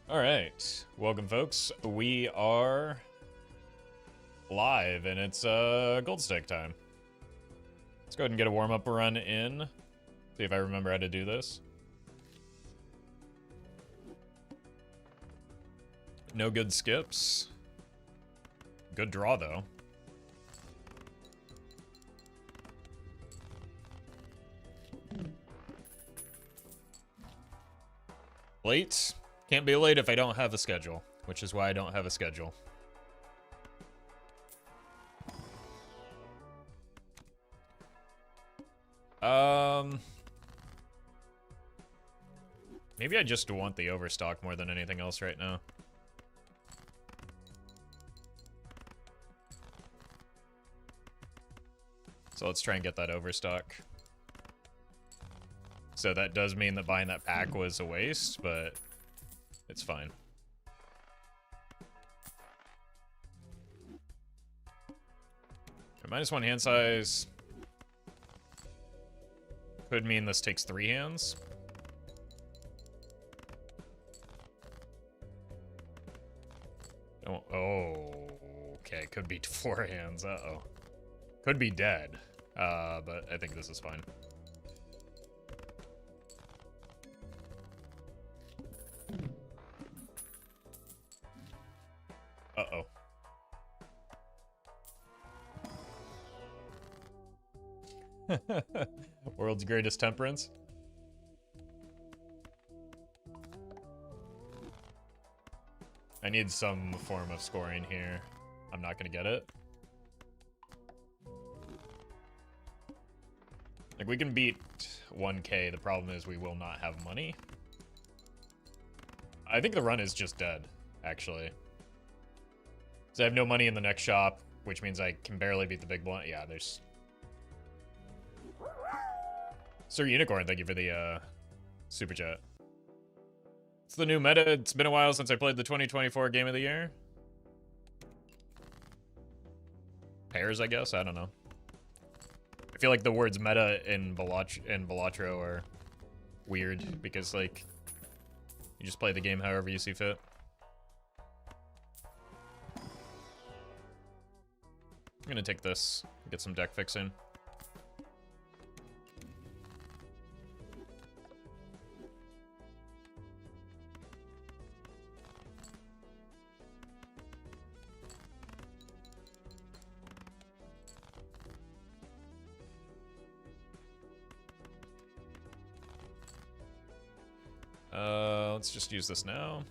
All right, welcome, folks. We are live, and it's gold stake time. Let's go ahead and get a warm-up run in. See if I remember how to do this. No good skips. Good draw, though. Late. Can't be late if I don't have a schedule, which is why I don't have a schedule. Maybe I just want the overstock more than anything else right now. So let's try and get that overstock. So that does mean that buying that pack was a waste, but it's fine. -1 hand size could mean this takes 3 hands. Oh, okay, could be 4 hands. Uh-oh. Could be dead, but I think this is fine. Uh-oh. World's greatest temperance. I need some form of scoring here. I'm not gonna get it. Like, we can beat 1K. The problem is we will not have money. I think the run is just dead, actually. So I have no money in the next shop, which means I can barely beat the big blind. Yeah, there's... Sir Unicorn, thank you for the super chat. It's the new meta. It's been a while since I played the 2024 Game of the Year. Pairs, I guess? I don't know. I feel like the words meta and Balatro are weird because, like, you just play the game however you see fit. I'm gonna take this, get some deck fixing. Let's just use this now.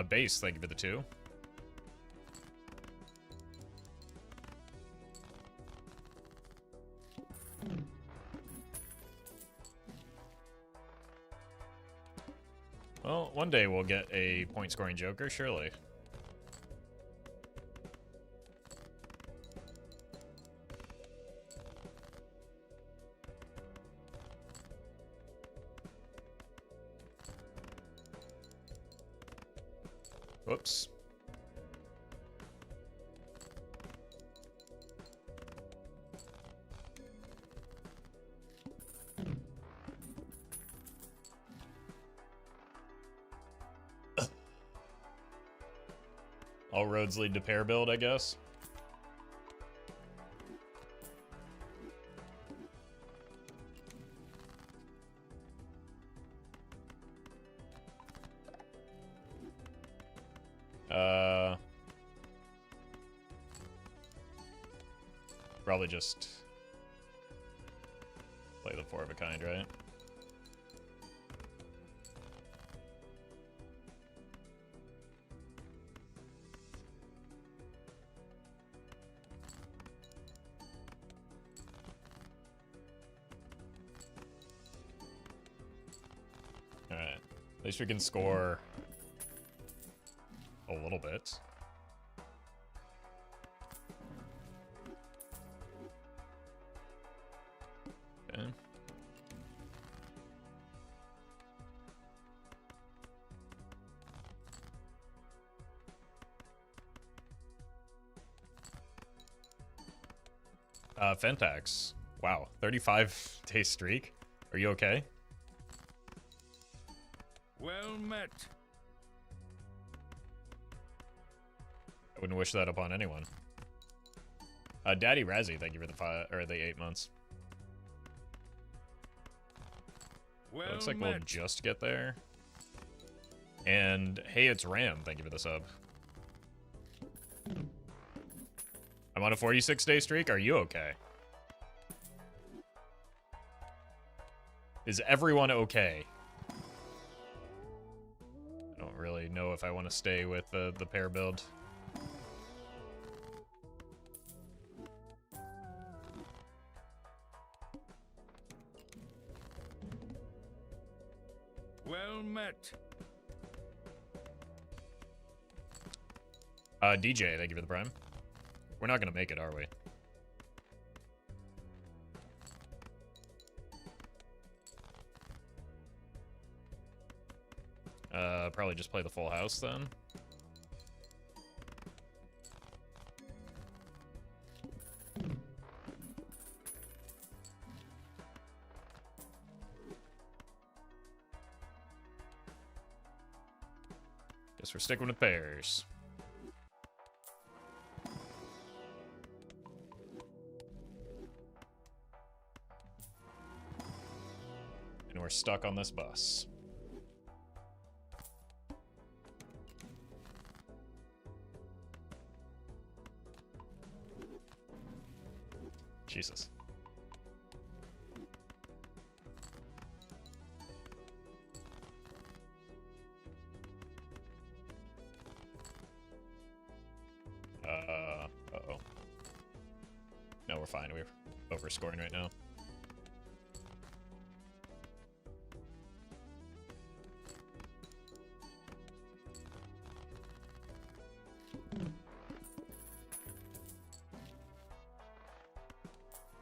Base, thank you for the 2. Well, one day we'll get a point-scoring Joker, surely. Whoops. All roads lead to pair build, I guess. Probably just play the 4 of a kind, right? Alright. At least we can score a little bit. Okay. Fentax. Wow, 35-day streak. Are you okay? Well met. I wouldn't wish that upon anyone. Daddy Razzie, thank you for the 8 months. Well Looks like met. we'll just get there. And hey, it's Ram, thank you for the sub. I'm on a 46-day streak. Are you okay? Is everyone okay? I don't really know if I want to stay with the pair build. Well met. DJ, thank you for the prime. We're not gonna make it, are we? Probably just play the full house then. Guess we're sticking with pairs. And we're stuck on this bus. Jesus. Uh-oh. No, we're fine. We're overscoring right now.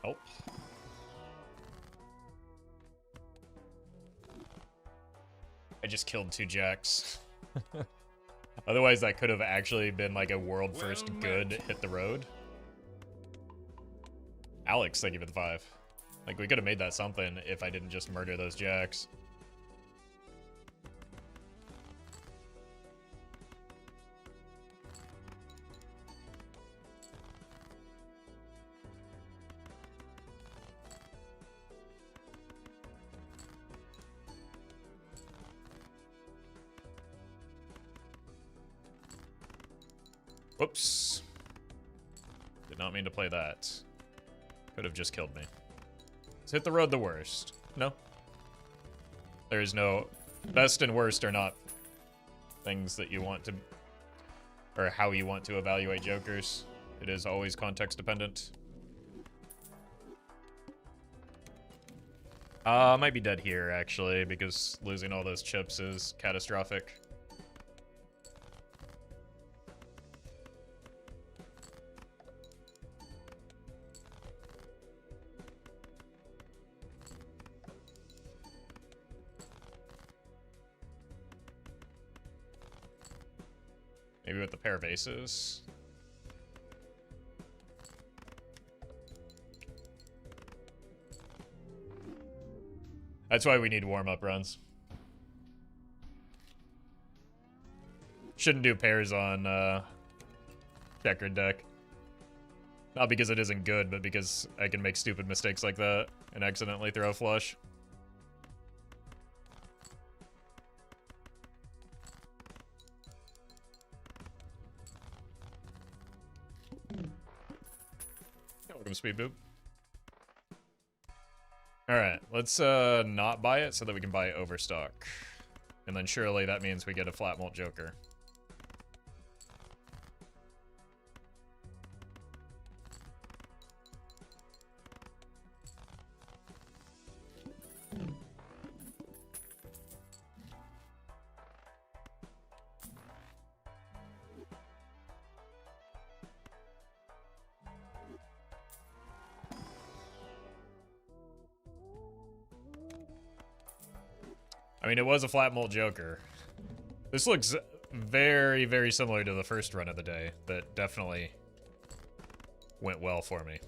Oh. I just killed 2 jacks. Otherwise, that could have actually been like a world first good hit the road. Alex, thank you for the 5. Like, we could have made that something if I didn't just murder those jacks. Whoops. Did not mean to play that. Could have just killed me. Let's hit the road the worst. No. There is no... Best and worst are not things that you want to... Or how you want to evaluate jokers. It is always context dependent. I might be dead here, actually, because losing all those chips is catastrophic. Maybe with the pair of aces. That's why we need warm-up runs. Shouldn't do pairs on checkered deck. Not because it isn't good, but because I can make stupid mistakes like that and accidentally throw a flush. Welcome, Speed Boop. Alright, let's not buy it so that we can buy Overstock. And then surely that means we get a flat mult joker. I mean, it was a flat mult joker. This looks very, very similar to the first run of the day. That definitely went well for me.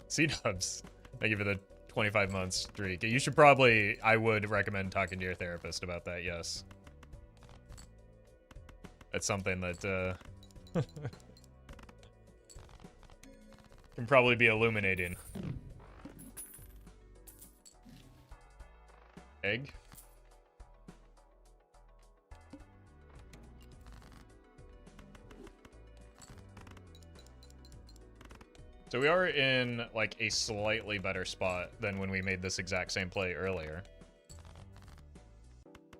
C-dubs, thank you for the 25-month streak. You should probably, I would recommend talking to your therapist about that, yes. That's something that can probably be illuminating. Egg? So we are in, like, a slightly better spot than when we made this exact same play earlier.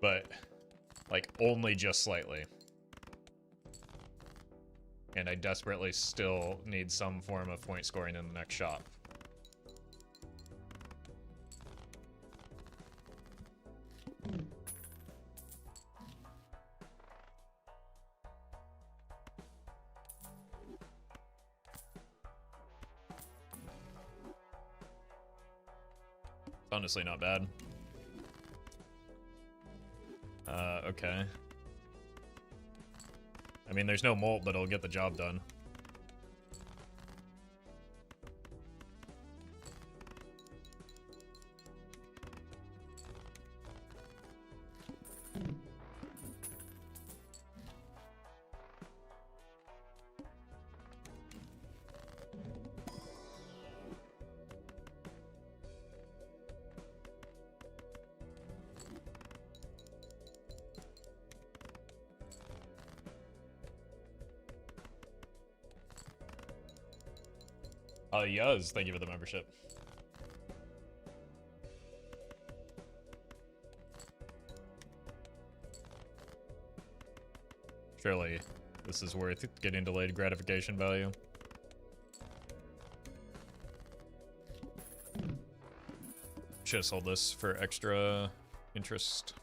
But, like, only just slightly. And I desperately still need some form of point scoring in the next shop. Honestly, not bad. Okay. I mean, there's no molt, but it'll get the job done. Yuz, thank you for the membership. Surely this is worth getting delayed gratification value. Just hold this for extra interest.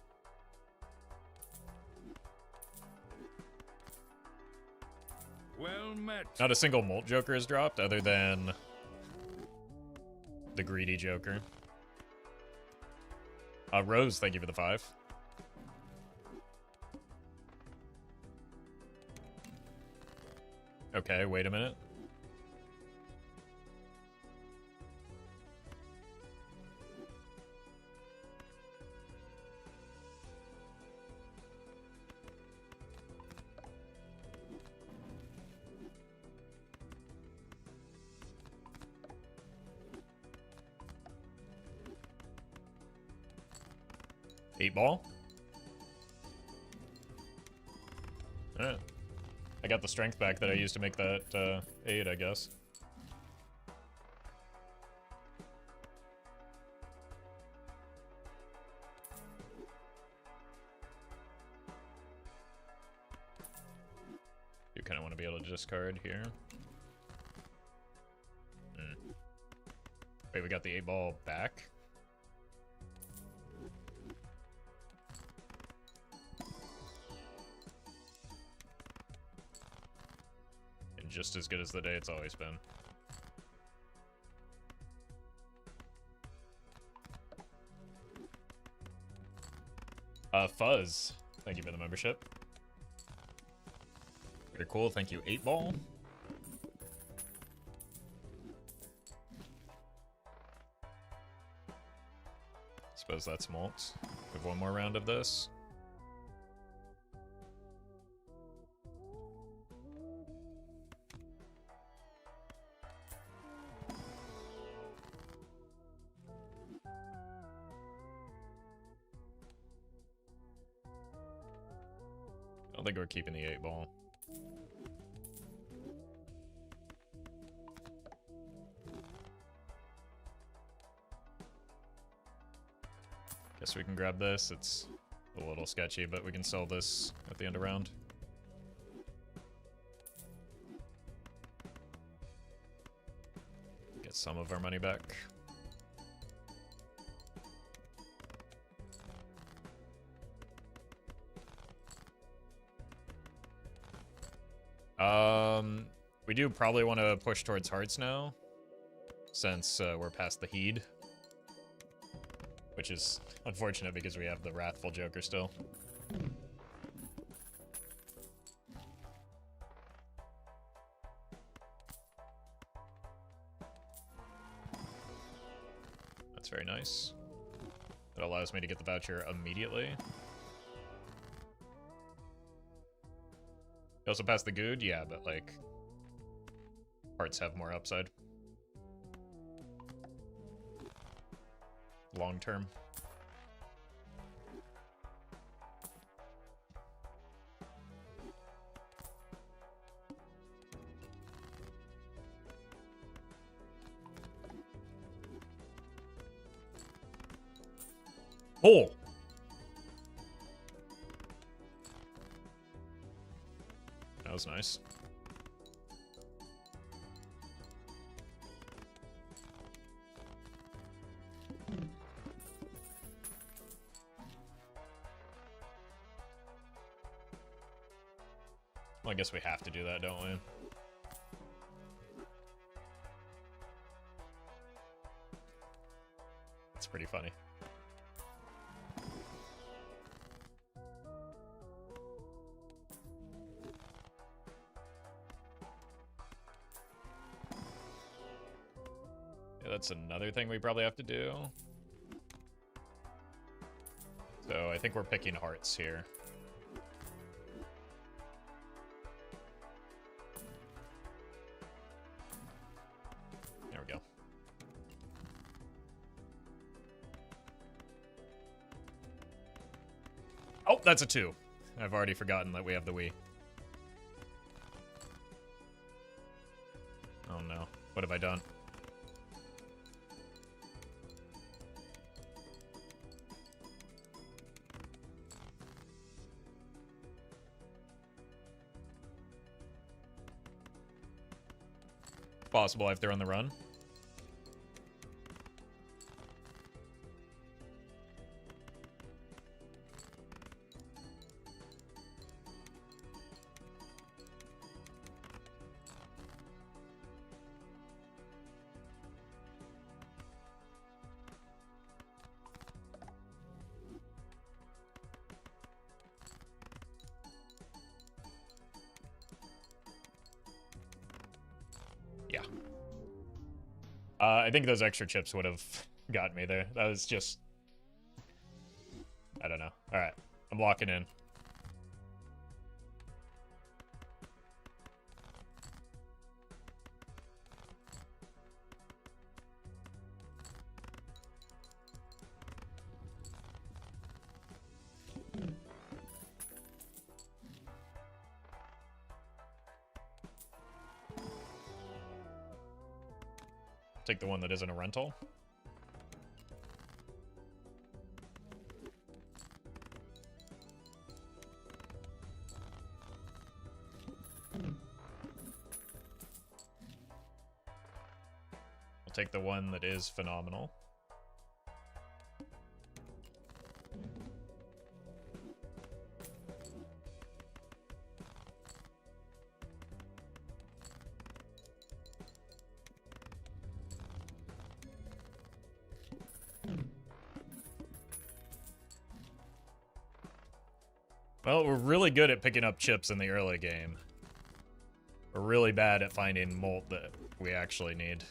Well met. Not a single molt joker is dropped other than the greedy joker. Rose, thank you for the 5. Okay, wait a minute. Eight ball. Alright. I got the strength back that I used to make that 8, I guess. You kind of want to be able to discard here. Wait, we got the 8 ball back? Just as good as the day it's always been. Fuzz, thank you for the membership. Very cool, thank you, 8 ball. Suppose that's molt. We have one more round of this. I think we're keeping the 8 ball. Guess we can grab this. It's a little sketchy, but we can sell this at the end of round. Get some of our money back. We do probably want to push towards hearts now, since we're past the heed. Which is unfortunate because we have the Wrathful Joker still. That's very nice. That allows me to get the voucher immediately. You also pass the good? Yeah, but like... hearts have more upside. Long term. Oh! That was nice. Well, I guess we have to do that, don't we? It's pretty funny. Yeah, that's another thing we probably have to do. So I think we're picking hearts here. There we go. Oh, that's a 2. I've already forgotten that we have the Wii. Oh no. What have I done? Possible if they're on the run. Yeah. I think those extra chips would have gotten me there. That was just... I don't know. Alright. I'm locking in. Take the one that isn't a rental. I'll take the one that is phenomenal. Well, we're really good at picking up chips in the early game. We're really bad at finding molt that we actually need.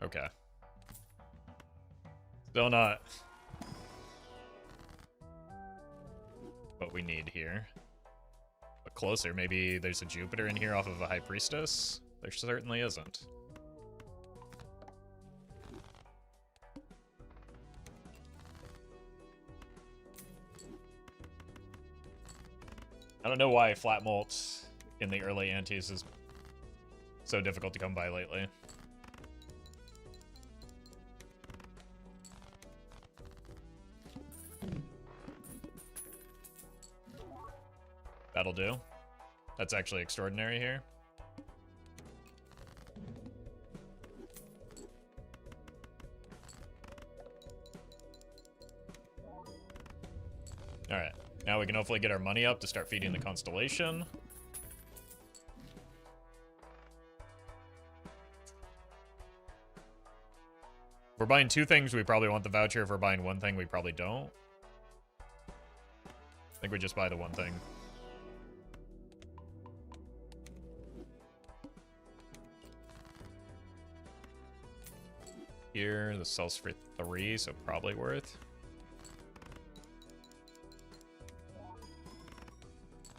Okay. Still not what we need here. But closer, maybe there's a Jupiter in here off of a High Priestess? There certainly isn't. I don't know why flat molt in the early antes is so difficult to come by lately. That'll do. That's actually extraordinary here. Alright, now we can hopefully get our money up to start feeding the constellation. we're buying two things, we probably want the voucher. If we're buying one thing, we probably don't. I think we just buy the one thing. Here, this sells for 3, so probably worth.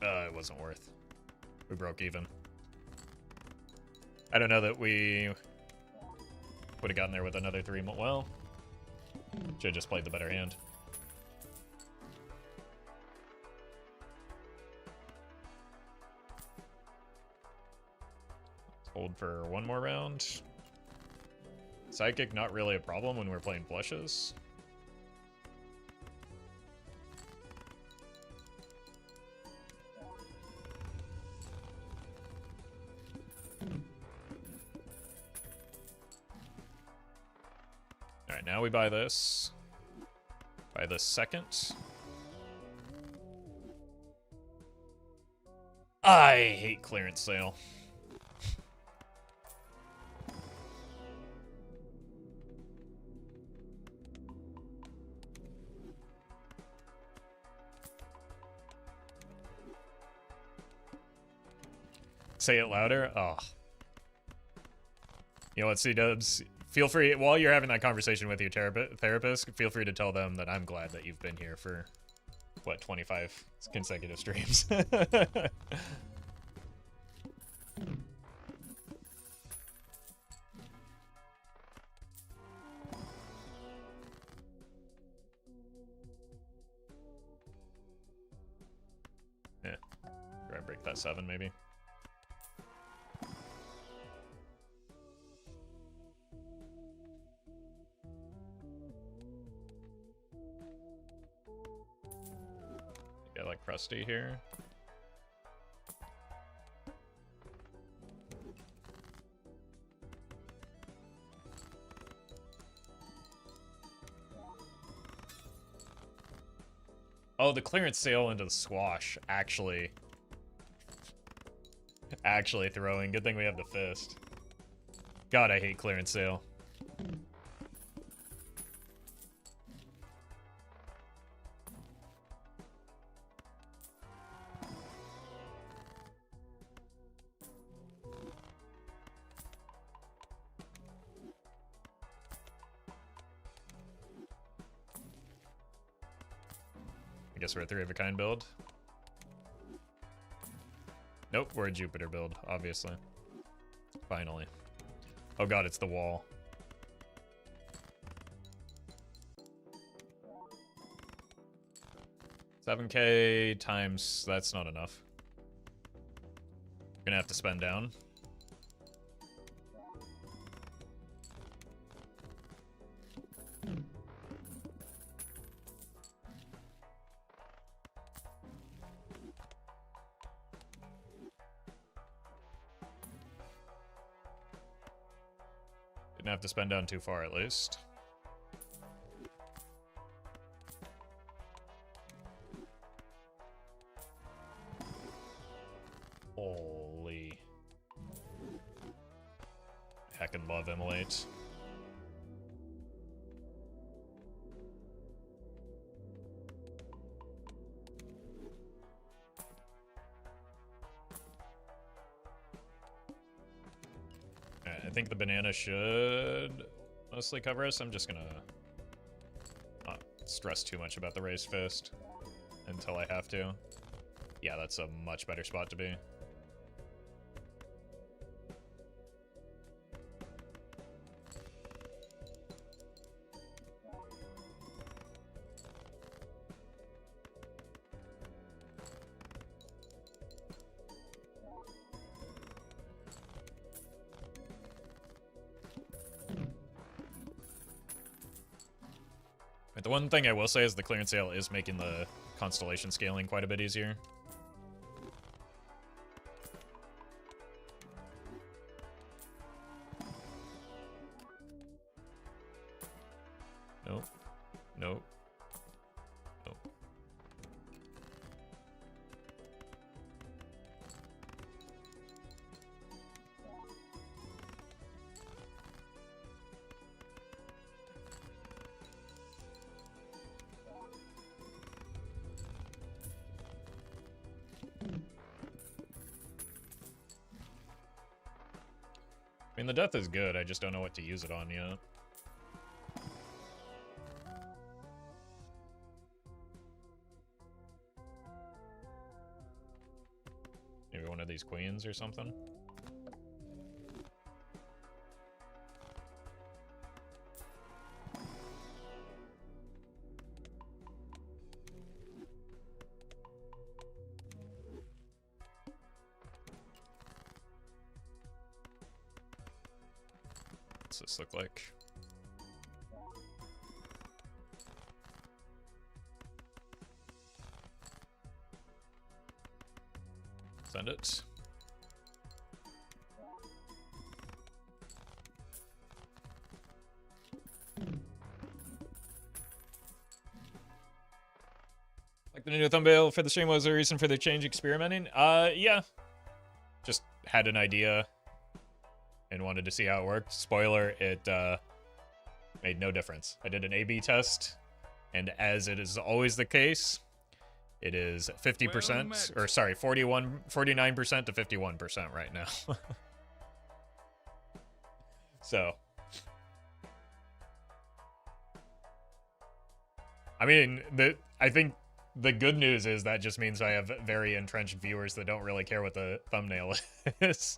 It wasn't worth. We broke even. I don't know that we would have gotten there with another 3. Well, should have just played the better hand. Let's hold for one more round. Psychic, not really a problem when we're playing flushes. Alright, now we buy this. Buy this second. I hate clearance sale. Say it louder? Oh. You know what, C-dubs? Feel free, while you're having that conversation with your therapist, feel free to tell them that I'm glad that you've been here for, what, 25 consecutive streams. Yeah. Try and break that 7, maybe. Get like crusty here. Oh, the clearance sale into the squash, actually throwing. Good thing we have the fist. God, I hate clearance sale. I guess we're a 3 of a kind build. Nope, we're a Jupiter build, obviously. Finally. Oh god, it's the wall. $7K times, that's not enough. We're gonna have to spend down. Didn't have to spend down too far, at least. Holy. Heckin' love Immolate. I think the banana should mostly cover us. I'm just gonna not stress too much about the raised fist until I have to. Yeah, that's a much better spot to be. The one thing I will say is the clearance sale is making the constellation scaling quite a bit easier. Nope. Nope. Nope. mean, the death is good. I just don't know what to use it on yet. Maybe one of these queens or something. What's this look like? Send it. Like the new thumbnail for the stream was a reason for the change experimenting? Yeah. Just had an idea and wanted to see how it worked. Spoiler, it made no difference. I did an A/B test, and as it is always the case, it is 50%, or sorry, 49% to 51% right now. So, I mean, I think the good news is that just means I have very entrenched viewers that don't really care what the thumbnail is.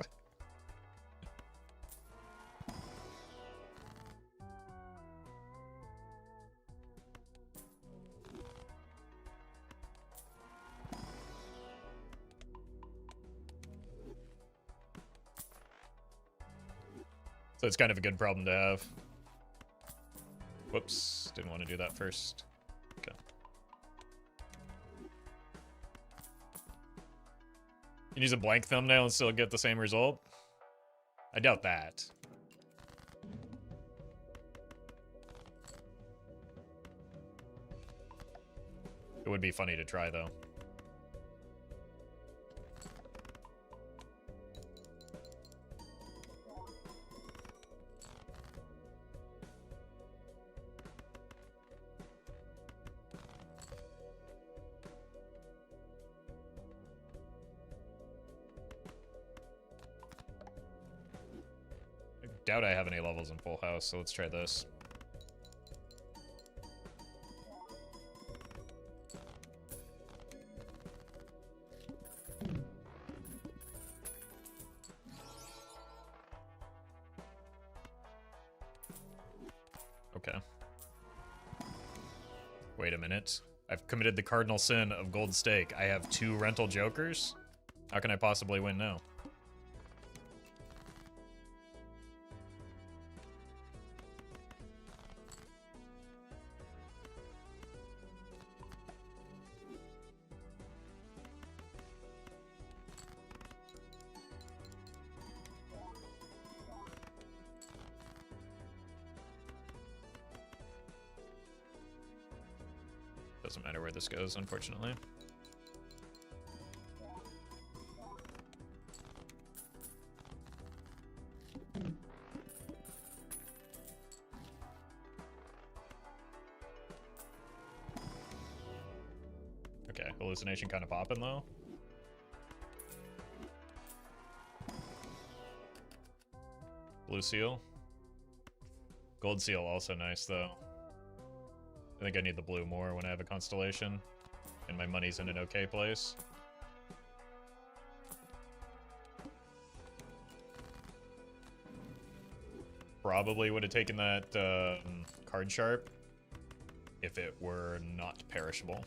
So it's kind of a good problem to have. Whoops, didn't want to do that first. Okay. You can use a blank thumbnail and still get the same result? I doubt that. It would be funny to try, though. Doubt I have any levels in Full House, so let's try this. Okay. Wait a minute. I've committed the cardinal sin of gold stake. I have 2 rental jokers? How can I possibly win now? Doesn't matter where this goes, unfortunately. Okay, hallucination kind of popping though. Blue seal. Gold seal also nice though. I think I need the blue more when I have a constellation and my money's in an okay place. Probably would have taken that card sharp if it were not perishable.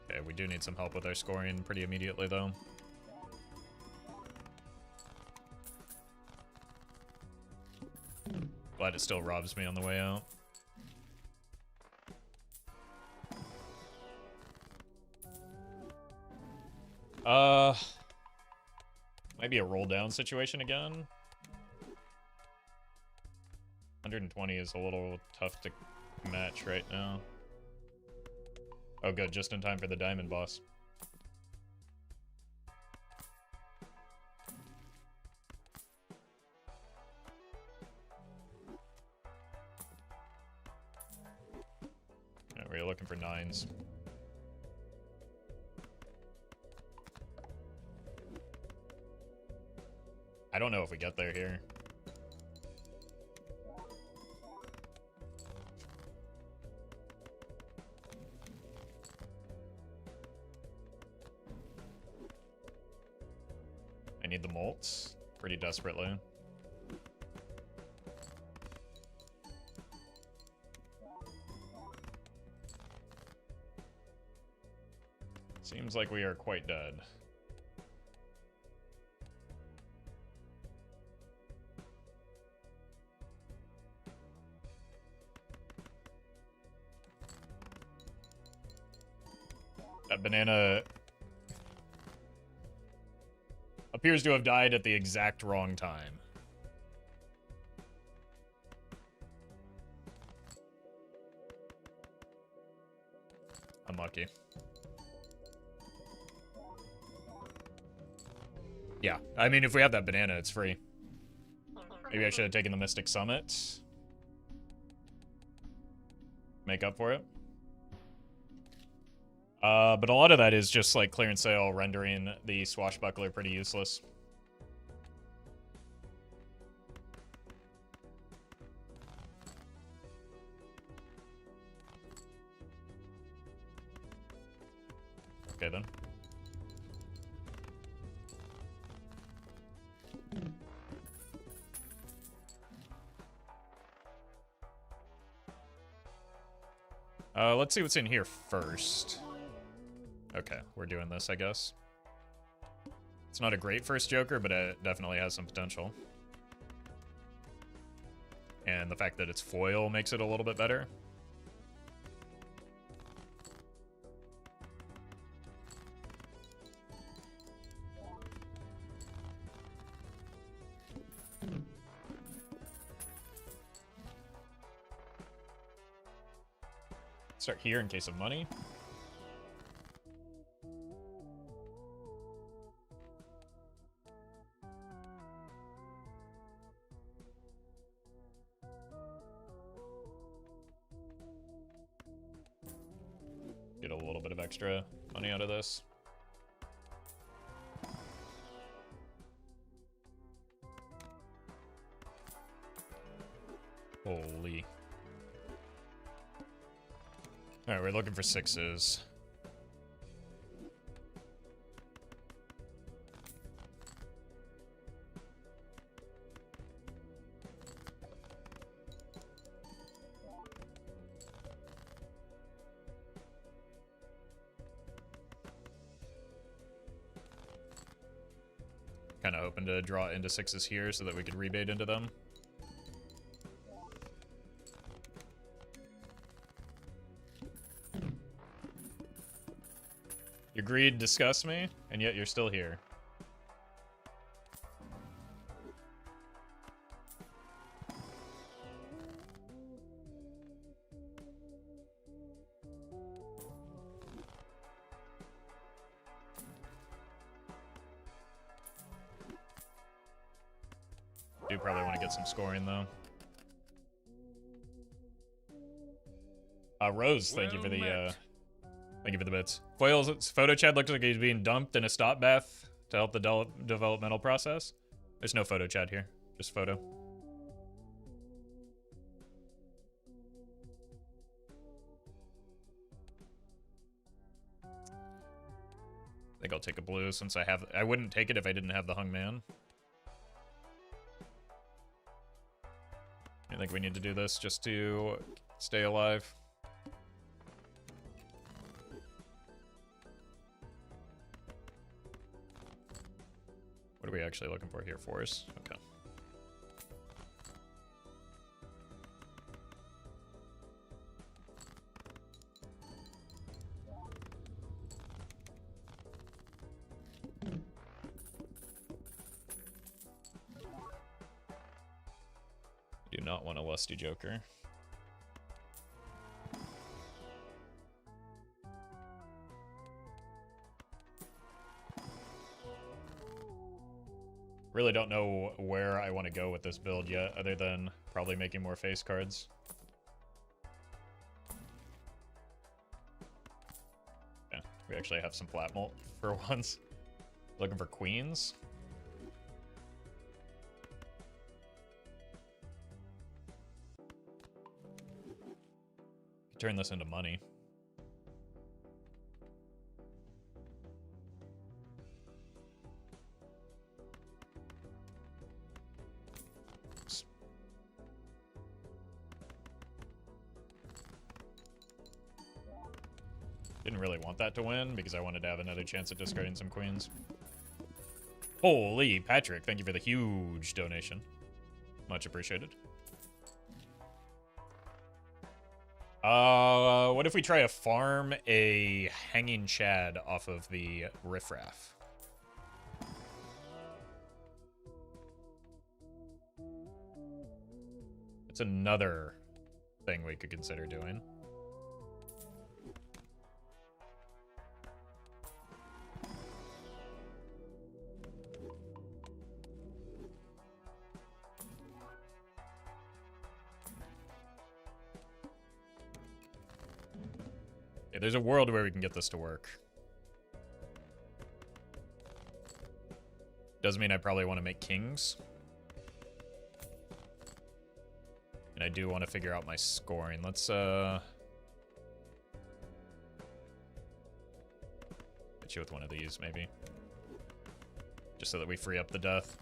Okay, we do need some help with our scoring pretty immediately, though. Glad it still robs me on the way out. Might be a roll down situation again. 120 is a little tough to match right now. Oh good, just in time for the diamond boss. looking for 9s. I don't know if we get there here. I need the molts pretty desperately. Seems like we are quite dead. That banana appears to have died at the exact wrong time. Unlucky. Yeah, I mean, if we have that banana, it's free. Maybe I should have taken the Mystic Summit. Make up for it. But a lot of that is just like clearance sale, rendering the Swashbuckler pretty useless. Okay then. Let's see what's in here first. Okay, we're doing this, I guess. It's not a great first Joker, but it definitely has some potential. And the fact that it's foil makes it a little bit better. Start here in case of money. Get a little bit of extra money out of this. Holy. Alright, we're looking for 6s. Kind of hoping to draw into 6s here so that we could rebate into them. Your greed disgusts me, and yet you're still here. Do probably want to get some scoring, though. Rose, thank you for the, thank you for the bits. Foil's photo chat looks like he's being dumped in a stop bath to help the developmental process. There's no photo chat here, just photo. I think I'll take a blue since I wouldn't take it if I didn't have the hung man. I think we need to do this just to stay alive. What are we actually looking for here? Force? Okay. Do not want a lusty Joker. Really don't know where I want to go with this build yet, other than probably making more face cards. We actually have some flat mult for once. Looking for queens. Turn this into money. Didn't really want that to win because I wanted to have another chance at discarding some queens. Holy Patrick, thank you for the huge donation. Much appreciated. What if we try to farm a hanging Chad off of the riffraff? It's another thing we could consider doing. Okay, there's a world where we can get this to work. Doesn't mean I probably want to make kings. And I do want to figure out my scoring. Let's, hit you with one of these, maybe. Just so that we free up the death.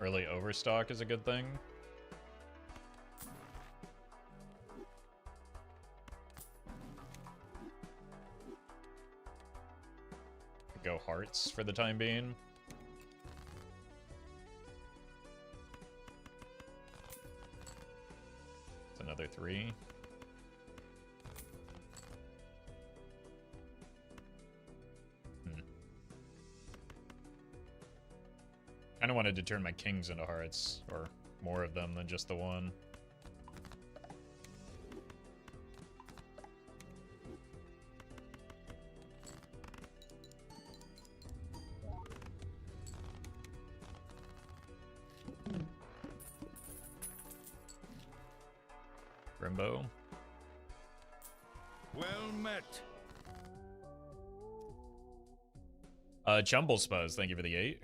Early overstock is a good thing. Go hearts for the time being. It's another 3. Kind of wanted to turn my kings into hearts, or more of them than just the one. Rimbo. Well met. Jumble Spuzz, thank you for the 8.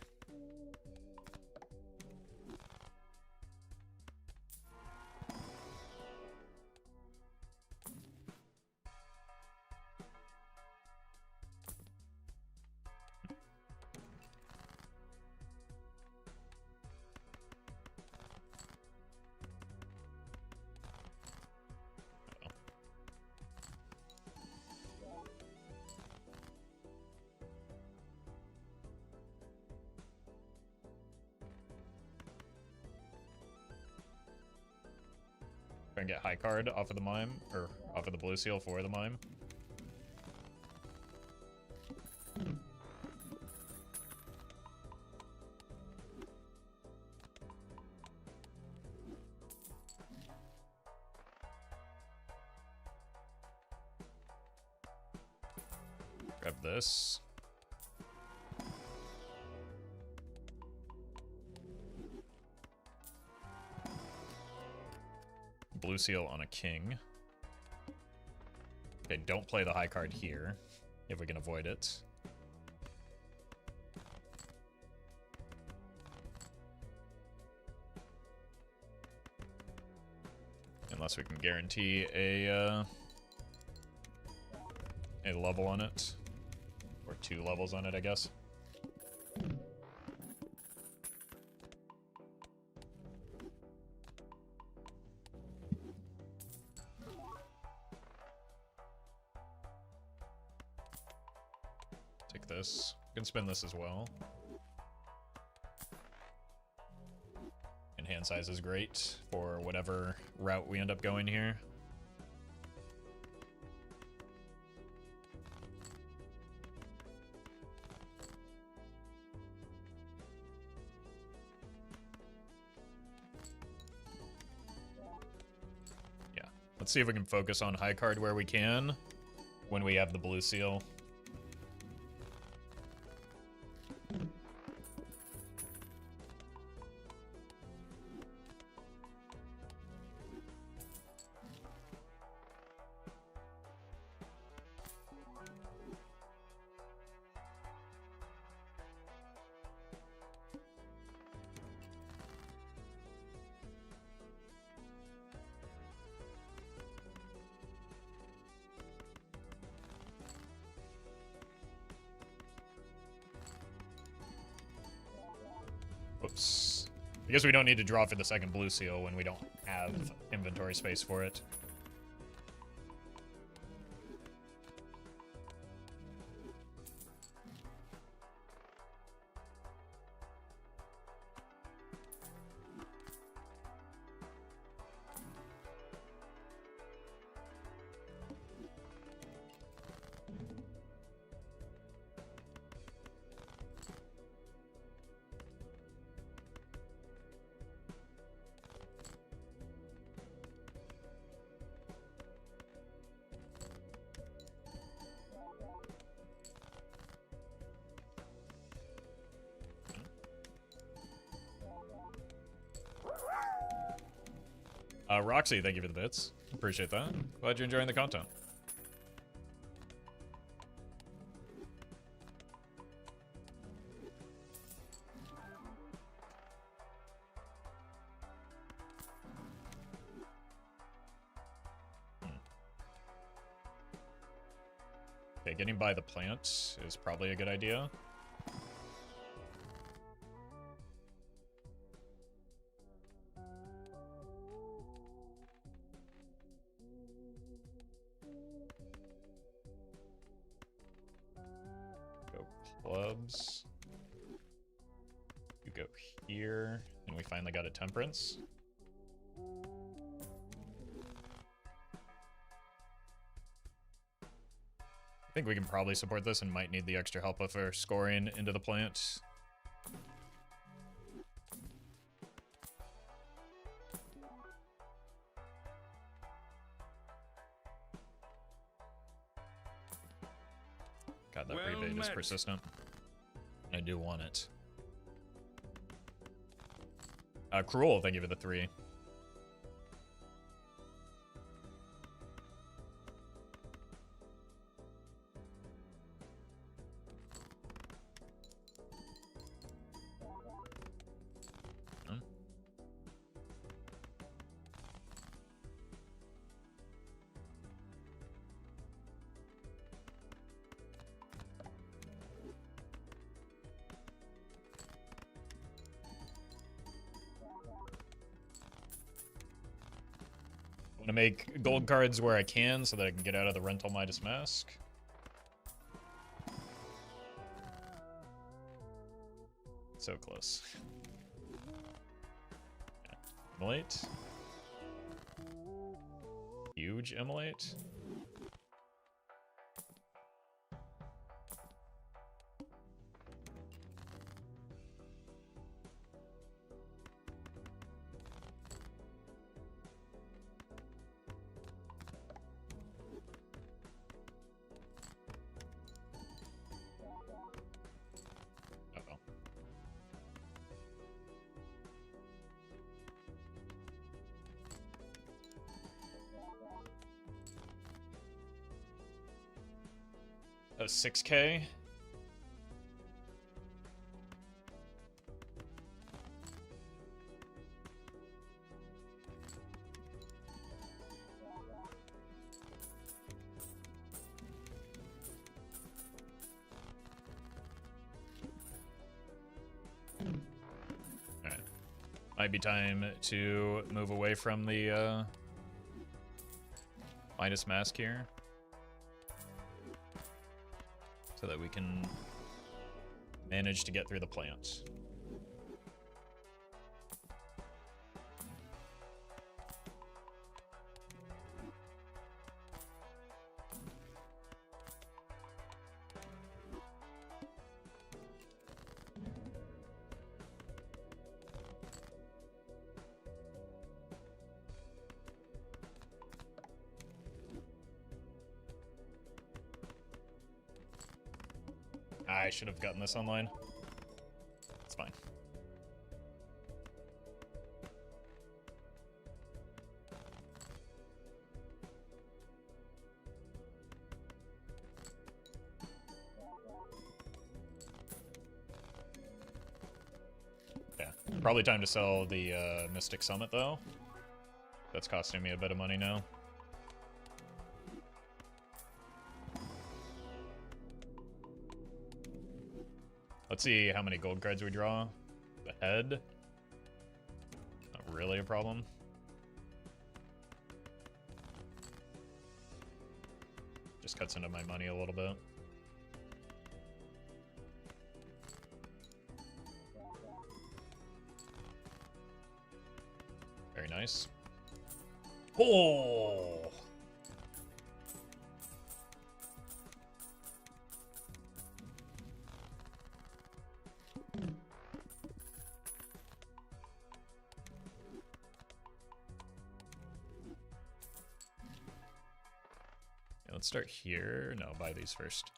Try and get high card off of the Mime, or off of the blue seal for the Mime. Grab this. Blue seal on a king. Okay, don't play the high card here, if we can avoid it. Unless we can guarantee a level on it. Or 2 levels on it, I guess. Take this. You can spin this as well. And hand size is great for whatever route we end up going here. Let's see if we can focus on high card where we can when we have the blue seal. I guess we don't need to draw for the second blue seal when we don't have inventory space for it. Roxy, thank you for the bits. Appreciate that. Glad you're enjoying the content. Okay, getting by the plant is probably a good idea. Clubs. You go here, and we finally got a temperance. I think we can probably support this and might need the extra help if we're scoring into the plant. God, that Well rebate is met. persistent. I do want it. Cruel, thank you for the 3. I'm gonna make gold cards where I can so that I can get out of the rental Midas Mask. So close. Immolate. Huge Immolate. Oh, 6K? Alright. Might be time to move away from the Midas Mask here. So that we can manage to get through the plant. I should have gotten this online. It's fine. Yeah, probably time to sell the Mystic Summit though. That's costing me a bit of money now. Let's see how many gold cards we draw. The head. a problem. Just cuts into my money a little bit. Very nice. Oh! Yeah, let's start here. No, buy these first.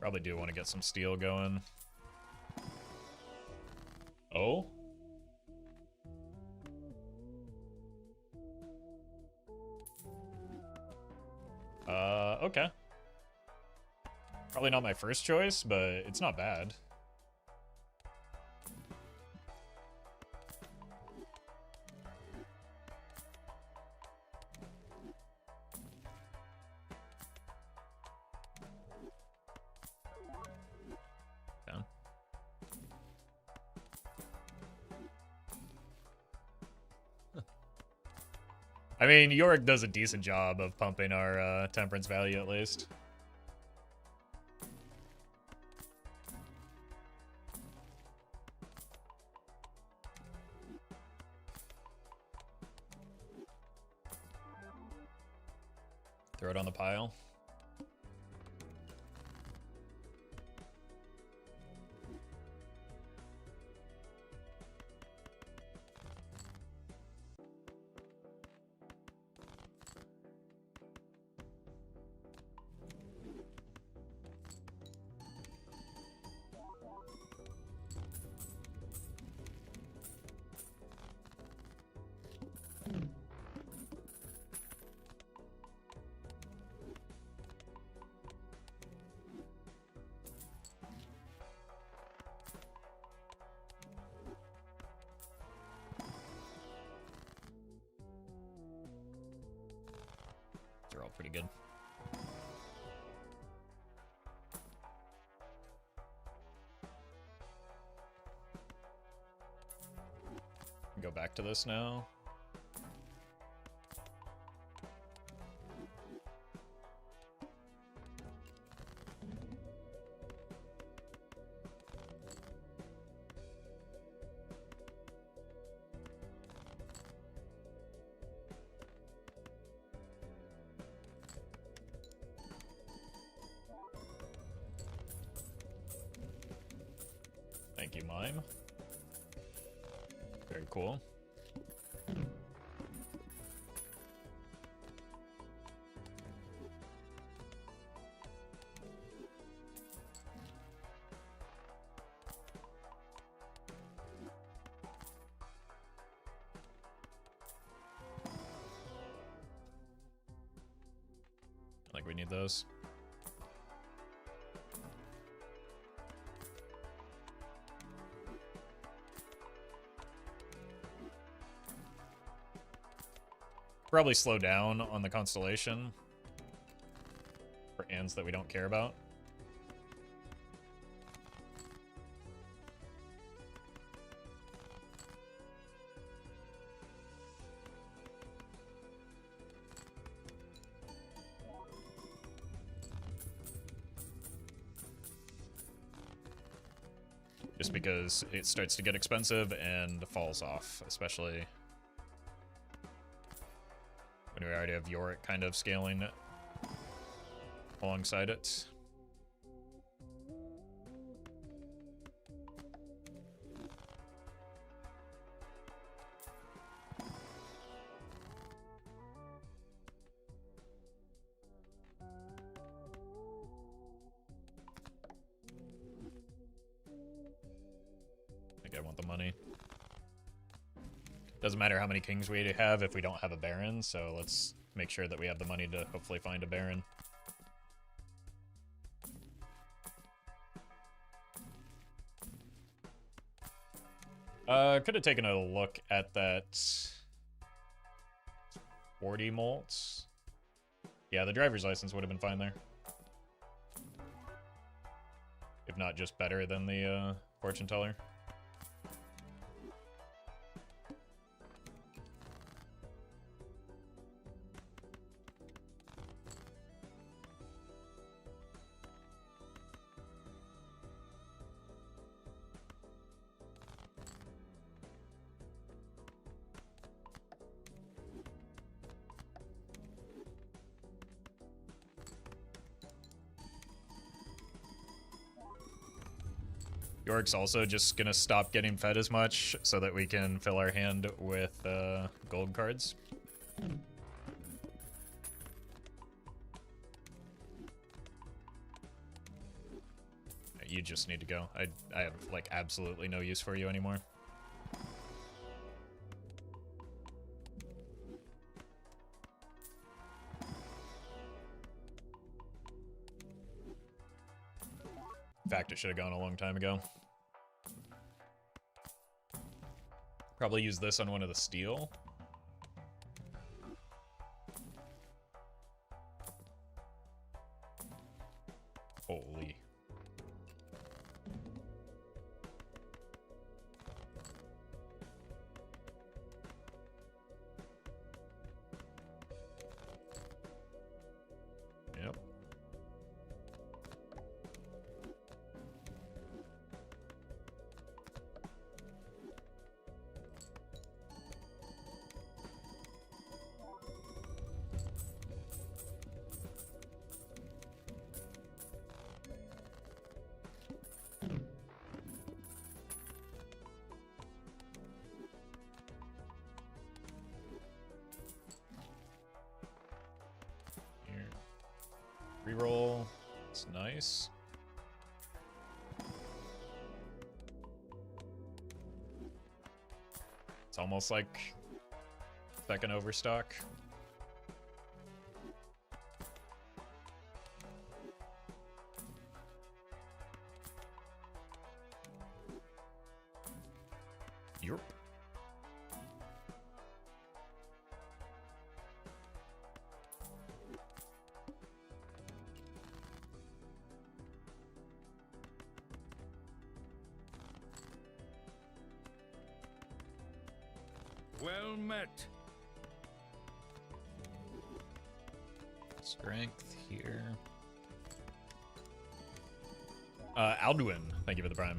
Probably do want to get some steel going. Oh? Okay. Probably not my first choice, but it's not bad. Down. I mean, Yorick does a decent job of pumping our temperance value at least. Throw it on the pile. They're all pretty good. Go back to this now. Thank you, Mime. Very cool. Like we need those. Probably slow down on the constellation for ends that we don't care about. Just because it starts to get expensive and falls off, especially when we already have Yorick kind of scaling alongside it. I think I want the money. Doesn't matter how many kings we have if we don't have a baron, so let's make sure that we have the money to hopefully find a baron. Could have taken a look at that 40 molts. Yeah, the driver's license would have been fine there. If not just better than the fortune teller. York's also just gonna stop getting fed as much so that we can fill our hand with gold cards. You just need to go. I have like absolutely no use for you anymore. In fact, it should have gone a long time ago. Probably use this on one of the steel. Holy. Yep. Here. Reroll. It's nice. It's almost like second overstock. Yup. Well met. Strength here. Alduin, thank you for the prime.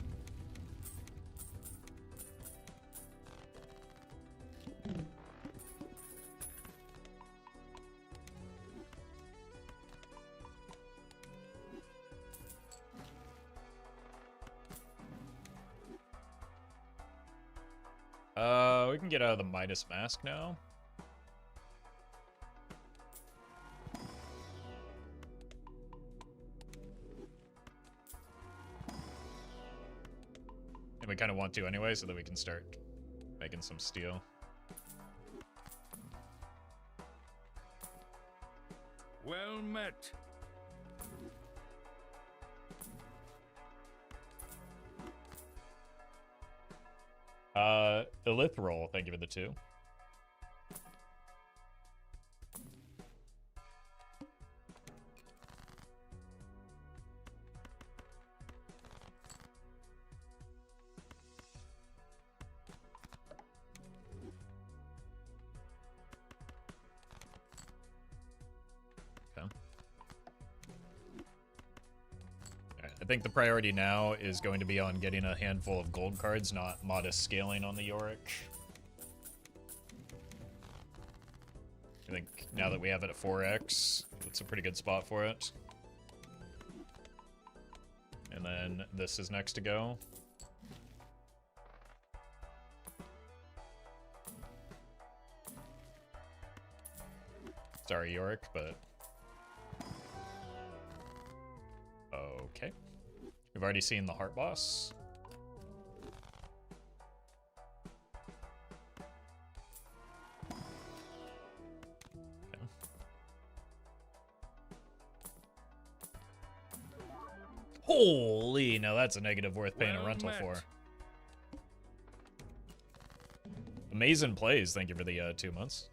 We can get out of the Midas mask now. And we kind of want to anyway, so that we can start making some steel. Well met. Elithrol, thank you for the 2. I think the priority now is going to be on getting a handful of gold cards, not modest scaling on the Yorick. I think now that we have it at 4x, it's a pretty good spot for it. And then this is next to go. Sorry, Yorick, but... Okay. We've already seen the Heart Boss. Okay. Holy, now that's a negative worth paying a rental for. Amazing plays, thank you for the 2 months.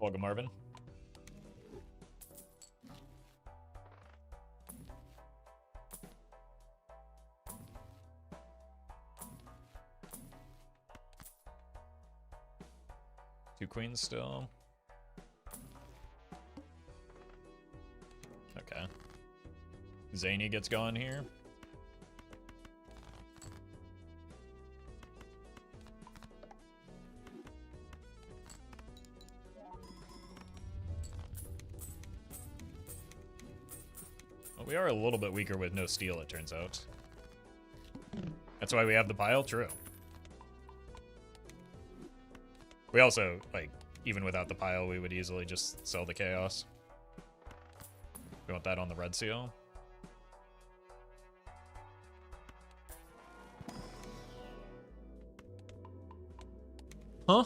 Welcome, Marvin. Two queens still. Okay. Zany gets going here. Well, we are a little bit weaker with no steal, it turns out. That's why we have the pile? True. We also, like, even without the pile, we would easily just sell the chaos. We want that on the red seal. Huh?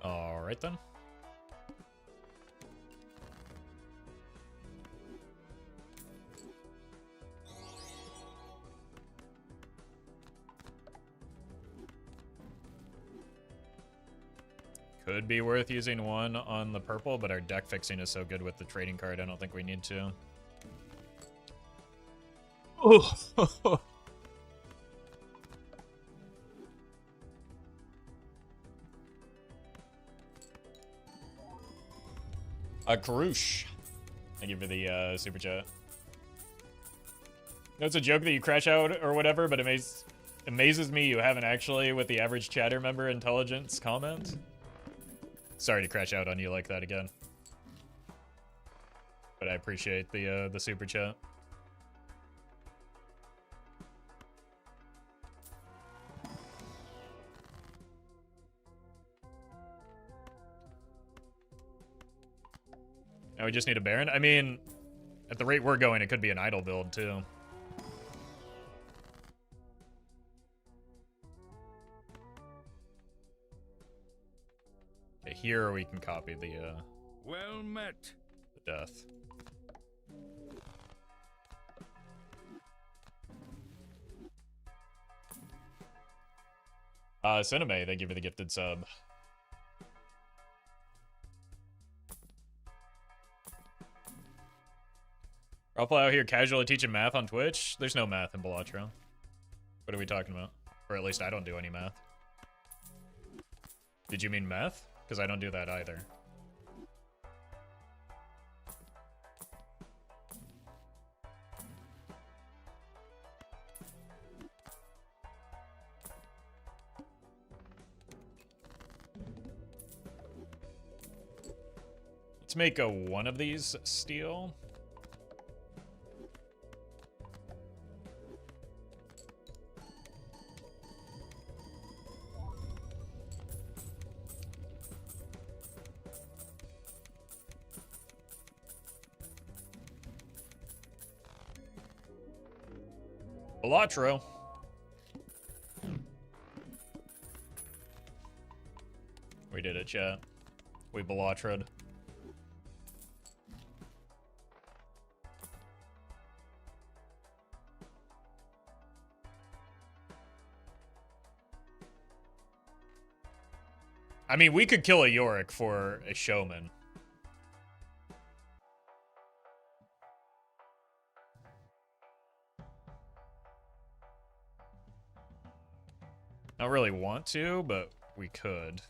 All right then. Could be worth using one on the purple, but our deck fixing is so good with the trading card, I don't think we need to. Oh. A Karush. Thank you for the super chat. No, it's a joke that you crash out or whatever, but it amazes me you haven't actually with the average chatter member intelligence comment. Sorry to crash out on you like that again. But I appreciate the super chat. Now we just need a Baron. I mean, at the rate we're going, it could be an idle build too. Okay, here we can copy the well met. The death. Cineme, thank you for the gifted sub. Roffle out here casually teaching math on Twitch? There's no math in Balatro. What are we talking about? Or at least I don't do any math. Did you mean meth? Because I don't do that either. Let's make a one of these steel. Balatro. We did it, chat. We Balatro'd. I mean, we could kill a Yorick for a showman. Don't really want to, but we could.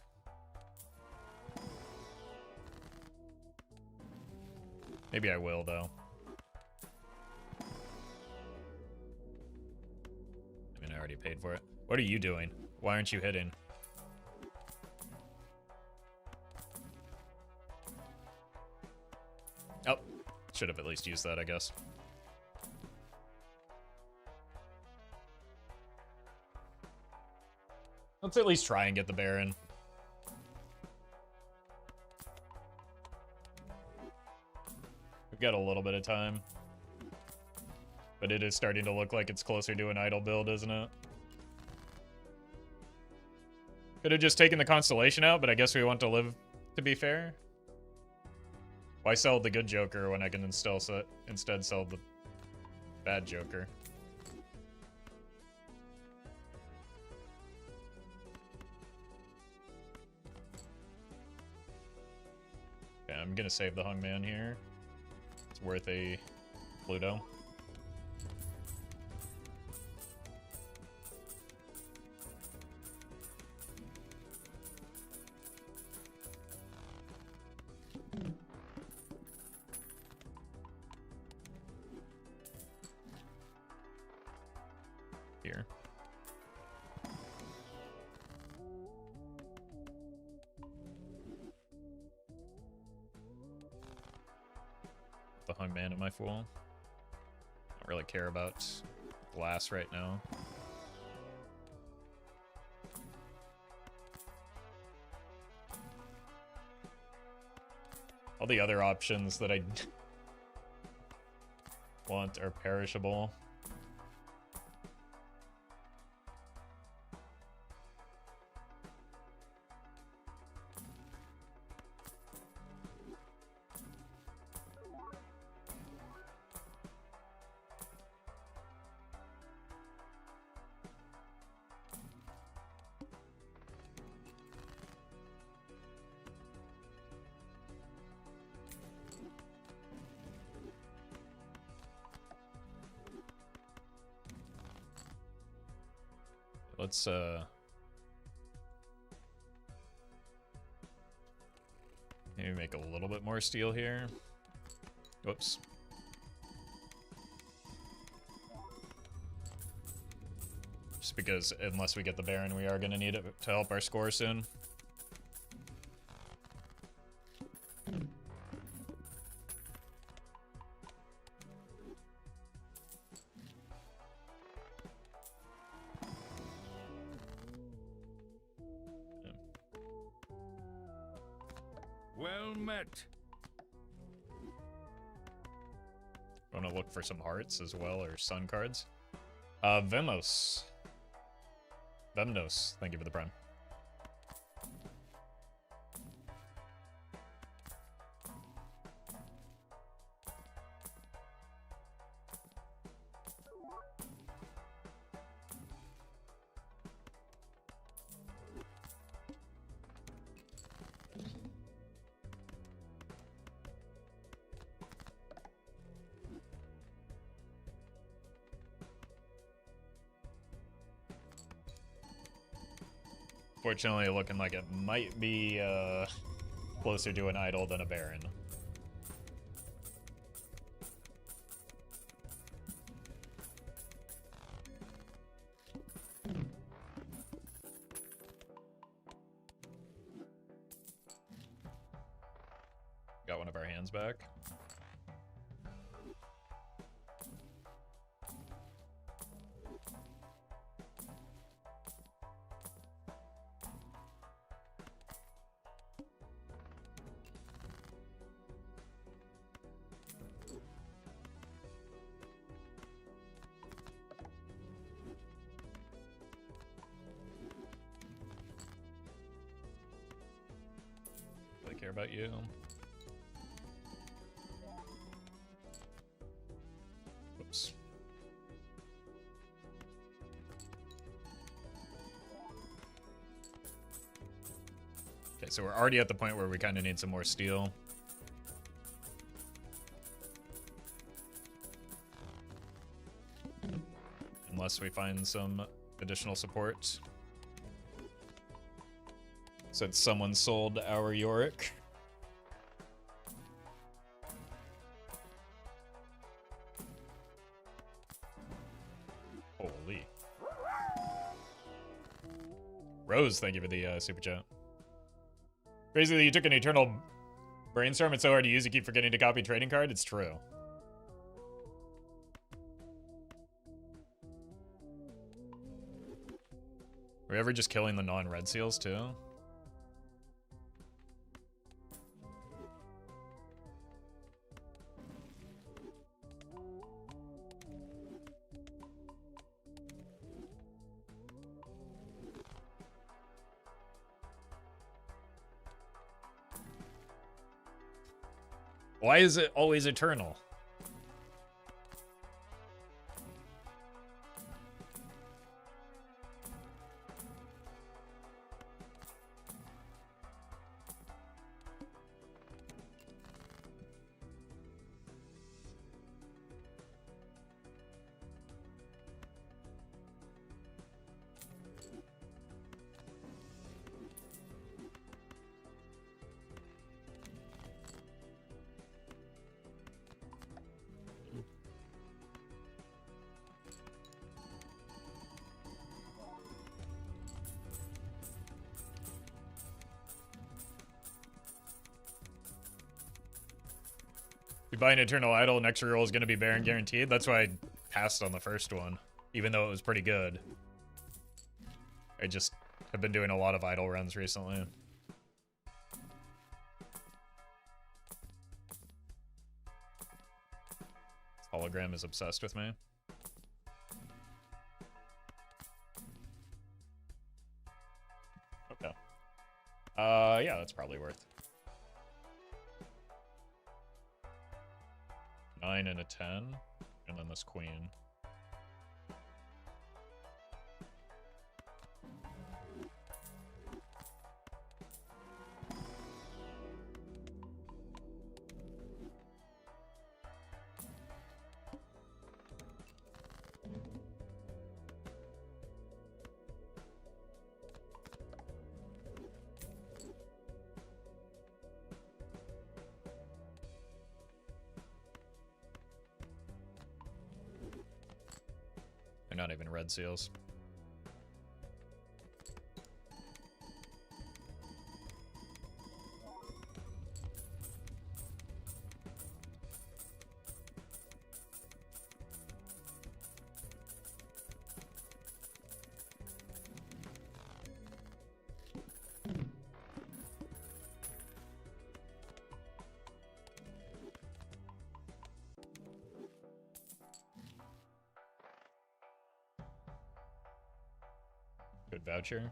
Maybe I will, though. I mean, I already paid for it. What are you doing? Why aren't you hitting? Oh, should have at least used that, I guess. Let's at least try and get the Baron. We've got a little bit of time. But it is starting to look like it's closer to an idle build, isn't it? Could have just taken the Constellation out, but I guess we want to live, to be fair. Why sell the good Joker when I can instead sell the bad Joker? Okay, I'm gonna save the Hungman here. It's worth a Pluto. Here. The Hungman in my Fool. Don't really care about glass right now. All the other options that I want are perishable. Let's maybe make a little bit more steel here. Whoops. Just because unless we get the Baron, we are going to need it to help our score soon. Well met. Want to look for some hearts as well, or sun cards. Vemos. Vemnos, thank you for the prime. Fortunately, looking like it might be closer to an idol than a Baron. Got one of our hands back. Care about you. Oops. Okay, so we're already at the point where we kind of need some more steel. Unless we find some additional support. Since someone sold our Yorick. Holy. Rose, thank you for the super chat. Crazy that you took an eternal brainstorm. It's so hard to use, you keep forgetting to copy trading card. It's true. Are we ever just killing the non-red seals too? Why is it always eternal? You buy an Eternal Idol, next reroll is going to be Baron guaranteed. That's why I passed on the first one, even though it was pretty good. I just have been doing a lot of Idol runs recently. Hologram is obsessed with me. Okay. Yeah, that's probably worth. 9 and a 10, and then this queen. They're not even red seals. Good voucher.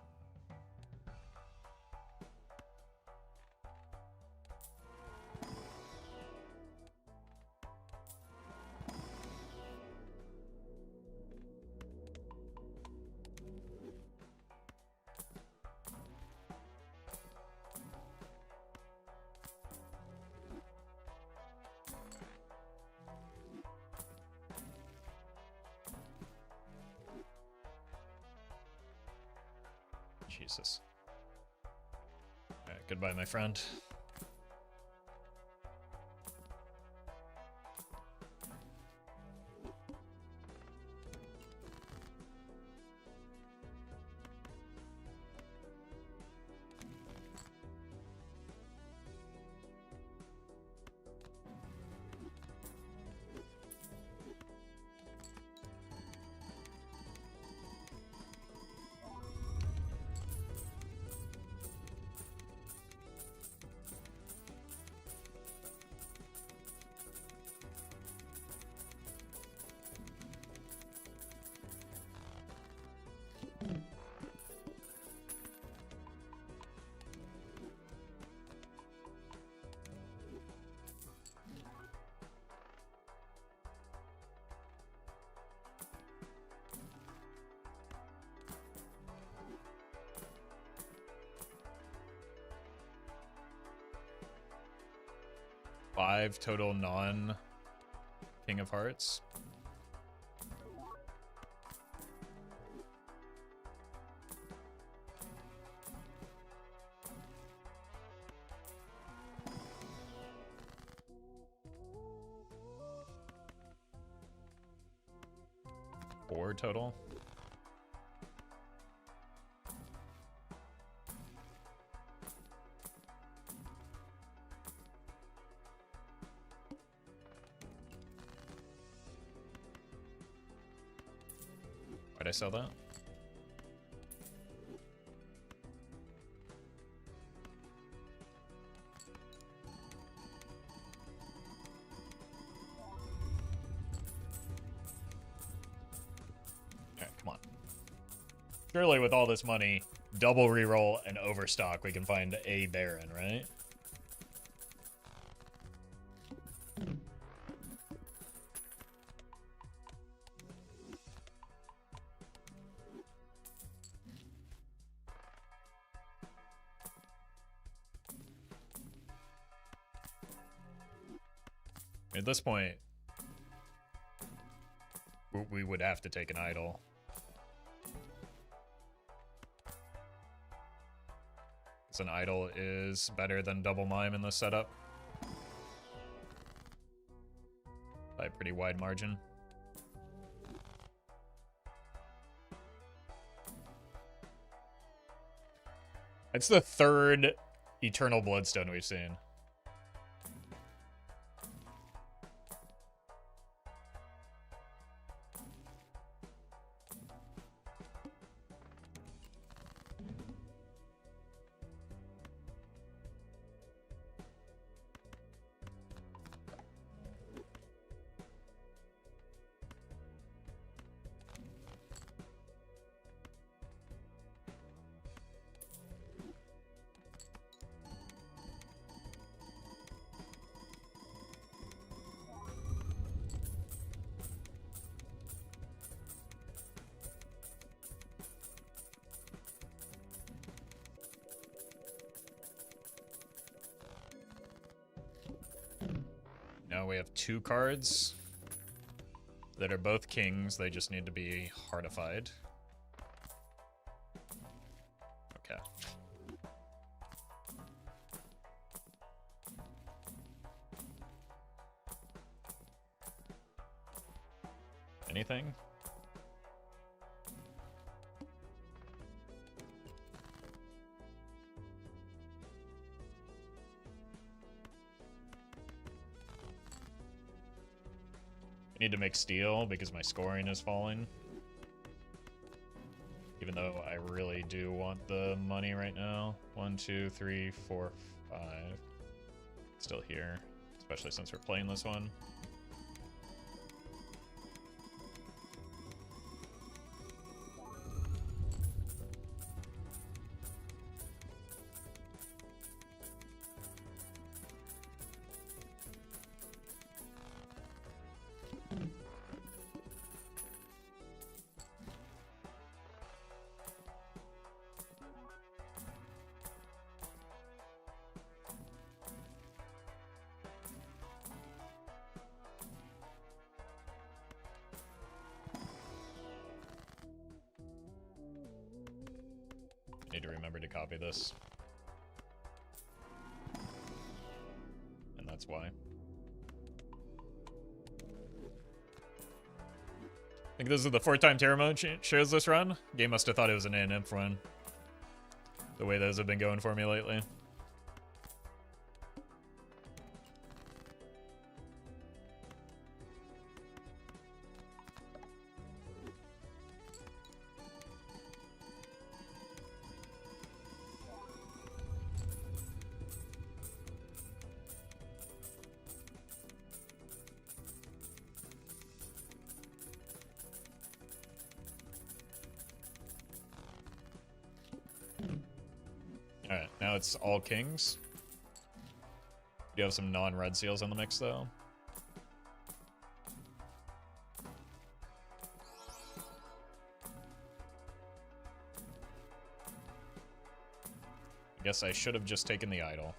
Jesus. Alright, goodbye, my friend. Five total non-King of Hearts. Four total. Why'd I sell that? Alright, come on. Surely with all this money, double reroll and overstock, we can find a Baron, right? At this point, we would have to take an idol. Because an idol is better than double mime in this setup. By a pretty wide margin. It's the third Eternal Bloodstone we've seen. Now we have two cards that are both kings. They just need to be heartified. Okay. Anything? I need to make steel because my scoring is falling. Even though I really do want the money right now. 1, 2, 3, 4, 5. Still here, especially since we're playing this one. Need to remember to copy this. And that's why. I think this is the 4th time Terra mode shows this run. Game must have thought it was an ANF run. The way those have been going for me lately. Alright, now it's all kings. You have some non-red seals in the mix, though. I guess I should have just taken the idol.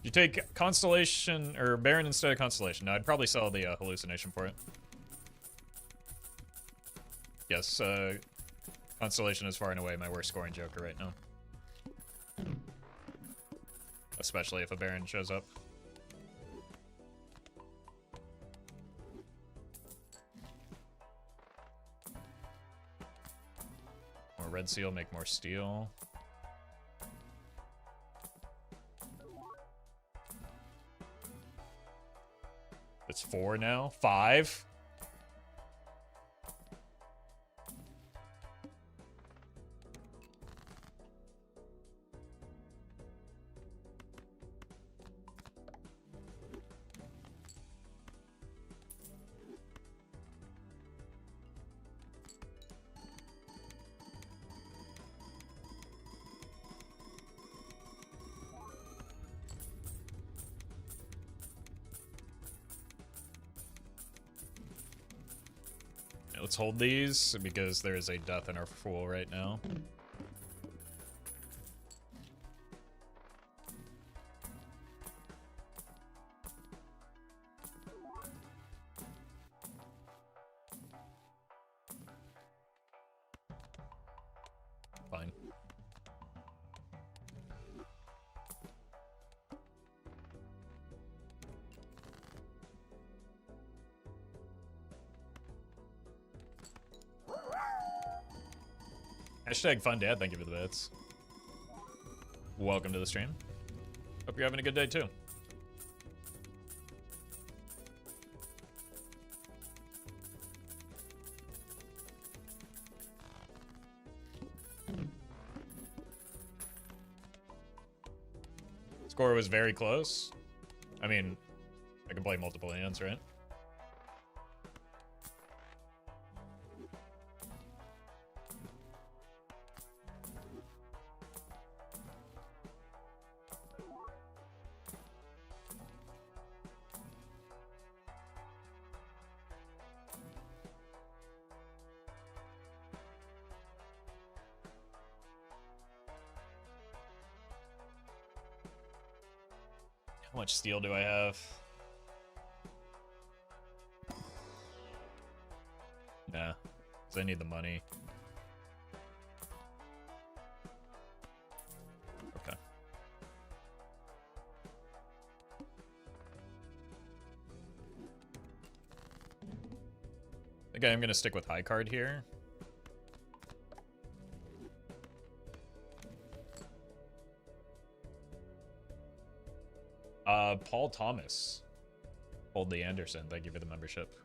You take Constellation, or Baron instead of Constellation. Now, I'd probably sell the Hallucination for it. Yes, Constellation is far and away my worst scoring Joker right now. Especially if a Baron shows up. More red seal, make more steel. It's 4 now. 5. let's hold these because there is a death in our pool right now. Fine. Hashtag fun dad, thank you for the bits. Welcome to the stream. Hope you're having a good day too. Score was very close. I mean, I can play multiple hands, right? How much steel do I have? Nah, because I need the money. Okay. Okay, I'm gonna stick with high card here. Paul Thomas. Hold the Anderson. Thank you for the membership.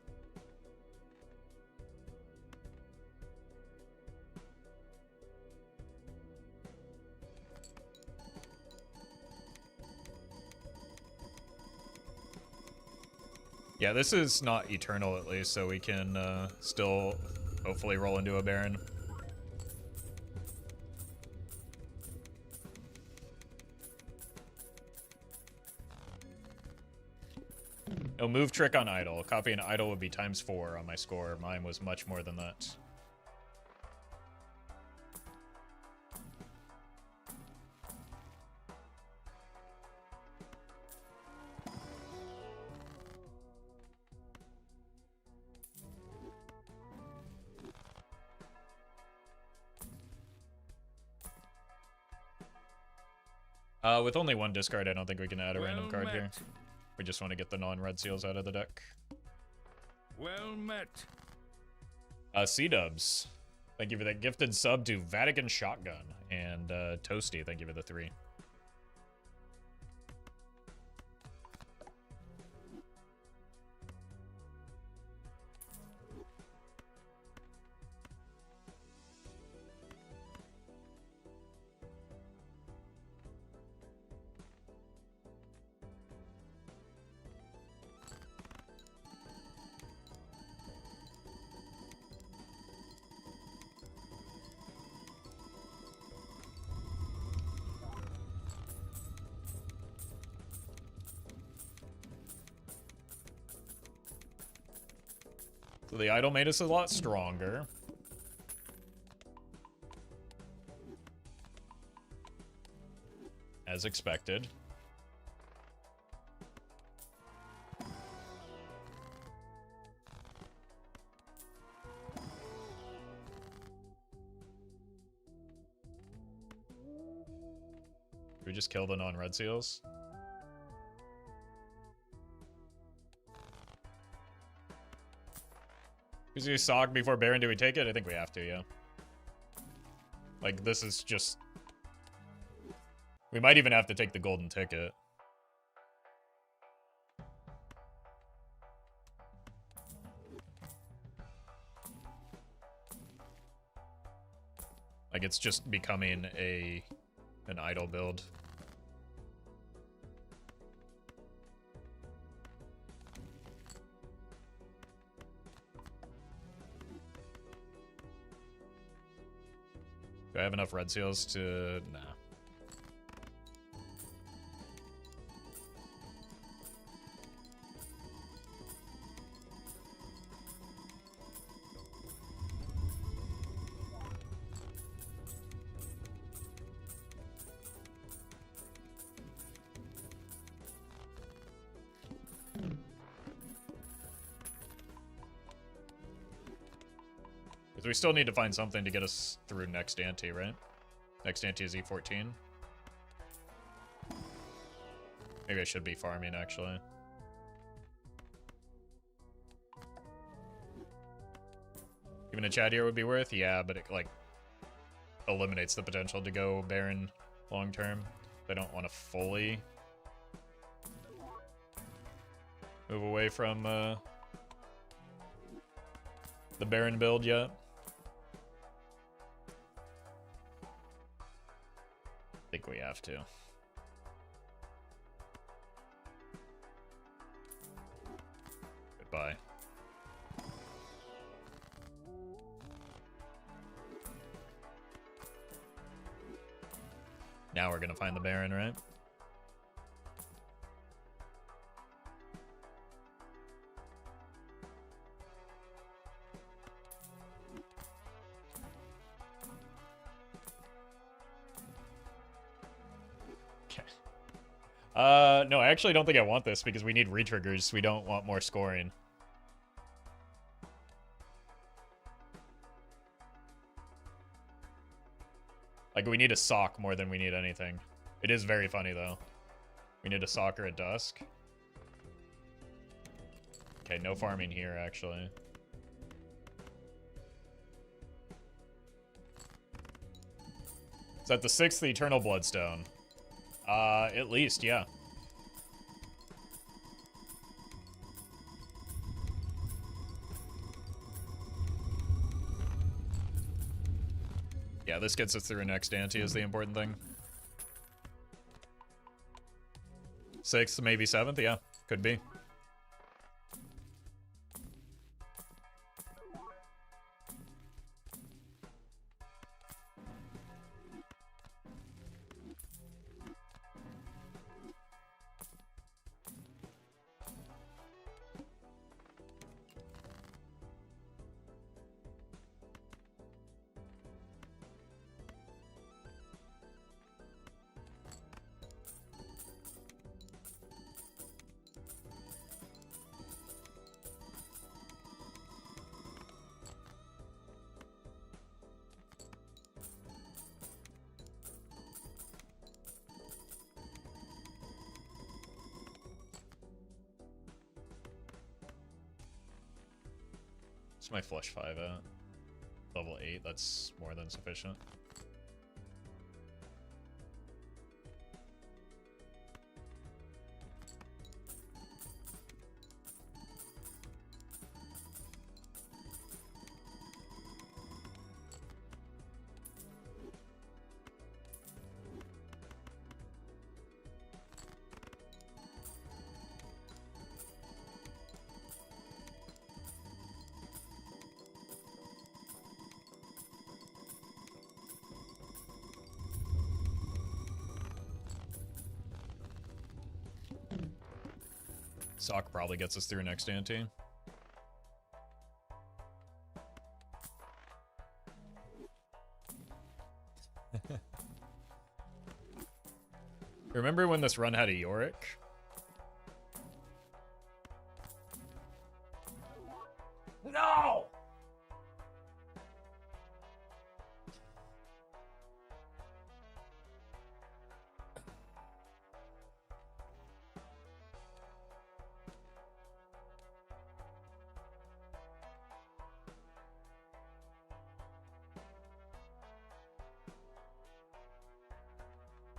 Yeah, this is not eternal at least, so we can still hopefully roll into a Baron. No move trick on idle. Copying idle would be ×4 on my score. Mine was much more than that. With only one discard, I don't think we can add a random card here. We just want to get the non-red seals out of the deck. Well met. C-dubs. Thank you for that gifted sub to Vatican Shotgun. And Toasty, thank you for the 3. So the idol made us a lot stronger. As expected. Did we just kill the non-red seals? Is he Sog before Baron? Do we take it? I think we have to, yeah. Like, this is just... We might even have to take the golden ticket. Like, it's just becoming an idol build. Do I have enough red seals to... Nah. Because we still need to find something to get us through next ante, right? Next ante is E14. Maybe I should be farming, actually. Even a Chadier would be worth? Yeah, but it, like, eliminates the potential to go Baron long term. I don't want to fully move away from the Baron build yet. I think we have to. Goodbye. Now we're gonna find the Baron, right? Okay. No, I actually don't think I want this because we need retriggers. We don't want more scoring. Like, we need a sock more than we need anything. It is very funny, though. We need a soccer at dusk. Okay, no farming here, actually. Is that the 6th Eternal Bloodstone? At least, yeah. Yeah, this gets us through next ante is the important thing. 6th, maybe 7th, yeah. Could be. What's my flush 5 at? Level 8, that's more than sufficient. Sock probably gets us through next ante. Remember when this run had a Yorick? No!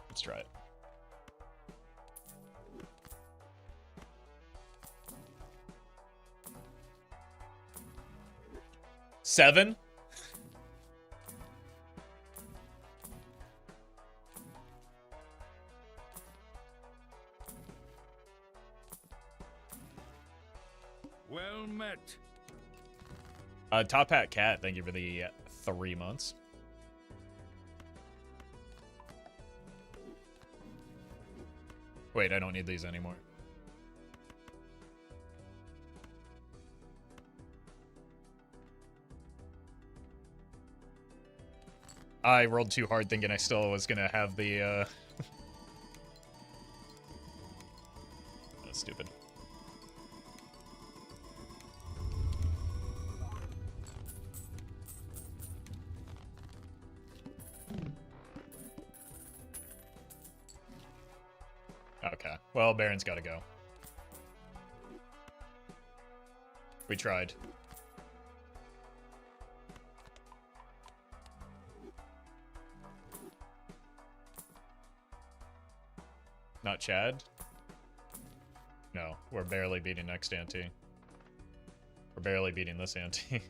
Let's try it. Seven? Well met. Top Hat Cat, thank you for the 3 months. Wait, I don't need these anymore. I rolled too hard thinking I still was gonna have the, That's stupid. Well, Baron's gotta go. We tried. Not Chad? No, we're barely beating next ante. We're barely beating this ante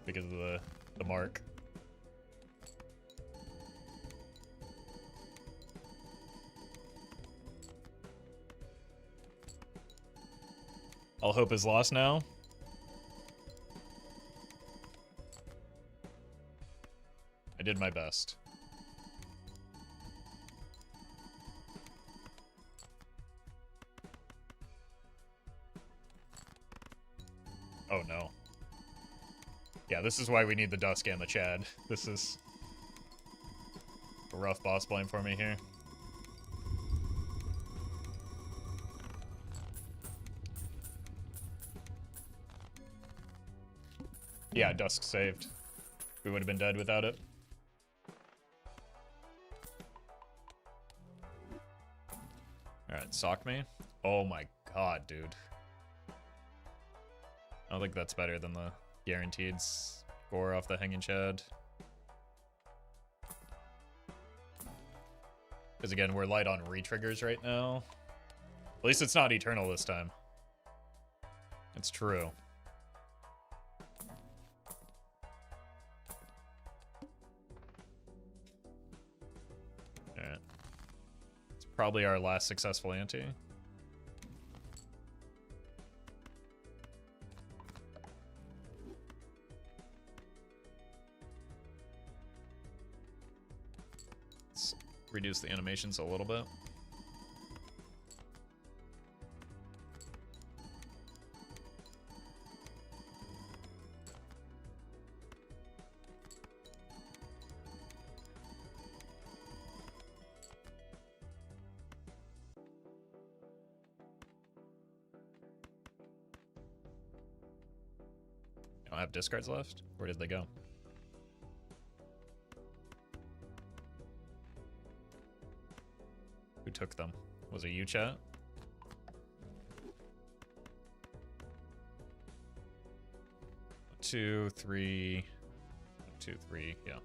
because of the mark. All hope is lost now. I did my best. Oh no. Yeah, this is why we need the Dusk and the Chad. This is a rough boss blame for me here. Yeah, Dusk saved. We would have been dead without it. Alright, sock me. Oh my god, dude. I don't think that's better than the guaranteed score off the Hanging Chad. Because again, we're light on re-triggers right now. At least it's not eternal this time. It's true. Alright. It's probably our last successful ante. Let's reduce the animations a little bit. I don't have discards left? Where did they go? Who took them? Was it you, chat? Two, three, yeah.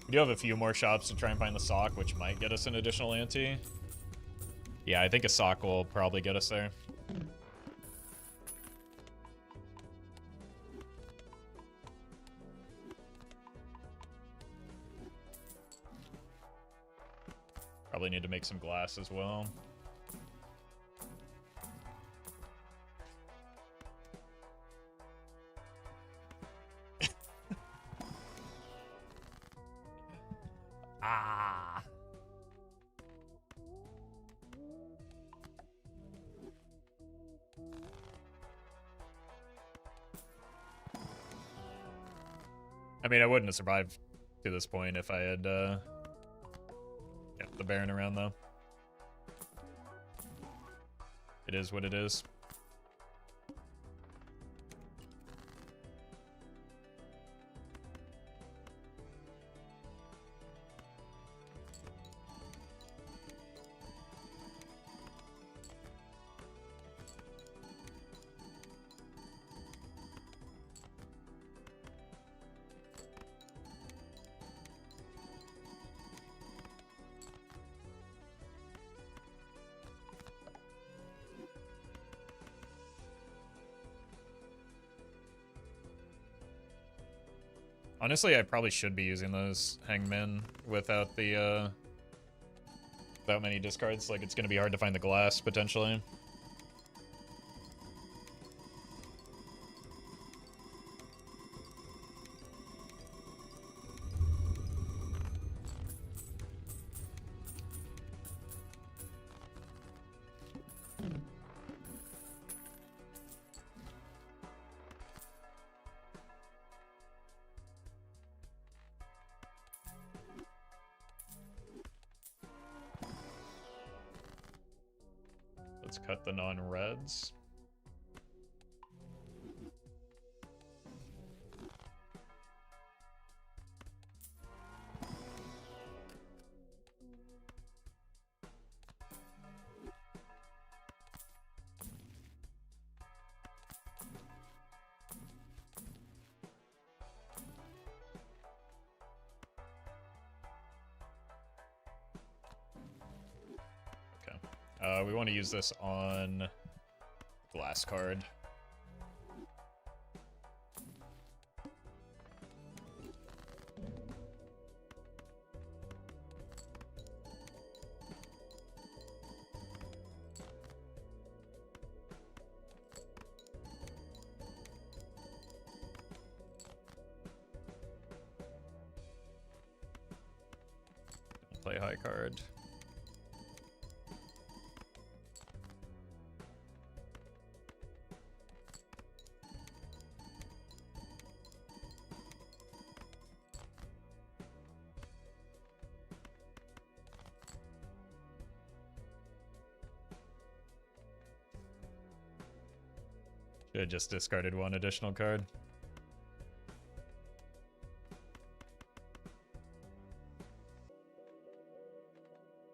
We do have a few more shops to try and find the sock, which might get us an additional ante. Yeah, I think a sock will probably get us there. Probably need to make some glass as well. Ah. I mean, I wouldn't have survived to this point if I had kept the Baron around, though. It is what it is. Honestly, I probably should be using those hangmen without the without many discards. Like, it's gonna be hard to find the glass potentially. Let's cut the non-reds. We want to use this on glass card. Play high card. Should have just discarded one additional card.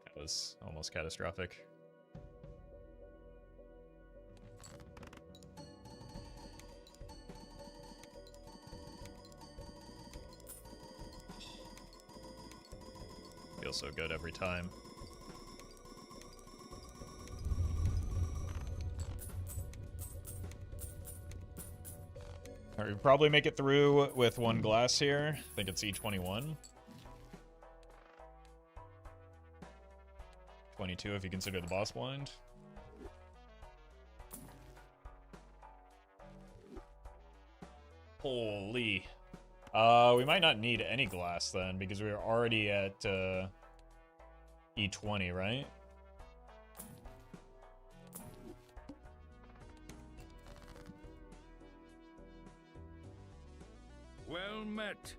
That was almost catastrophic. Feels so good every time. All right, we probably make it through with one glass here. I think it's E21. 22 if you consider the boss blind. Holy. We might not need any glass then, because we're already at E20, right? Well met.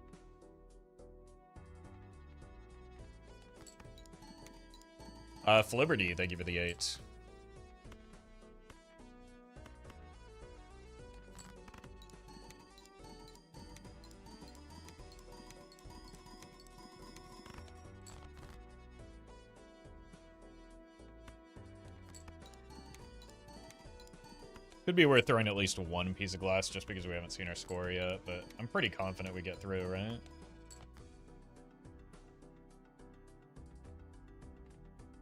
Fliberty, thank you for the 8. Could be worth throwing at least one piece of glass just because we haven't seen our score yet, but I'm pretty confident we get through, right?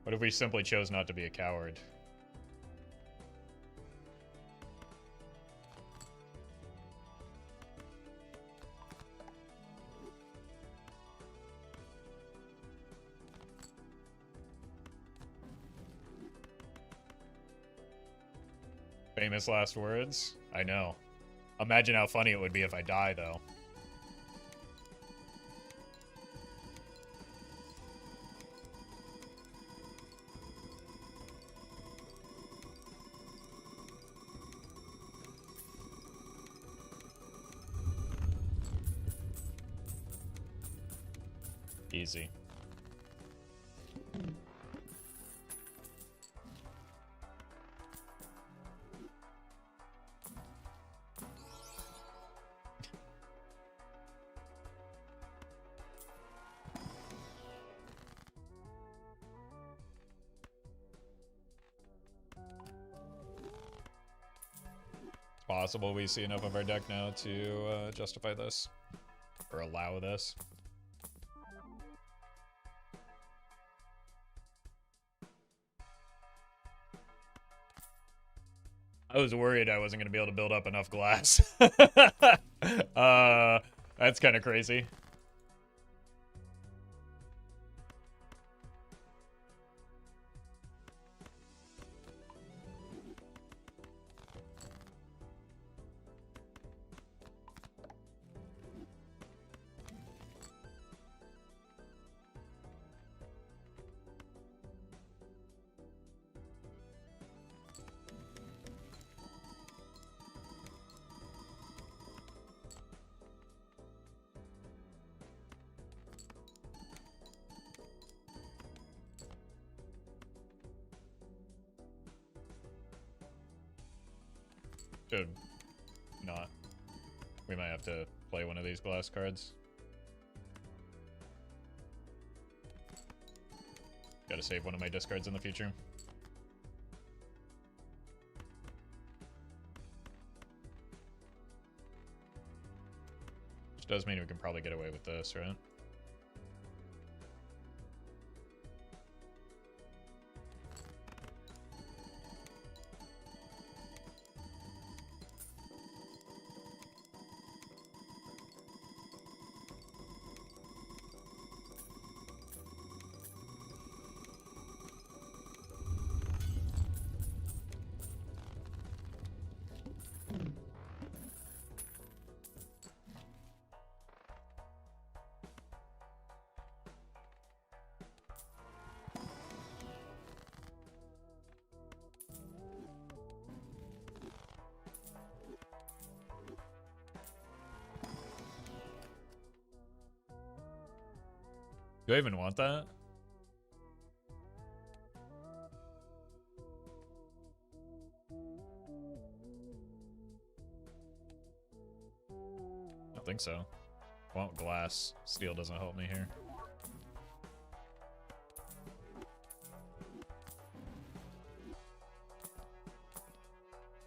What if we simply chose not to be a coward? Famous last words? I know. Imagine how funny it would be if I die, though. Easy. Possible we see enough of our deck now to justify this or allow this. I was worried I wasn't going to be able to build up enough glass. That's kind of crazy. Should not. We might have to play one of these glass cards. Gotta save one of my discards in the future. Which does mean we can probably get away with this, right? Do I even want that? I don't think so. I want glass. Steel doesn't help me here.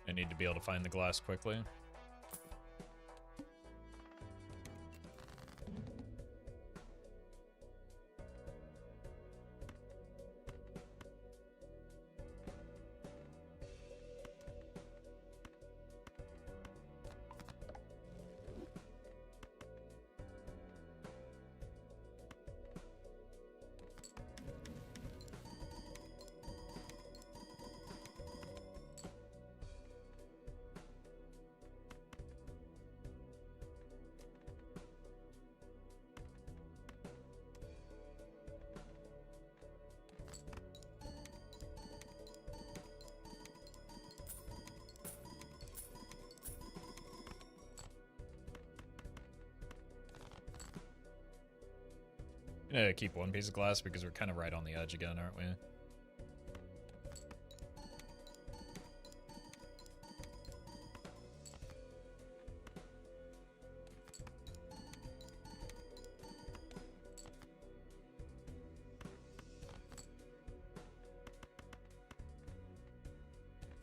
I need to be able to find the glass quickly. I'm gonna keep one piece of glass because we're kind of right on the edge again, aren't we?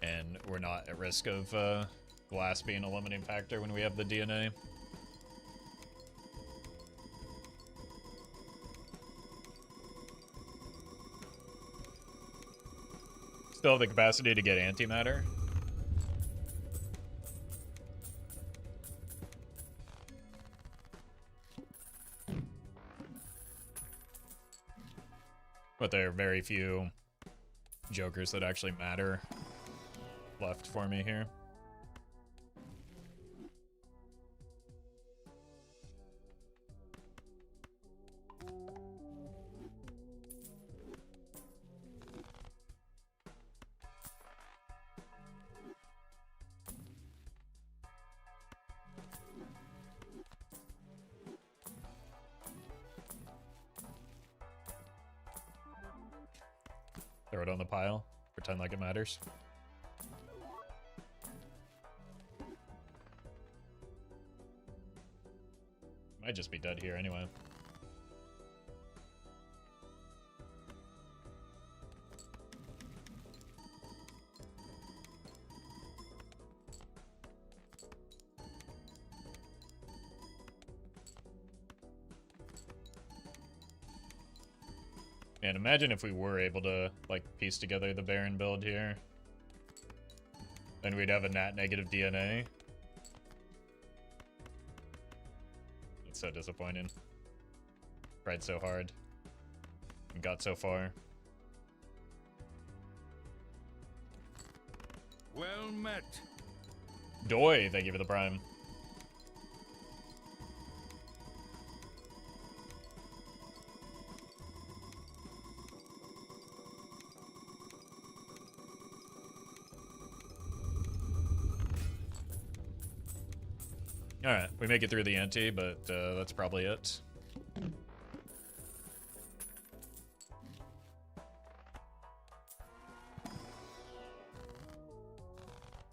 And we're not at risk of glass being a limiting factor when we have the DNA. Still have the capacity to get antimatter. But there are very few jokers that actually matter left for me here. Throw it on the pile. Pretend like it matters. Might just be dead here anyway. And imagine if we were able to, like, piece together the Baron build here. Then we'd have a nat negative DNA. It's so disappointing. Tried so hard. And got so far. Well met. Doi, thank you for the prime. Alright, we make it through the ante, but that's probably it.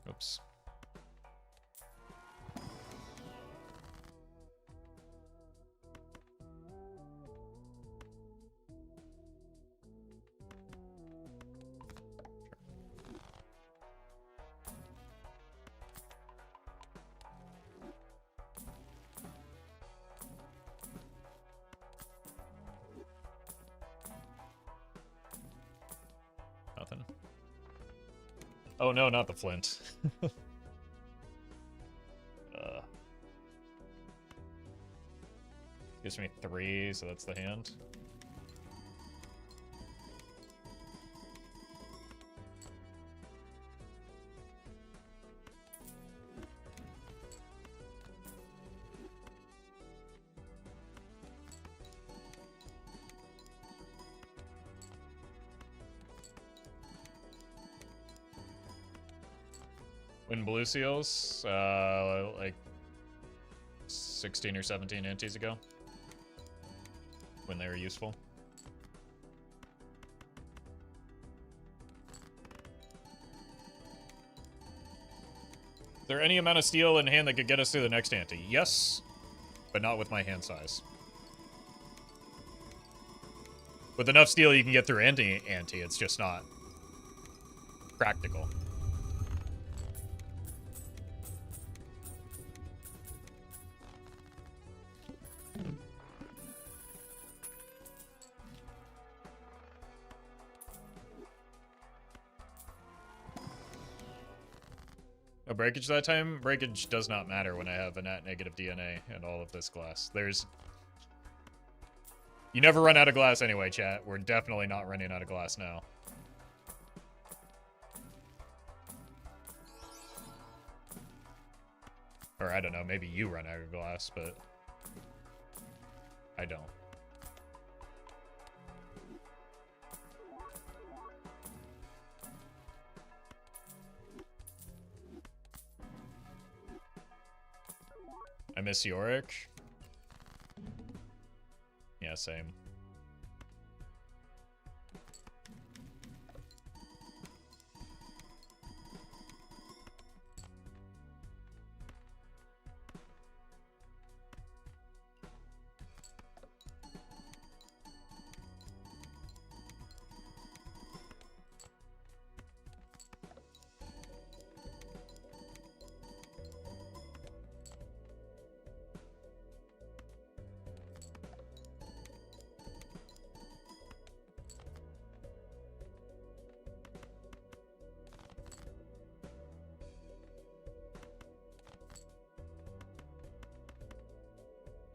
Oops. Nothing. Oh no, not the flint. Gives me 3, so that's the hand. When blue seals, like 16 or 17 antes ago. when they were useful. Is there any amount of steel in hand that could get us to the next ante? Yes, but not with my hand size. With enough steel, you can get through ante. It's just not practical. No breakage that time? Breakage does not matter when I have a net negative DNA and all of this glass. You never run out of glass anyway, chat. We're definitely not running out of glass now. Or I don't know, maybe you run out of glass, but I don't. I miss Yorick. Yeah, same.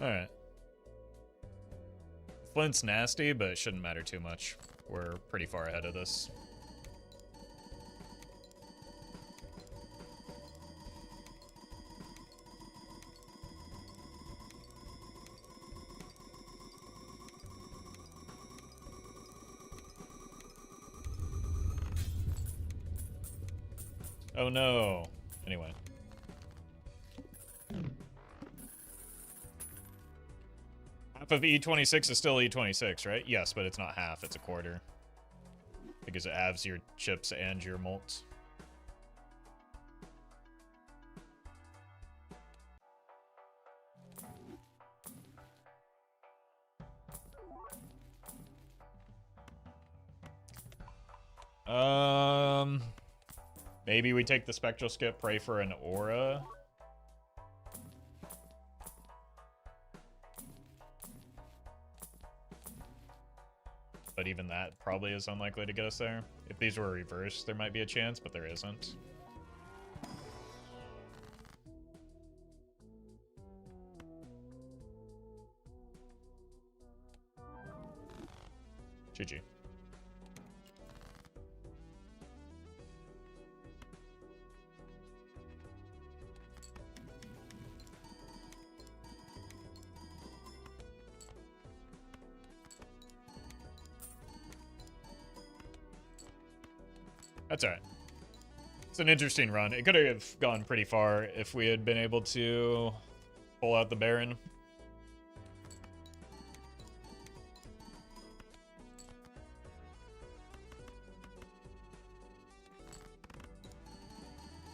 Alright. Flint's nasty, but it shouldn't matter too much. We're pretty far ahead of this. Oh no. Anyway. Half of E26 is still E26, right? Yes, but it's not half, it's a quarter. Because it halves your chips and your malts. Maybe we take the spectral skip, pray for an aura. But even that probably is unlikely to get us there. If these were reversed, there might be a chance, but there isn't. GG. That's alright. It's an interesting run. It could have gone pretty far if we had been able to pull out the Baron.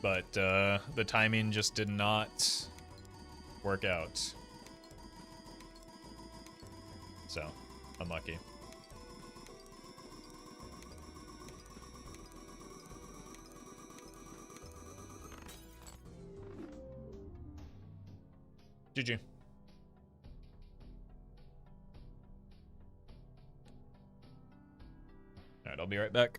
But the timing just did not work out. So, unlucky. GG. Alright, I'll be right back.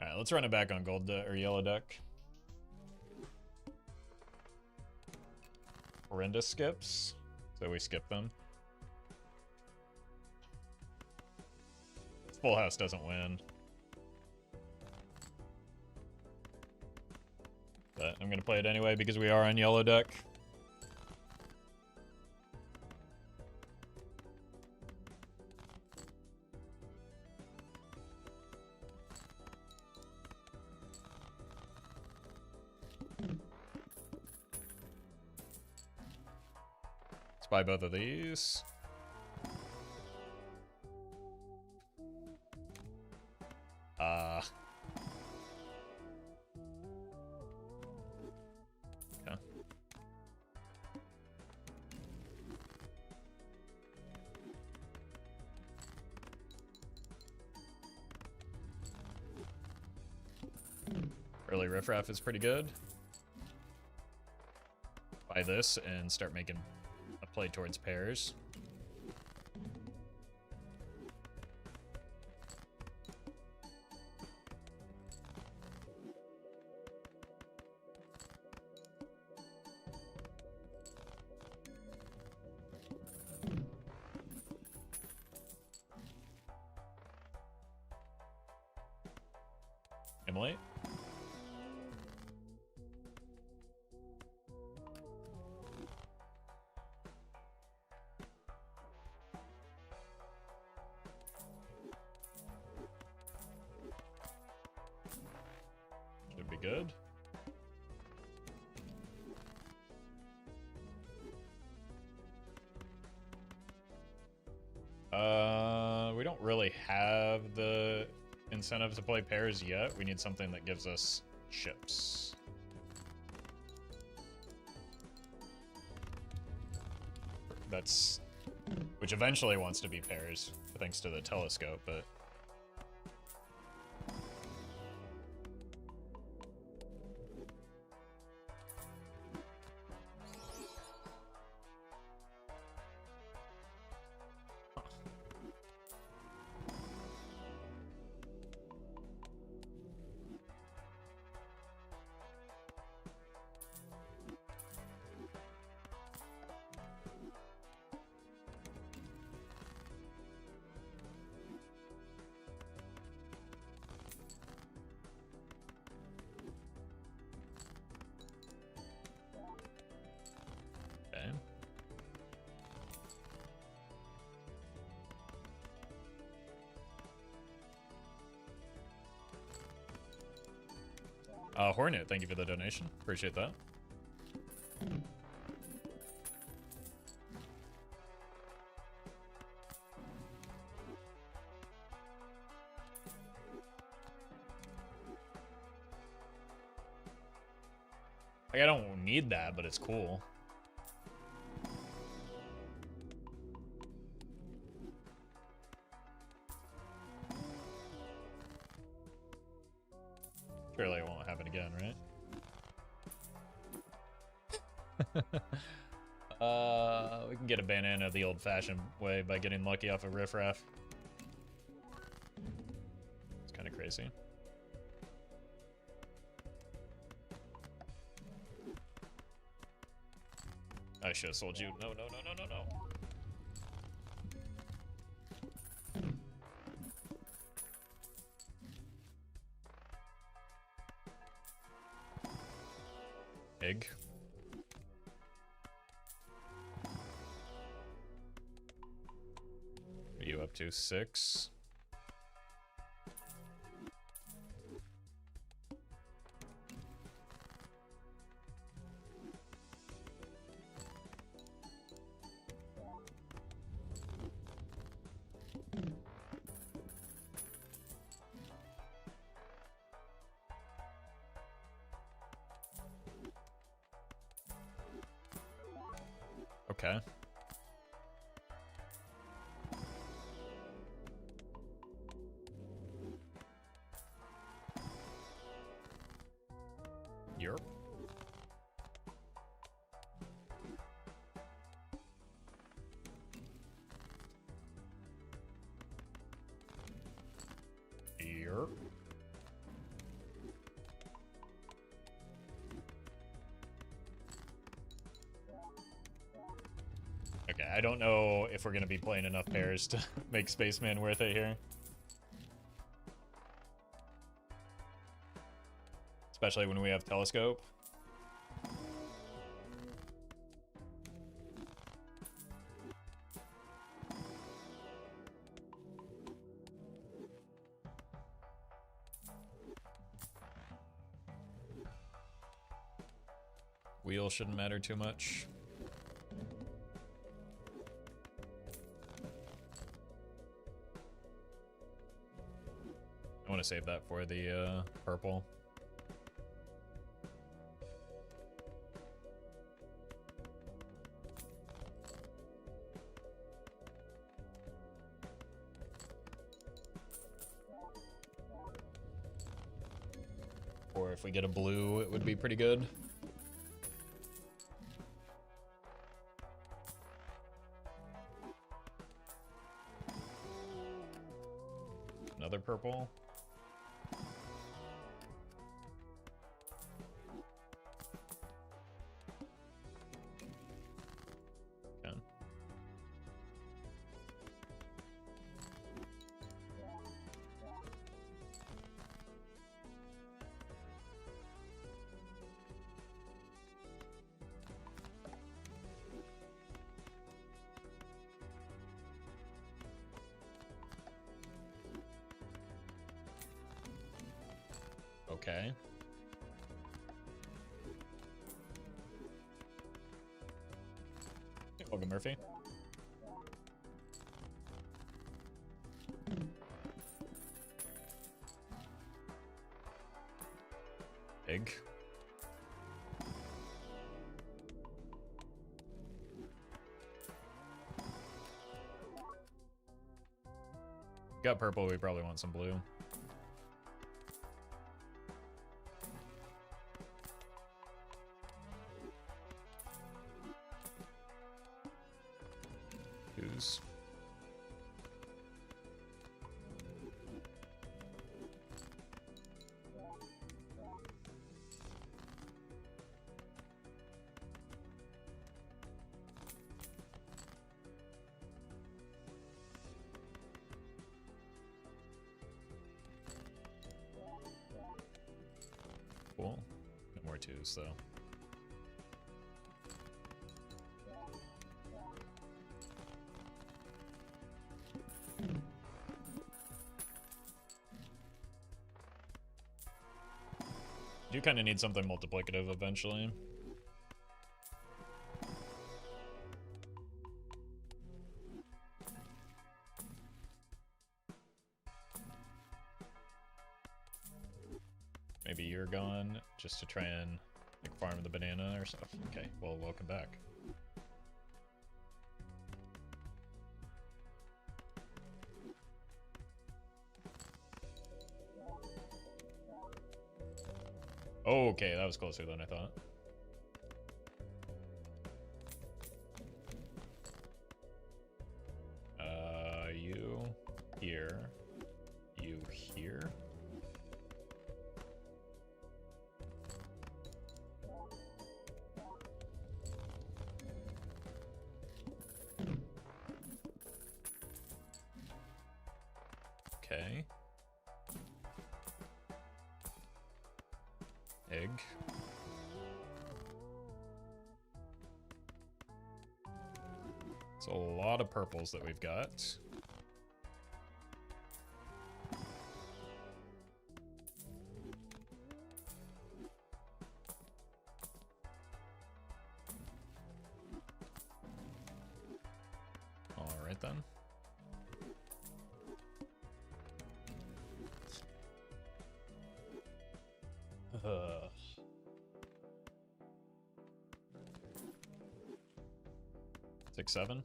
Alright, let's run it back on gold or yellow deck. Horrendous skips, so we skip them. Full house doesn't win. But I'm gonna play it anyway because we are on yellow deck. Let's buy both of these. Okay. Early riffraff is pretty good. Buy this and start making a play towards pairs. Emily? Should be good. We don't really have the incentive to play pairs yet. We need something that gives us chips. That's... which eventually wants to be pairs, thanks to the telescope, but... Hornet, thank you for the donation. Appreciate that. Like, I don't need that, but it's cool. Surely I won't have it again, right? We can get a banana the old-fashioned way by getting lucky off a riffraff. It's kind of crazy. I should have sold you. No, no, no, no, no, no. Egg. What are you up to? 6? Okay. Europe. Europe. I don't know if we're going to be playing enough pairs to make Spaceman worth it here. Especially when we have Telescope. Wheel shouldn't matter too much. I want to save that for the purple. Or if we get a blue, it would be pretty good. Another purple. Okay. Okay. Welcome, Murphy. Egg. Got purple, we probably want some blue. Who's cool? No more twos, though. You kind of need something multiplicative eventually. Maybe you're gone just to try and like, farm the banana or stuff. Okay, well, welcome back. Okay, that was closer than I thought. You here. You here. Okay. Egg. It's a lot of purples that we've got. All right then. Uh. 6, 7.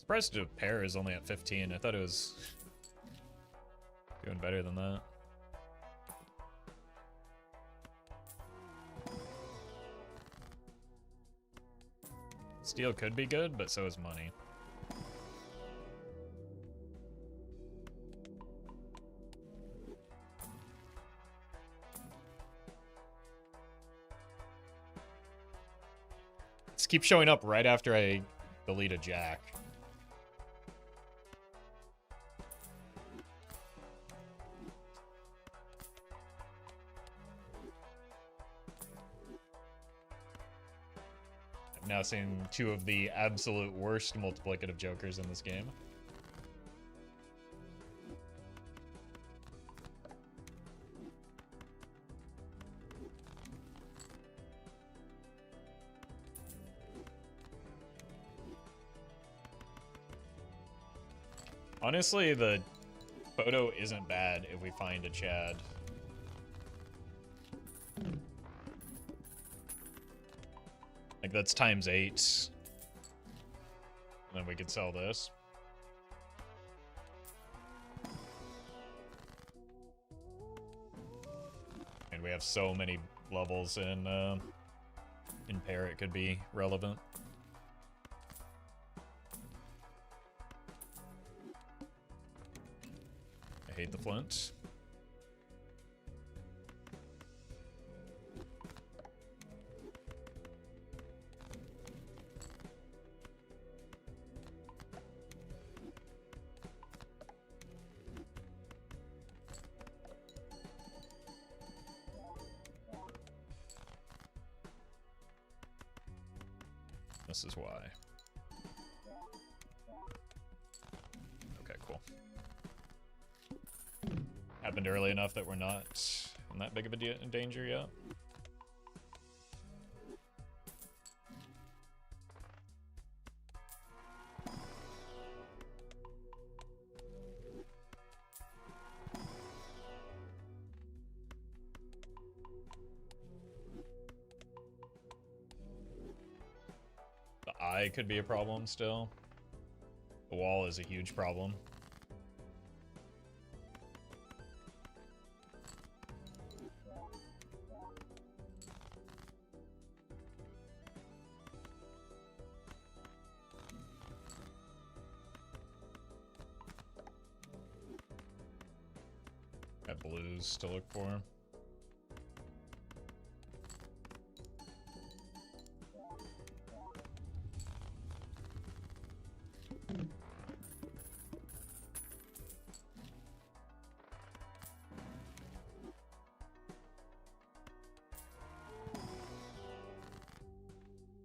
Surprised a pair is only at 15. I thought it was doing better than that. Steel could be good, but so is money. This keeps showing up right after I delete a jack. I've now seen two of the absolute worst multiplicative jokers in this game. Honestly, the photo isn't bad if we find a Chad. Like, that's times 8. And then we could sell this. And we have so many levels in pair it could be relevant. I hate the flint. This is why. Okay, cool. Happened early enough that we're not in that big of a danger yet. The eye could be a problem still. The wall is a huge problem. Got blues to look for.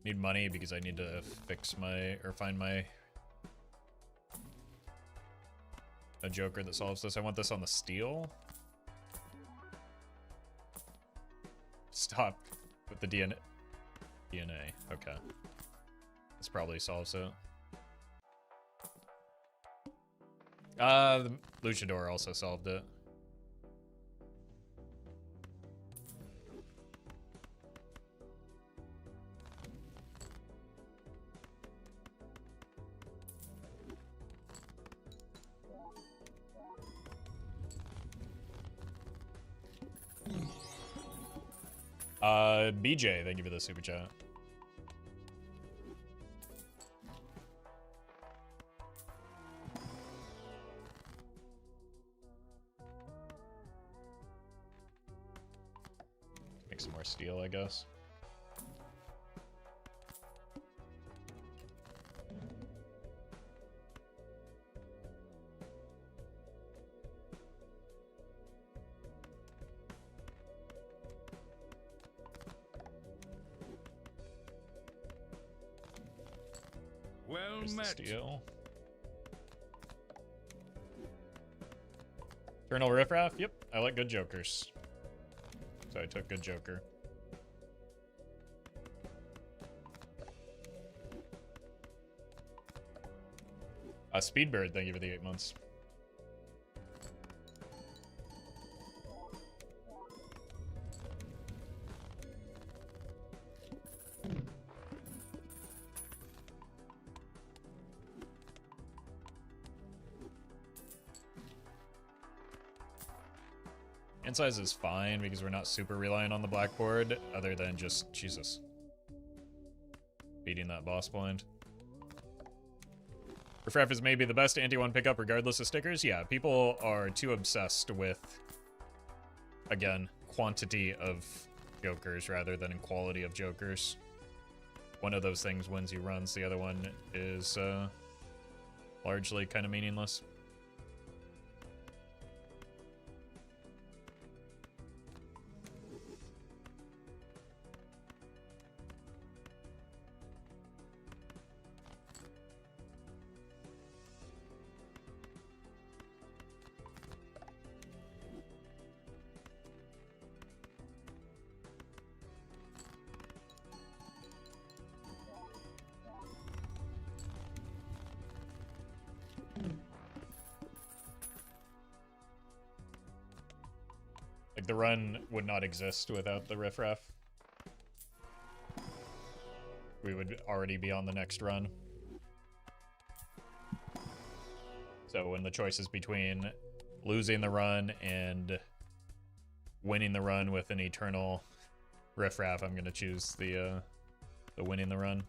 Need money because I need to fix my, or find my, a joker that solves this. I want this on the steel. Stop with the DNA. Okay. This probably solves it. The Luchador also solved it. BJ, thank you for the super chat. Make some more steel, I guess. Well There's the met. steel. Eternal Riffraff? Yep, I like good jokers. So I took good joker. Speedbird, thank you for the 8 months. Hand size is fine because we're not super reliant on the blackboard, other than just, Jesus, beating that boss blind. Refref is maybe the best anti-1 pickup regardless of stickers. Yeah, people are too obsessed with, again, quantity of jokers rather than in quality of jokers. One of those things wins you runs, the other one is largely kind of meaningless. Like, the run would not exist without the riffraff. We would already be on the next run. So when the choice is between losing the run and winning the run with an eternal riffraff, I'm gonna choose the winning the run.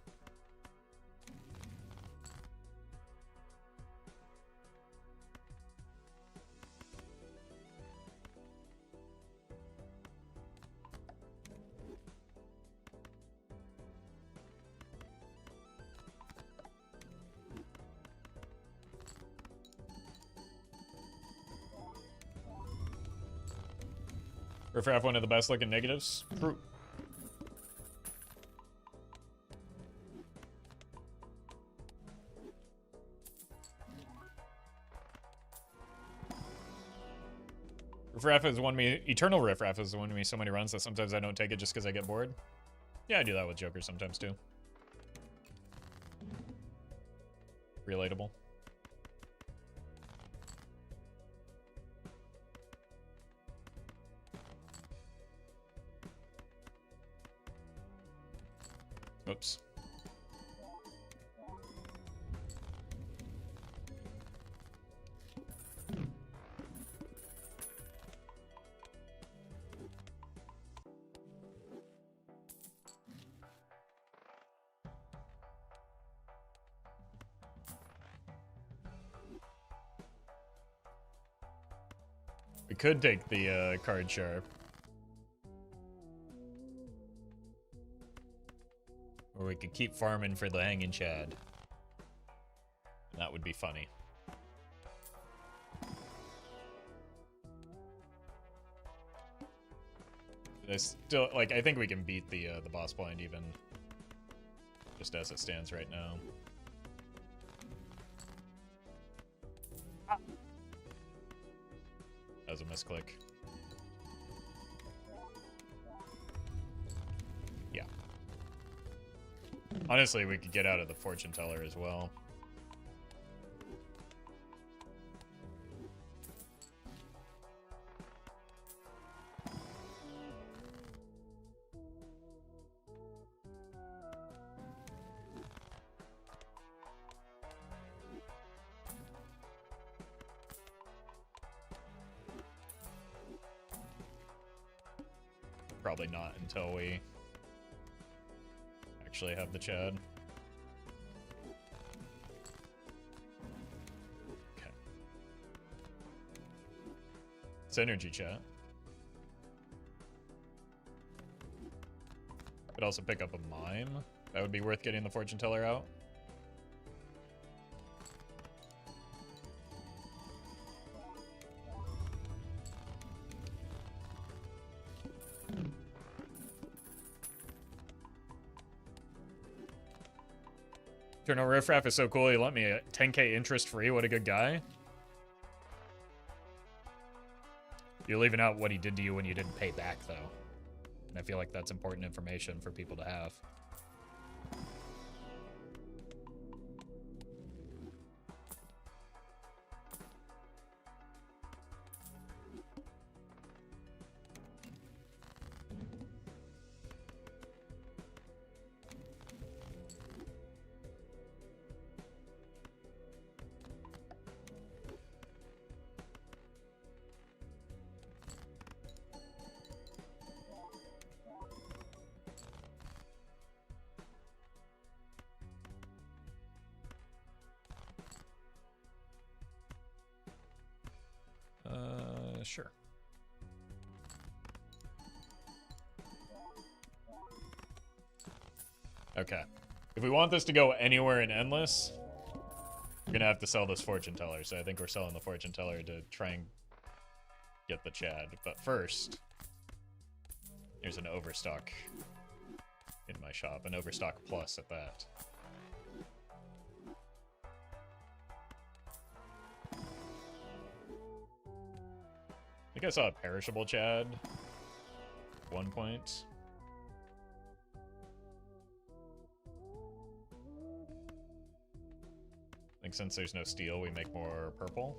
Riffraff, one of the best looking negatives. True. Riffraff has won me. Eternal Riffraff has won me so many runs that sometimes I don't take it just because I get bored. Yeah, I do that with Joker sometimes too. Relatable. Oops. We could take the card sharp. Or we could keep farming for the hanging chad. That would be funny. There's still, like, I think we can beat the boss blind even just as it stands right now. That was a misclick. Yeah. Honestly, we could get out of the fortune teller as well. Probably not until we actually have the Chad. Okay. Synergy chat. Could also pick up a mime. That would be worth getting the fortune teller out. Eternal Riffraff is so cool. He lent me a 10k interest free. What a good guy. You're leaving out what he did to you when you didn't pay back, though. And I feel like that's important information for people to have. Sure. Okay. If we want this to go anywhere in Endless, we're gonna have to sell this fortune teller. So I think we're selling the fortune teller to try and get the Chad. But first, here's an overstock in my shop, an overstock plus at that. I think I saw a perishable Chad at one point. I think since there's no steel, we make more purple.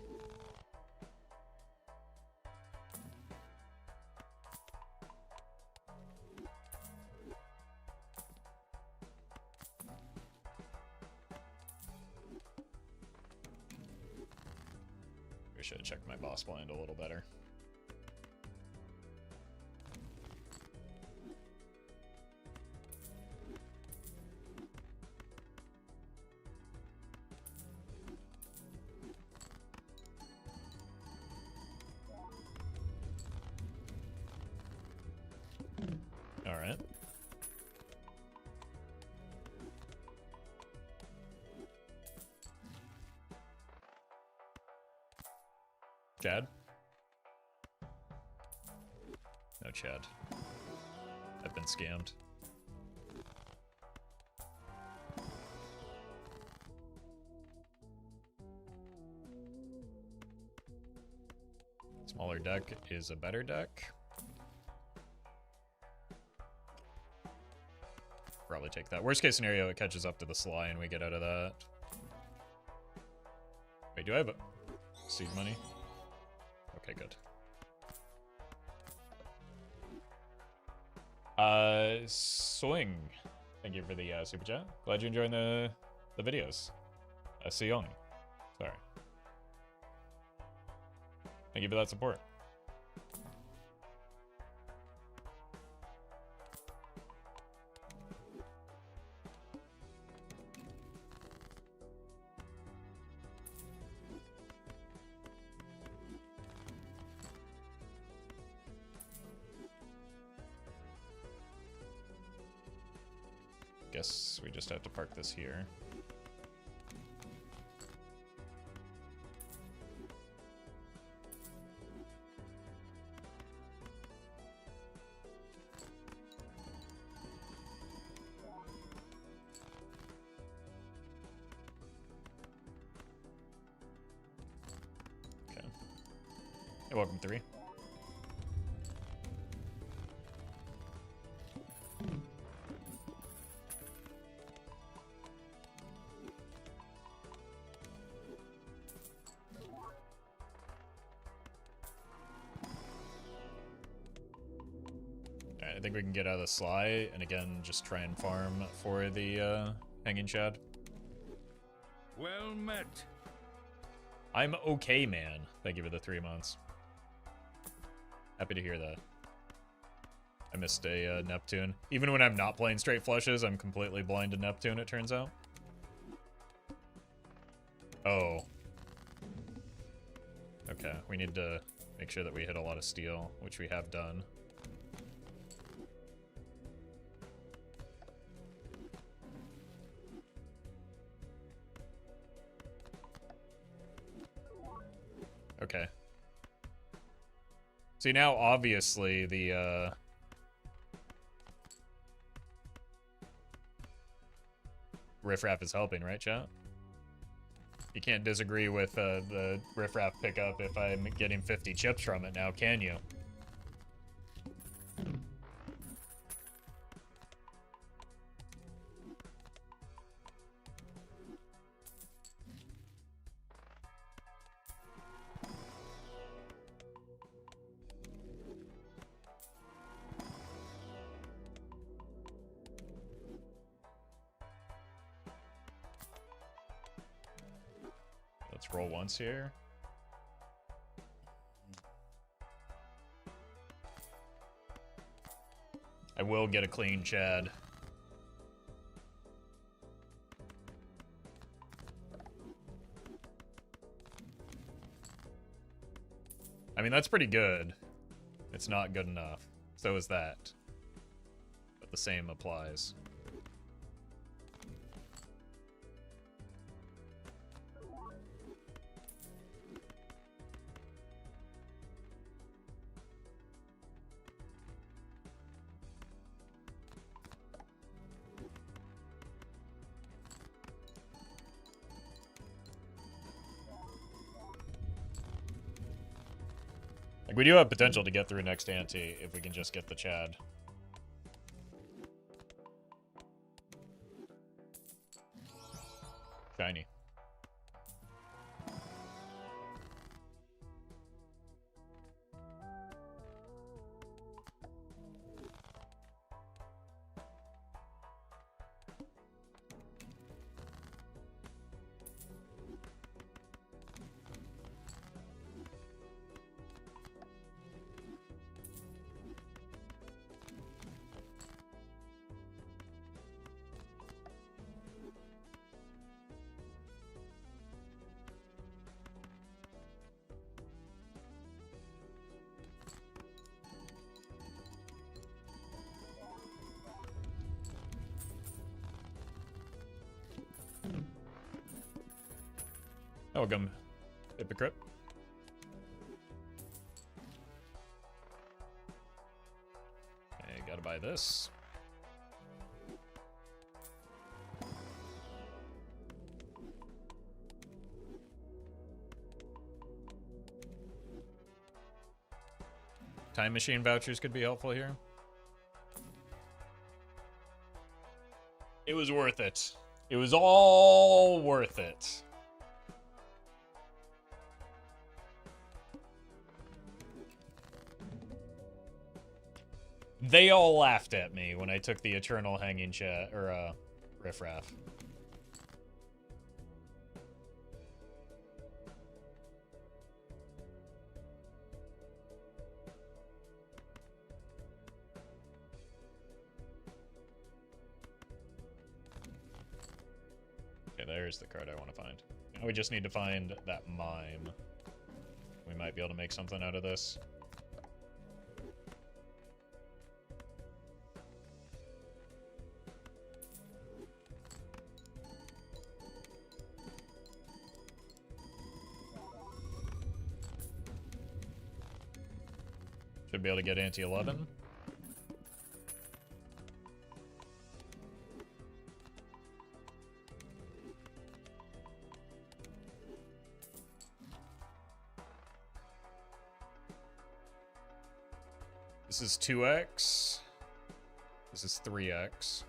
I should have checked my boss blind a little better. All right. Chad? No Chad. I've been scammed. Smaller deck is a better deck. Probably take that. Worst case scenario, it catches up to the Sly and we get out of that. Wait, do I have a seed money? Okay, good. Swing. Thank you for the super chat. Glad you're enjoying the videos. Seong. Sorry. Thank you for that support. Guess we just have to park this here. Okay. Hey, welcome 3. I think we can get out of the Sly, and again, just try and farm for the Hanging Chad. Well met. I'm okay, man. Thank you for the 3 months. Happy to hear that. I missed a Neptune. Even when I'm not playing straight flushes, I'm completely blind to Neptune, it turns out. Oh. Okay, we need to make sure that we hit a lot of steel, which we have done. Okay. See, now obviously the riffraff is helping, right, chat? You can't disagree with the riffraff pickup if I'm getting 50 chips from it now, can you? Let's roll once here. I will get a clean Chad. I mean, that's pretty good. It's not good enough. So is that. But the same applies. Like, we do have potential to get through next ante if we can just get the Chad. Shiny. Welcome, Hypocrite. Okay, gotta buy this. Time machine vouchers could be helpful here. It was worth it. It was all worth it. They all laughed at me when I took the Eternal Hanging Chat, or, Riffraff. Okay, there's the card I want to find. Now we just need to find that Mime. We might be able to make something out of this. Should be able to get ante 11. This is 2x. This is 3x.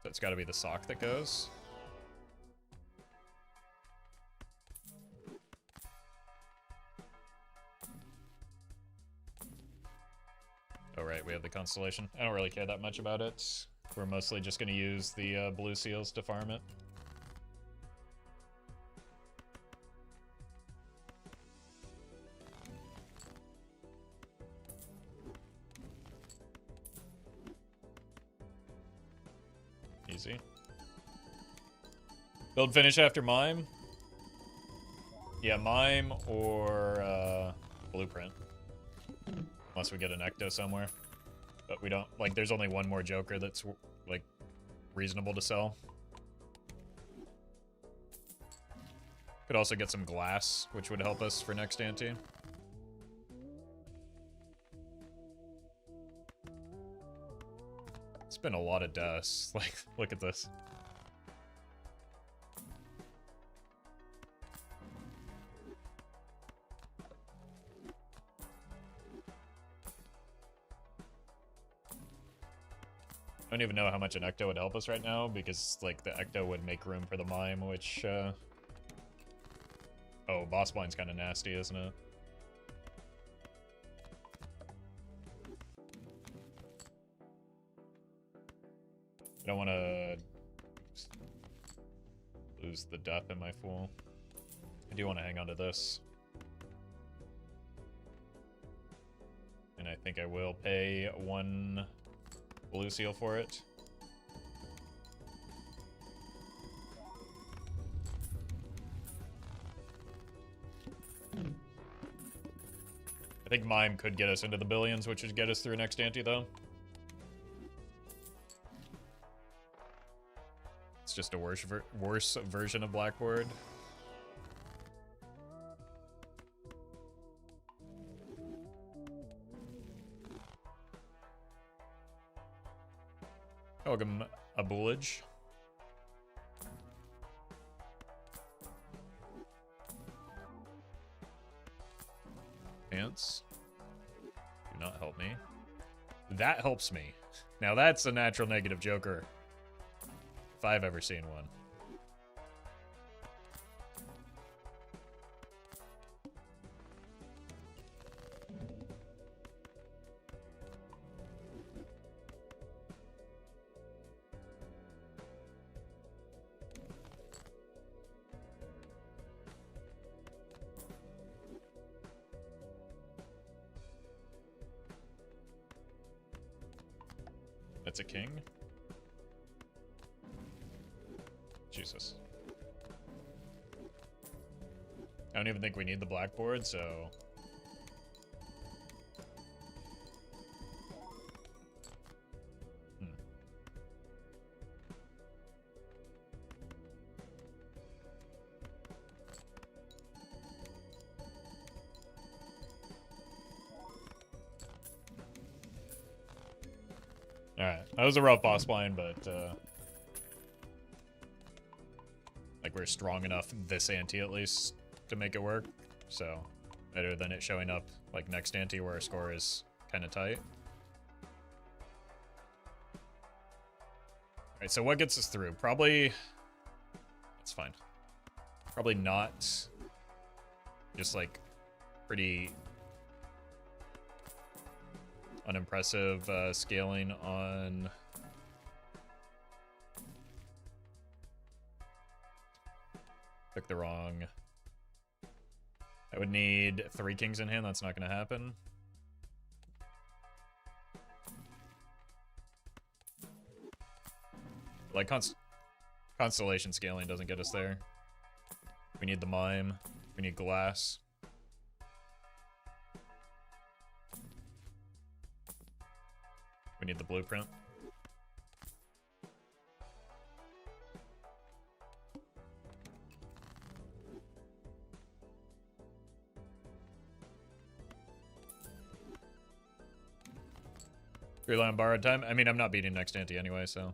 So it's got to be the sock that goes. Oh, right, we have the constellation. I don't really care that much about it. We're mostly just going to use the blue seals to farm it. Easy. Build finish after Mime? Yeah, Mime or Blueprint. Unless we get an Ecto somewhere. But we don't, like, there's only one more Joker that's, like, reasonable to sell. Could also get some glass, which would help us for next ante. It's been a lot of deaths. Like, look at this. I don't even know how much an Ecto would help us right now, because, like, the Ecto would make room for the Mime, which, Oh, Boss Blind's kind of nasty, isn't it? I don't want to lose the death in my Fool. I do want to hang on to this. And I think I will pay one blue seal for it. I think Mime could get us into the billions, which would get us through next ante, though. It's just a worse version of Blackboard. Welcome, a Boolage. Pants. Do not help me. That helps me. Now that's a natural negative Joker. If I've ever seen one. That's a king? Jesus. I don't even think we need the blackboard, so... Alright, that was a rough boss blind, but, like, we're strong enough this ante, at least, to make it work. So, better than it showing up, like, next ante where our score is kind of tight. Alright, so what gets us through? Probably... That's fine. Probably not... Just, like, pretty... unimpressive scaling on pick the wrong. I would need 3 kings in hand. That's not going to happen. Like constellation scaling doesn't get us there. We need the mime. We need glass. We need the blueprint. Rely on borrowed time. I mean, I'm not beating next ante anyway, so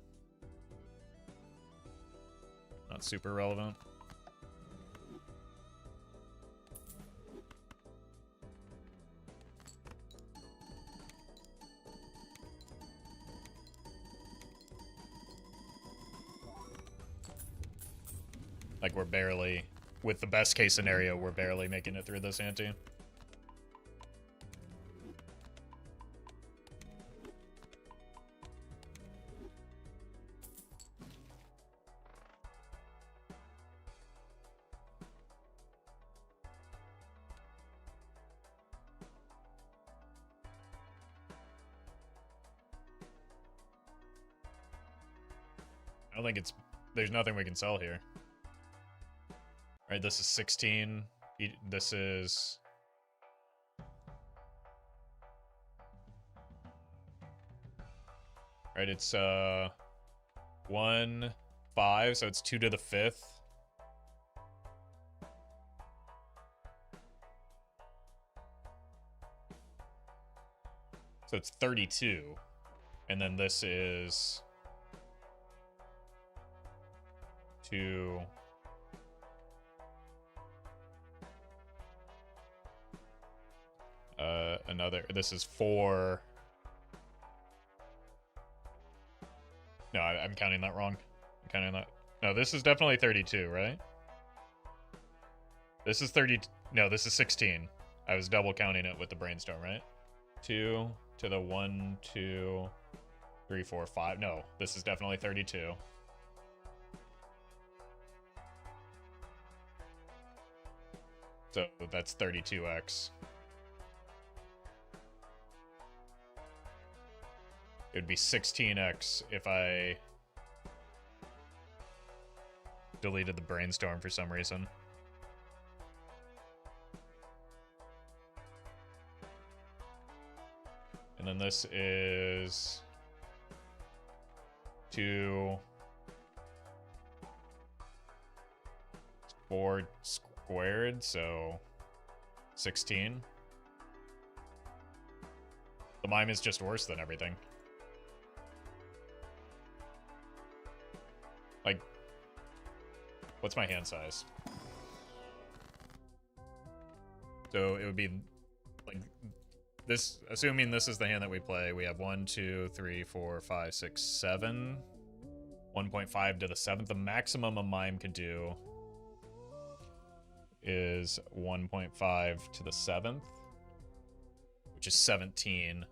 not super relevant. Like, we're barely, with the best case scenario, we're barely making it through this ante. I don't think it's, there's nothing we can sell here. Right, this is 16. This is... Right, it's 1, 5, so it's 2 to the 5th. So it's 32. And then this is 2... another, this is 4. No, I'm counting that wrong. I'm counting that. No, this is definitely 32, right? This is 30. No, this is 16. I was double counting it with the brainstorm, right? 2 to the 1, 2, 3, 4, 5. No, this is definitely 32. So that's 32x. It would be 16x if I deleted the brainstorm for some reason. And then this is 2, 4 squared, so 16. The mime is just worse than everything. Like, what's my hand size? So it would be like this, assuming this is the hand that we play, we have 1, 2, 3, 4, 5, 6, 7. 1.5 to the 7th. The maximum a mime could do is 1.5 to the 7th, which is 17.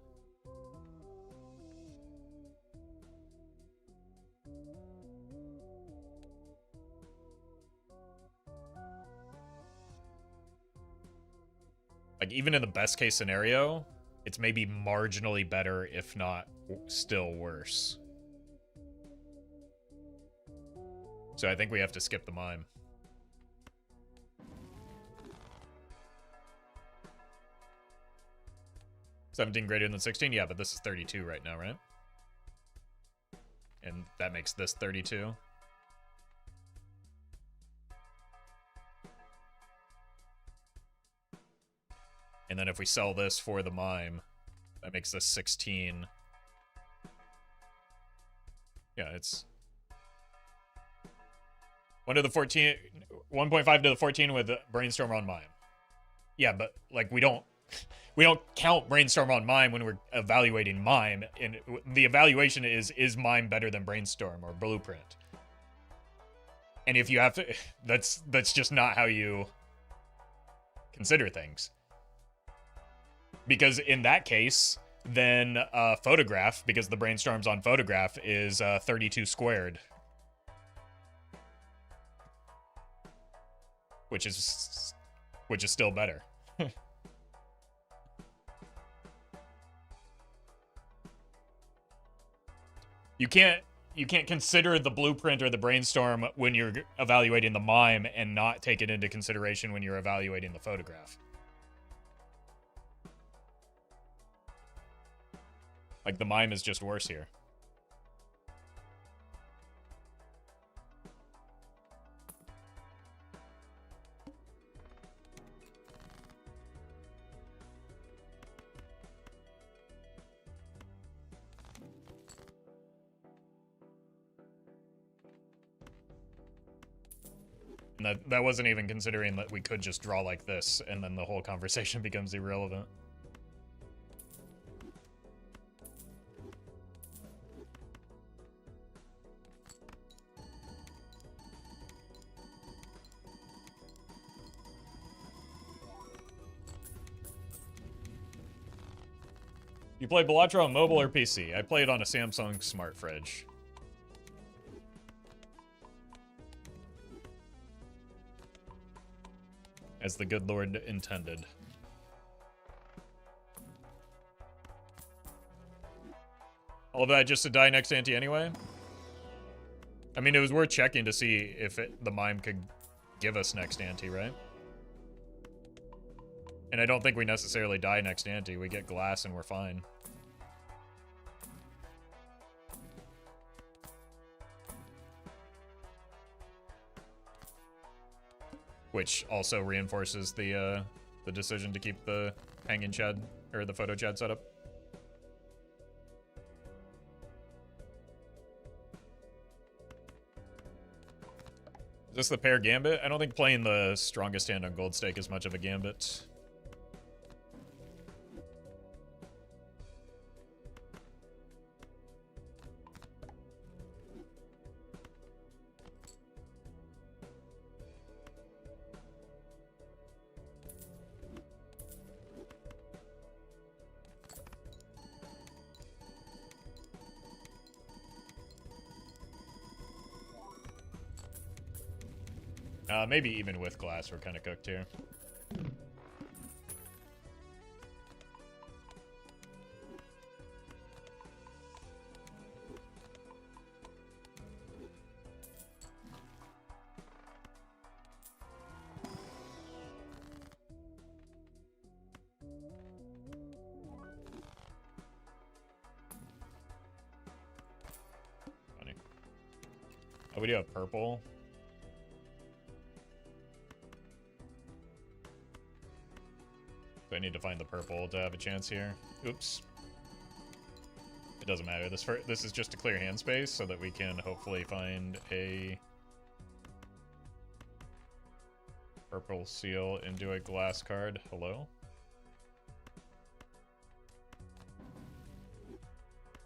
Like, even in the best case scenario, it's maybe marginally better, if not still worse. So I think we have to skip the mime. $17 greater than 16? Yeah, but this is 32 right now, right? And that makes this 32. And then if we sell this for the mime, that makes this 16. Yeah, it's 1 to the 14, 1.5 to the 14 with brainstorm on mime. Yeah, but like we don't count brainstorm on mime when we're evaluating mime, and the evaluation is mime better than brainstorm or blueprint. And if you have to, that's just not how you consider things. Because in that case, then photograph, because the brainstorms on photograph is 32 squared. Which is still better. You can't consider the blueprint or the brainstorm when you're evaluating the mime and not take it into consideration when you're evaluating the photograph. Like, the mime is just worse here. And that wasn't even considering that we could just draw like this, and then the whole conversation becomes irrelevant. You play Balatro on mobile or PC? I play it on a Samsung Smart Fridge. As the good Lord intended. All of that just to die next ante anyway? I mean, it was worth checking to see if the mime could give us next ante, right? And I don't think we necessarily die next ante. We get glass and we're fine. Which also reinforces the decision to keep the hanging Chad, or the photo Chad setup. Is this the pair gambit? I don't think playing the strongest hand on gold stake is much of a gambit. Maybe even with glass, we're kind of cooked here. Oh, we do have purple. So I need to find the purple to have a chance here. Oops. It doesn't matter. This is just to clear hand space so that we can hopefully find a purple seal into a glass card. Hello?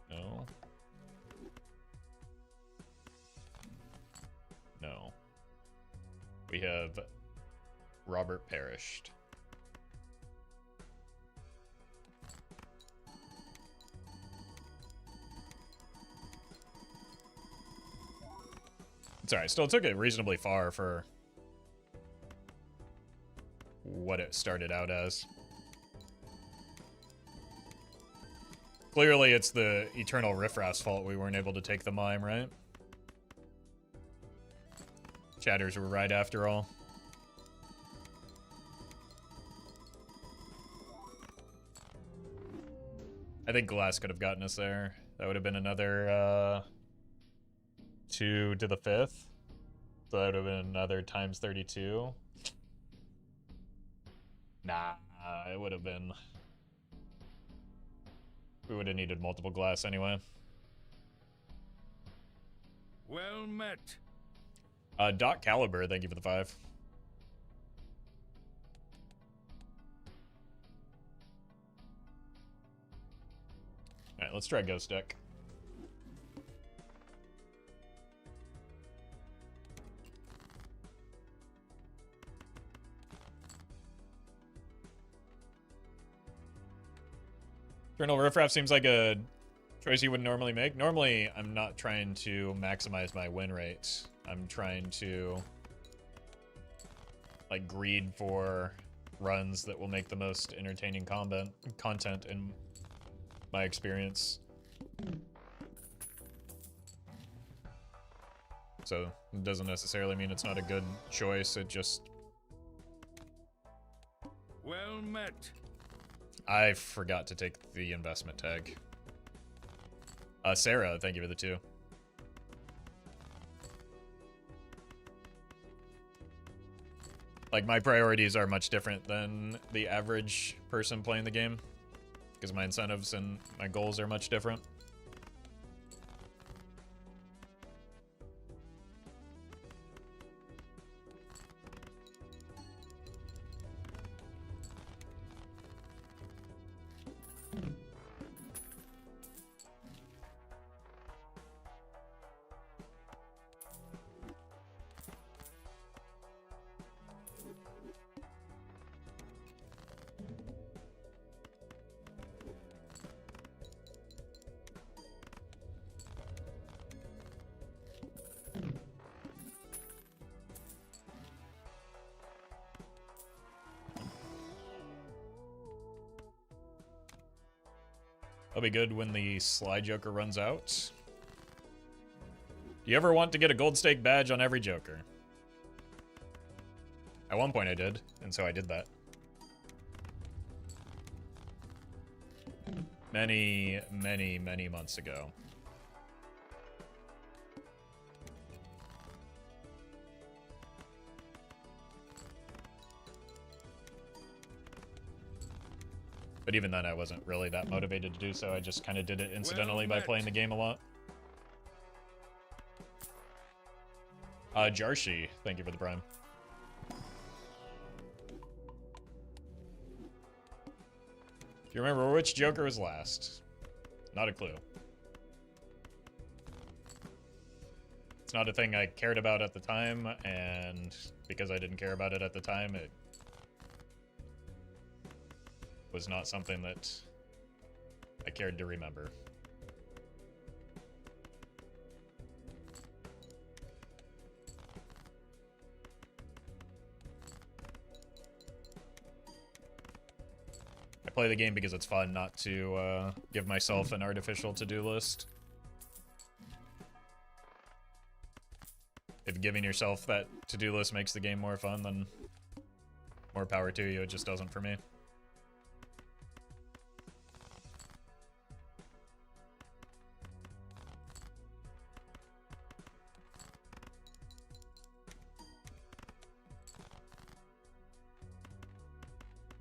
No. No. We have Robert perished. It's alright, still took it reasonably far for what it started out as. Clearly it's the Eternal Riffraff's fault we weren't able to take the mime, right? Chatters were right after all. I think glass could have gotten us there. That would have been another 2 to the 5th. So that would have been another times 32. Nah, it would have been... We would have needed multiple glass anyway. Well met. Doc Caliber, thank you for the 5. Alright, let's try Ghost Deck. Eternal Riffraff seems like a choice you wouldn't normally make. Normally, I'm not trying to maximize my win rate. I'm trying to, like, greed for runs that will make the most entertaining content in my experience. So, it doesn't necessarily mean it's not a good choice, it just... Well met. I forgot to take the investment tag. Sarah, thank you for the 2. Like, my priorities are much different than the average person playing the game, because my incentives and my goals are much different. That'll be good when the Sly Joker runs out. Do you ever want to get a gold stake badge on every Joker? At one point I did, and so I did that. Many, many, many months ago. But even then, I wasn't really that motivated to do so. I just kind of did it incidentally by playing the game a lot. Jarshi, thank you for the prime. Do you remember which Joker was last? Not a clue. It's not a thing I cared about at the time, and because I didn't care about it at the time, it was not something that I cared to remember. I play the game because it's fun, not to give myself an artificial to-do list. If giving yourself that to-do list makes the game more fun, then more power to you. It just doesn't for me.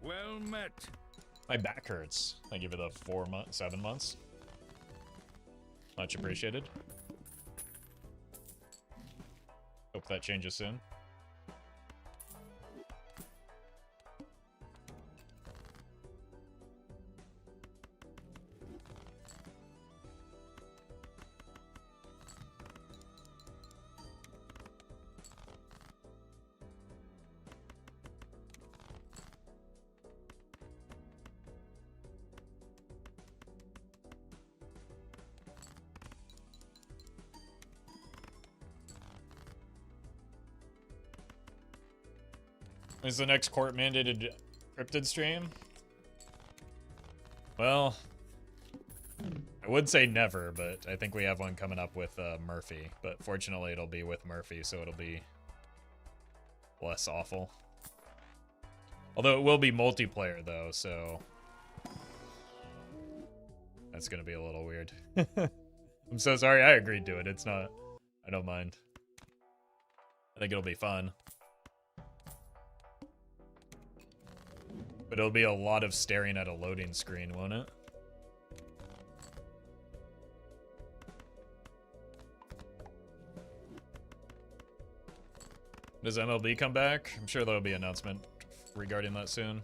Well met. My back hurts. Thank you for the 4 months, 7 months. Much appreciated. Hope that changes soon. Is the next court-mandated cryptid stream? Well, I would say never, but I think we have one coming up with Murphy. But fortunately, it'll be with Murphy, so it'll be less awful. Although it will be multiplayer, though, so that's going to be a little weird. I'm so sorry. I agreed to it. It's not... I don't mind. I think it'll be fun. But it'll be a lot of staring at a loading screen, won't it? Does MLB come back? I'm sure there'll be an announcement regarding that soon.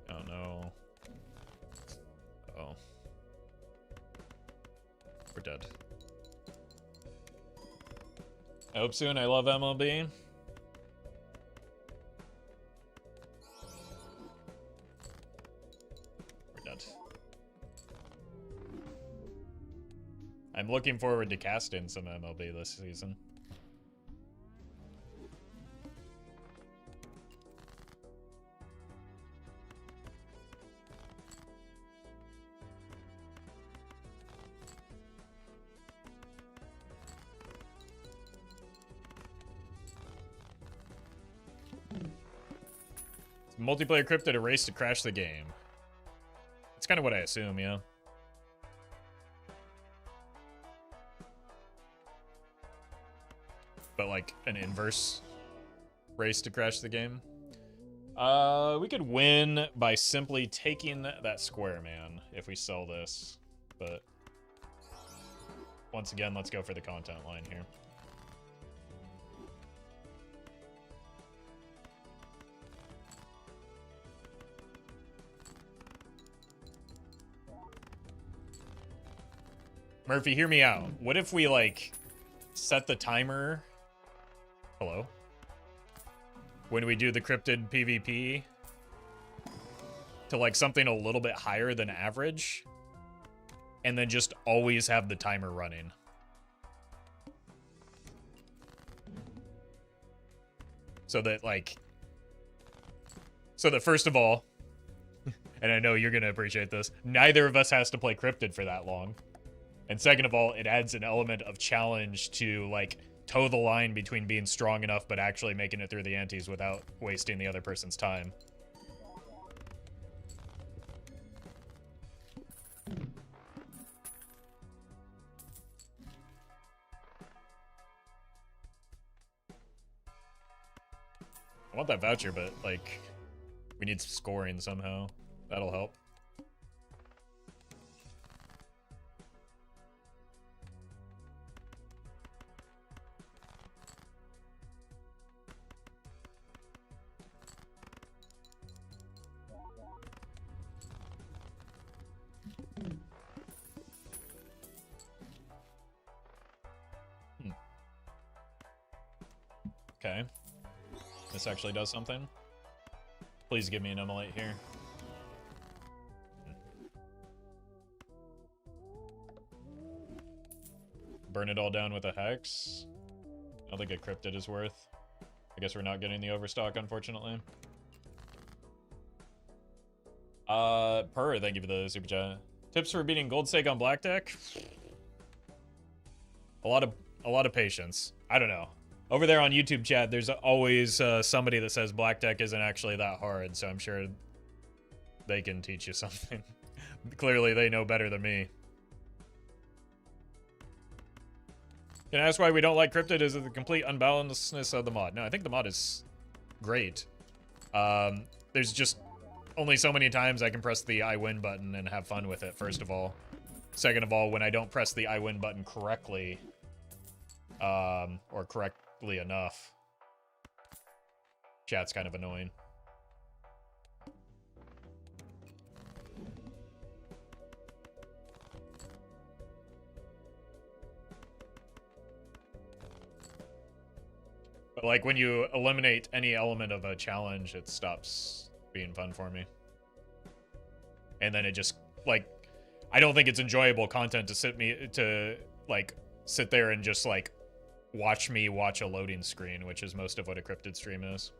Oh no. Oh. We're dead. I hope soon. I love MLB. We're dead. I'm looking forward to casting some MLB this season. Multiplayer cryptid, a race to crash the game. It's kind of what I assume, yeah. But like an inverse race to crash the game. We could win by simply taking that square, man, if we sell this. But once again, let's go for the content line here. Murphy, hear me out. What if we, like, set the timer... Hello? When we do the cryptid PvP to, like, something a little bit higher than average, and then just always have the timer running. So that, like... So that, first of all, and I know you're gonna appreciate this, neither of us has to play cryptid for that long. And second of all, it adds an element of challenge to, like, toe the line between being strong enough but actually making it through the antes without wasting the other person's time. I want that voucher, but, like, we need some scoring somehow. That'll help. Okay. This actually does something. Please give me an immolate here. Burn it all down with a hex. I don't think a cryptid is worth. I guess we're not getting the overstock, unfortunately. Thank you for the super chat. Tips for beating gold stake on black deck? A lot of patience. I don't know. Over there on YouTube chat, there's always somebody that says black deck isn't actually that hard, so I'm sure they can teach you something. Clearly, they know better than me. Can I ask why we don't like Cryptid? Is it the complete unbalancedness of the mod? No, I think the mod is great. There's just only so many times I can press the I win button and have fun with it, first of all. Second of all, when I don't press the I win button correctly, or correctly enough, chat's kind of annoying. But like when you eliminate any element of a challenge, it stops being fun for me. And then it just like, I don't think it's enjoyable content to sit there and just like watch me watch a loading screen, which is most of what a cryptid stream is.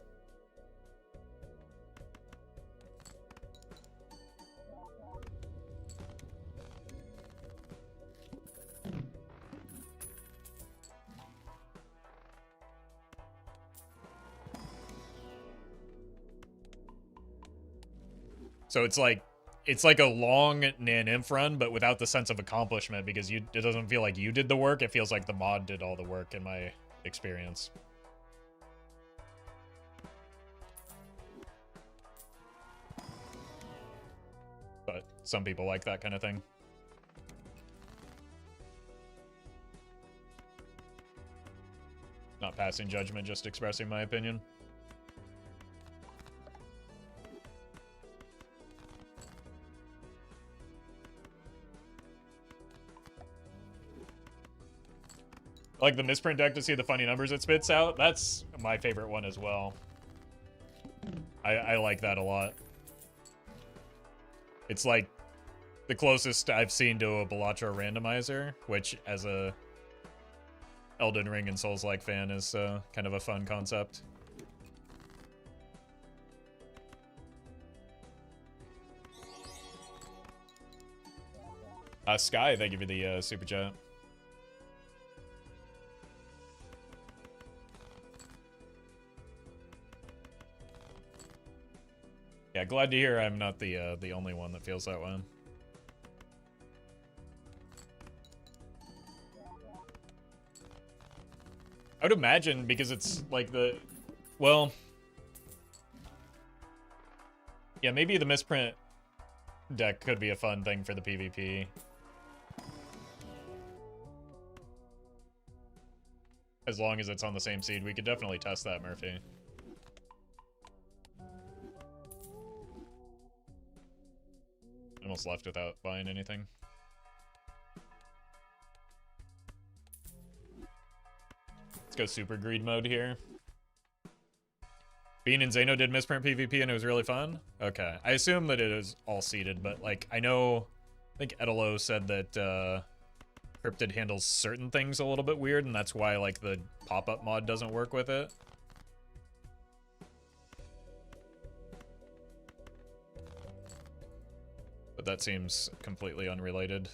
So it's like a long NaNimF run, but without the sense of accomplishment, because it doesn't feel like you did the work. It feels like the mod did all the work in my experience. But some people like that kind of thing. Not passing judgment, just expressing my opinion. I like the misprint deck to see the funny numbers it spits out. That's my favorite one as well. I like that a lot. It's like the closest I've seen to a Balatro randomizer, which as a Elden Ring and Souls-like fan is kind of a fun concept. Sky, thank you for the super chat. Yeah, glad to hear I'm not the only one that feels that way. I would imagine because it's like well, yeah, maybe the misprint deck could be a fun thing for the PvP. As long as it's on the same seed, we could definitely test that, Murphy. Almost left without buying anything. Let's go super greed mode here. Bean and Zeno did misprint PvP and it was really fun? Okay. I assume that it is all seeded, but like I think Edelo said that Cryptid handles certain things a little bit weird, and that's why like the pop-up mod doesn't work with it. But that seems completely unrelated.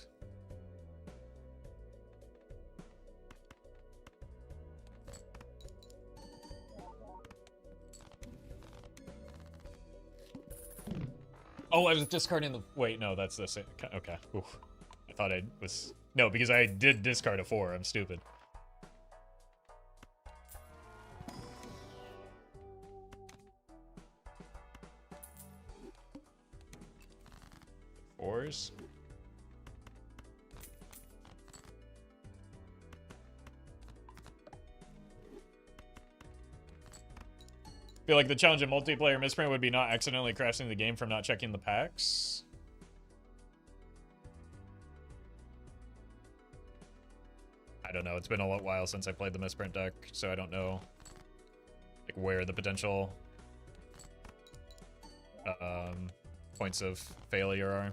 Oh, I was discarding the... Wait, no, that's the same... Okay. Oof. I thought I was... No, because I did discard a 4. I'm stupid. Fours. I feel like the challenge in multiplayer misprint would be not accidentally crashing the game from not checking the packs. I don't know. It's been a while since I played the misprint deck, so I don't know like where the potential points of failure are.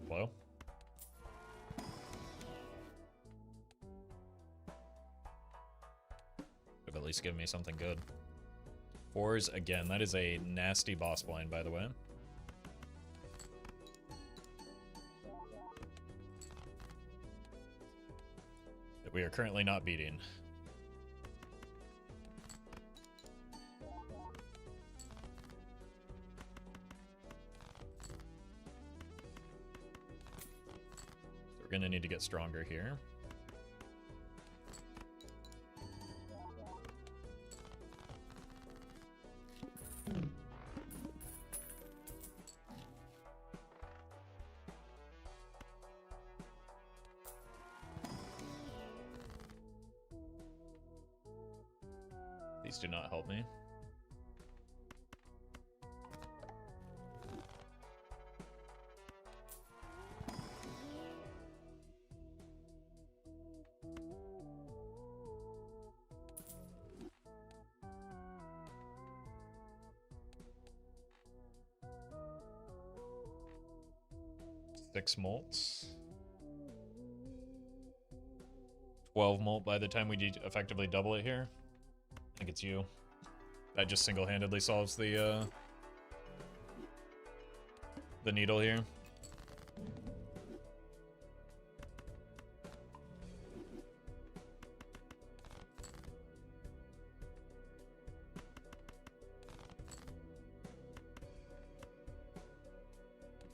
Hello? Could at least give me something good. 4s again. That is a nasty boss blind, by the way. That we are currently not beating. We're gonna need to get stronger here. These do not help me. Six molts. 12 molt by the time we effectively double it here. I think it's you. That just single-handedly solves the needle here.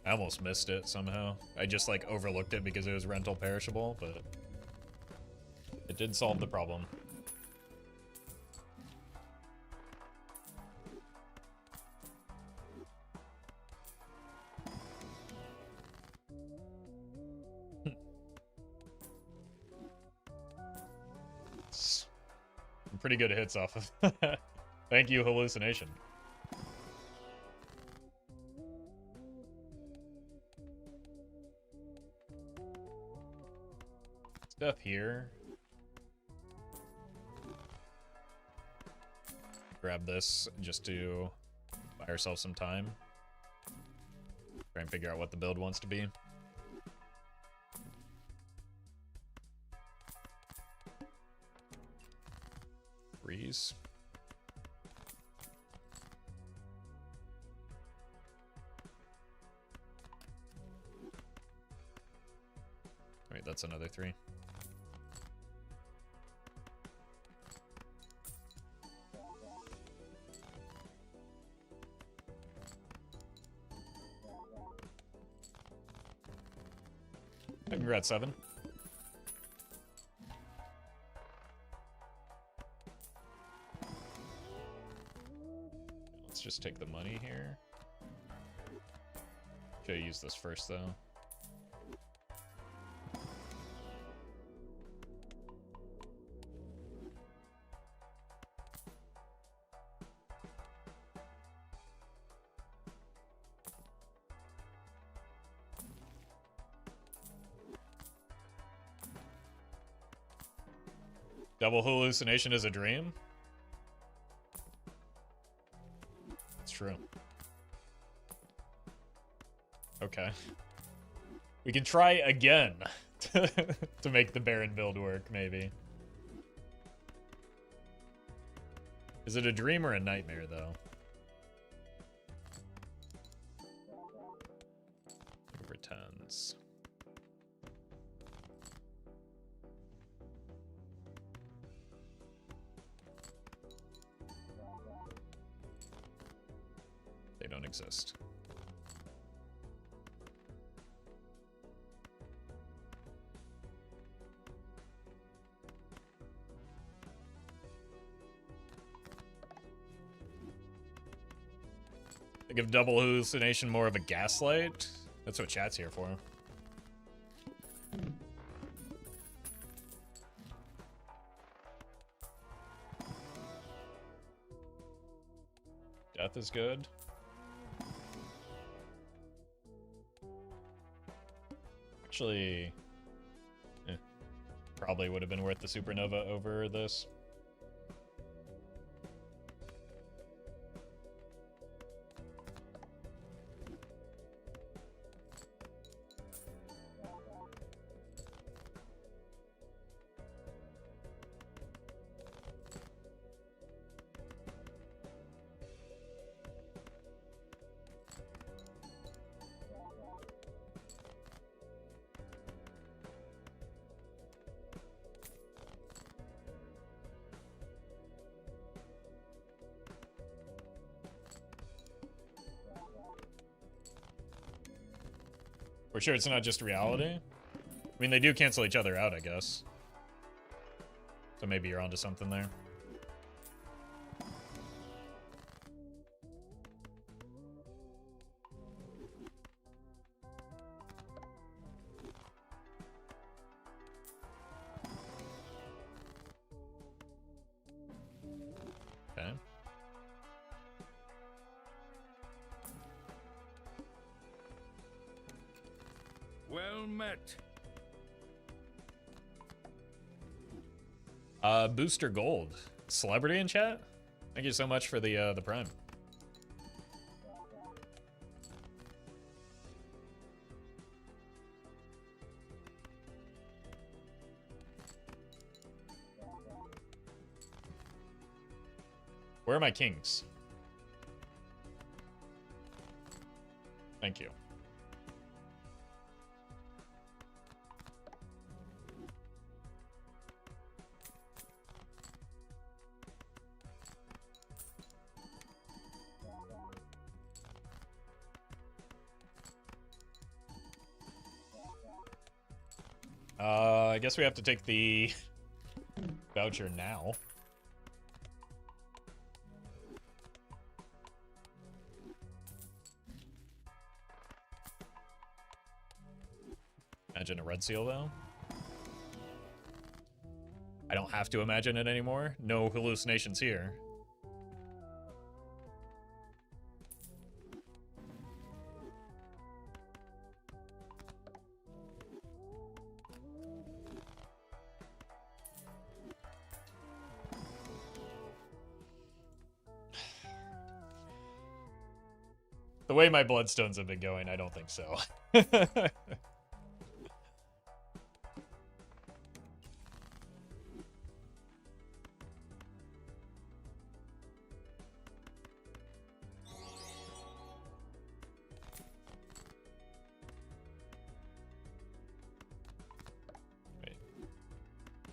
I almost missed it somehow. I just like overlooked it because it was rental perishable, but it did solve the problem. Some pretty good hits off of. Thank you, hallucination. Stuff here. Grab this just to buy ourselves some time. Try and figure out what the build wants to be. Freeze. Wait, that's another 3. Congrats, 7. Let's just take the money here. Should use this first, though. Double hallucination is a dream? It's true. Okay. We can try again to make the Baron build work, maybe. Is it a dream or a nightmare, though? Over 10s. They don't exist. I give double hallucination more of a gaslight. That's what chat's here for. Death is good. Actually, probably would have been worth the supernova over this. We're sure it's not just reality. I mean, they do cancel each other out, I guess. So maybe you're onto something there. Okay. Well met. Booster Gold. Celebrity in chat? Thank you so much for the Prime. Where are my kings? Thank you. I guess we have to take the voucher now. Imagine a red seal, though. I don't have to imagine it anymore. No hallucinations here. The way my bloodstones have been going, I don't think so. Wait.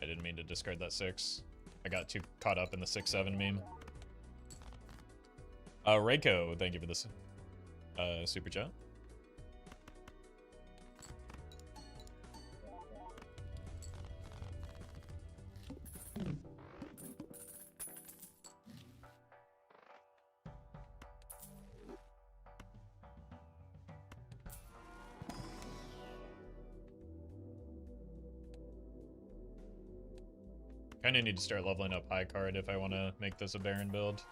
I didn't mean to discard that 6. I got too caught up in the 6-7 meme. Reiko, thank you for this super chat. Kinda need to start leveling up high card if I want to make this a Baron build.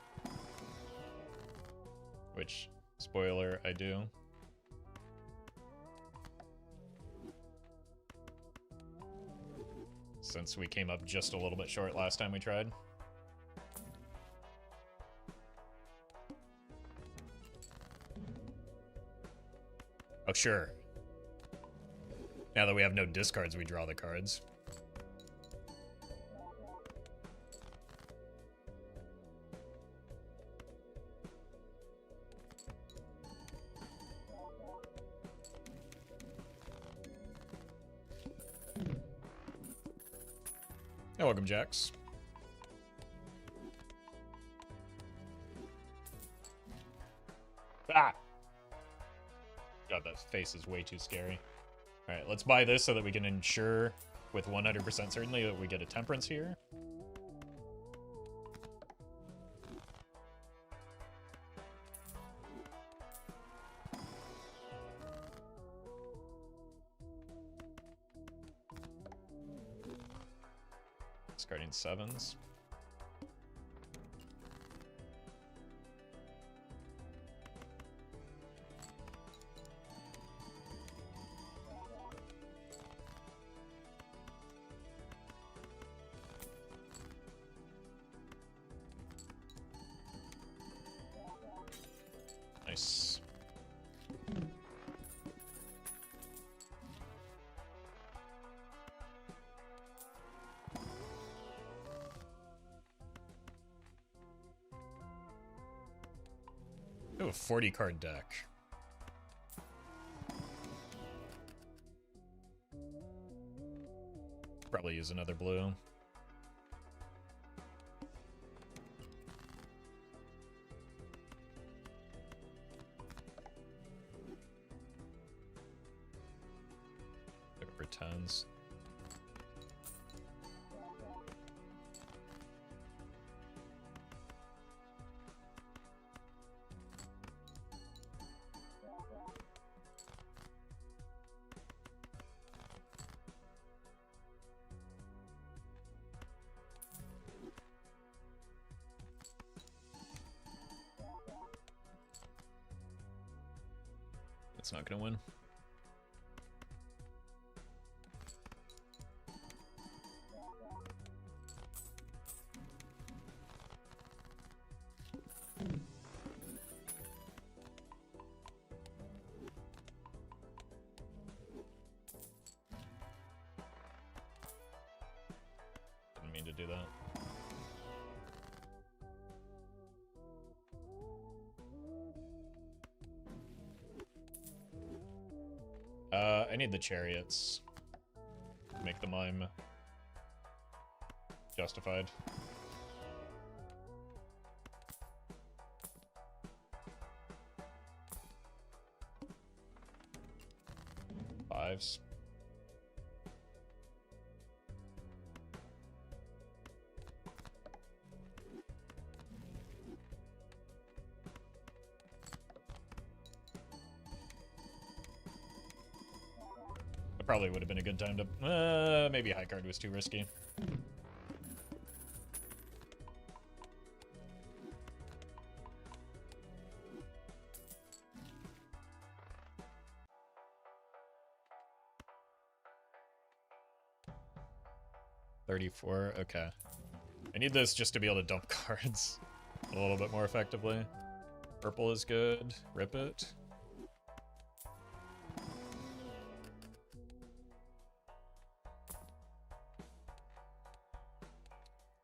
Which, spoiler, I do. Since we came up just a little bit short last time we tried. Oh, sure. Now that we have no discards, we draw the cards. Hey, welcome, Jax. Ah! God, that face is way too scary. Alright, let's buy this so that we can ensure with 100% certainty that we get a temperance here. Discarding 7s. Nice. I have a 40 card deck. Probably use another blue. Pretends. It's not gonna win. Didn't mean to do that. I need the chariots. Make the mime justified. Fives. Probably would have been a good time to... maybe high card was too risky. $34, okay. I need this just to be able to dump cards a little bit more effectively. Purple is good. Rip it.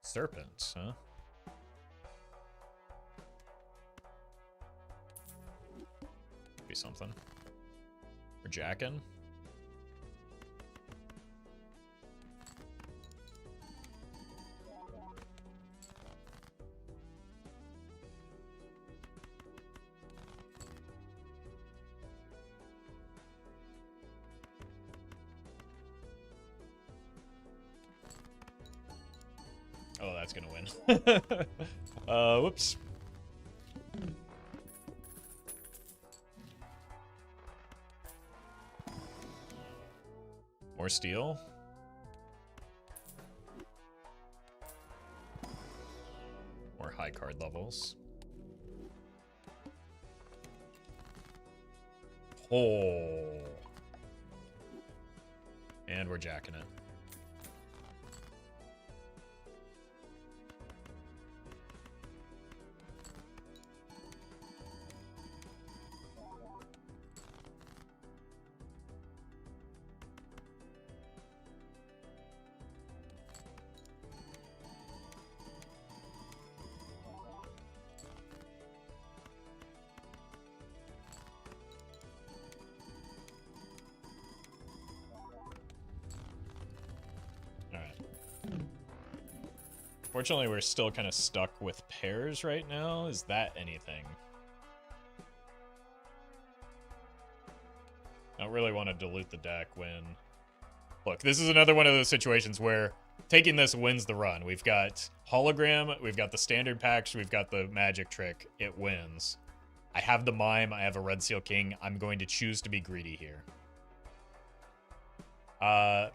Serpent, huh? Be something. We're jacking. Oh, that's gonna win. Whoops. More steel. More high card levels. Oh. And we're jacking it. Fortunately, we're still kind of stuck with pairs right now. Is that anything? I don't really want to dilute the deck when... Look, this is another one of those situations where taking this wins the run. We've got hologram, we've got the standard packs, we've got the magic trick. It wins. I have the mime, I have a red seal king. I'm going to choose to be greedy here.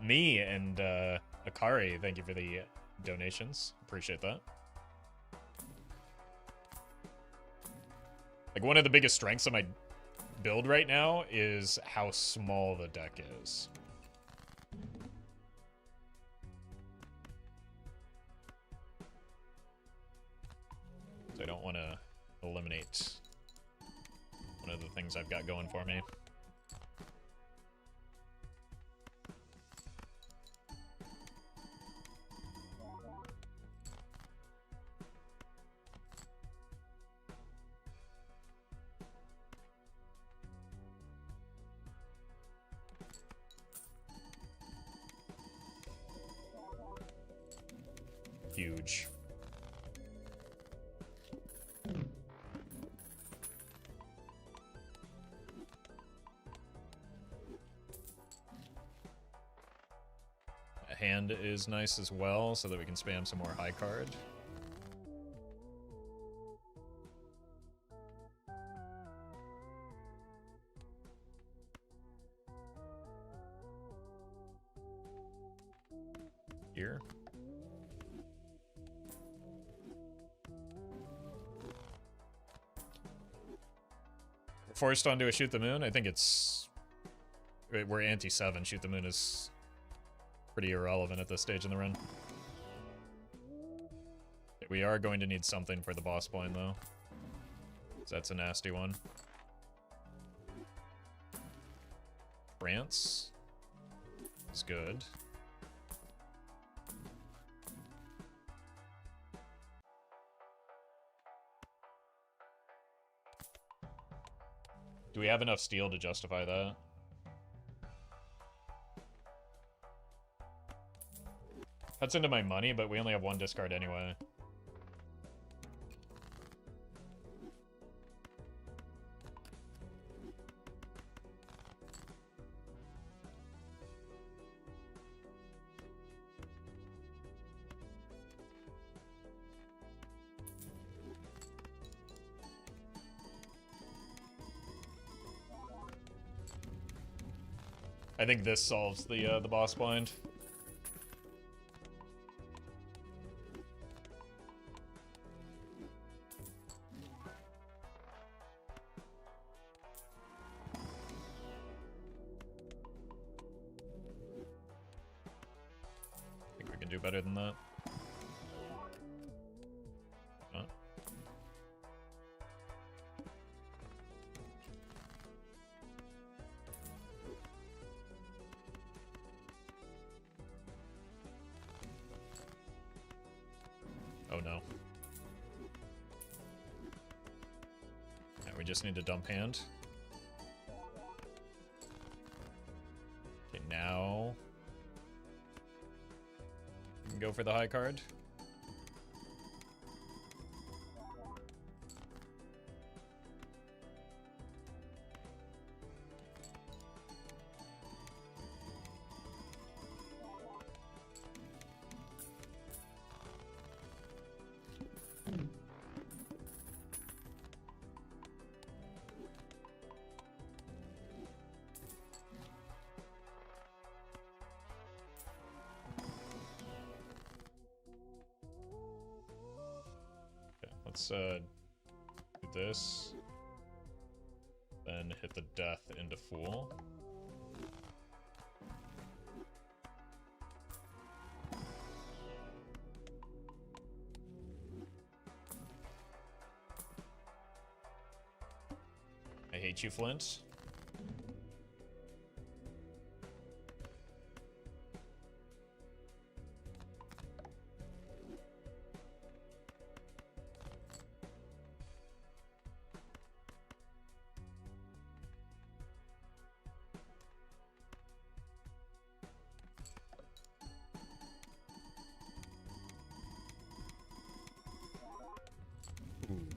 Me and Akari, thank you for the donations. Appreciate that. Like, one of the biggest strengths of my build right now is how small the deck is. So I don't want to eliminate one of the things I've got going for me. Huge. hand is nice as well, so that we can spam some more high card. Here. Forced onto a Shoot the Moon. I think it's... We're anti-7. Shoot the Moon is pretty irrelevant at this stage in the run. We are going to need something for the boss blind, though. So that's a nasty one. France is good. Do we have enough steel to justify that? Cuts into my money, but we only have one discard anyway. I think this solves the boss blind. I think we can do better than that. Huh? Oh no. Yeah, we just need to dump hand. Okay, now we can go for the high card. Let's do this, then hit the death into Fool. I hate you, Flint.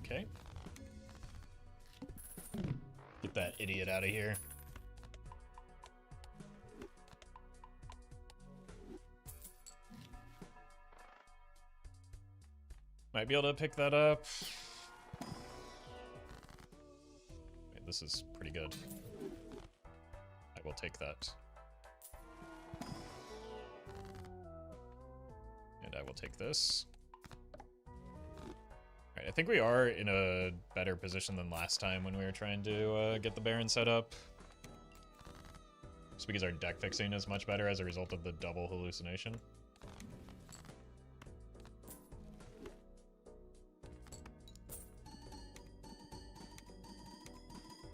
Okay. Get that idiot out of here. Might be able to pick that up. Wait, this is pretty good. I will take that. And I will take this. Alright, I think we are in a better position than last time when we were trying to get the Baron set up. Just because our deck fixing is much better as a result of the double hallucination.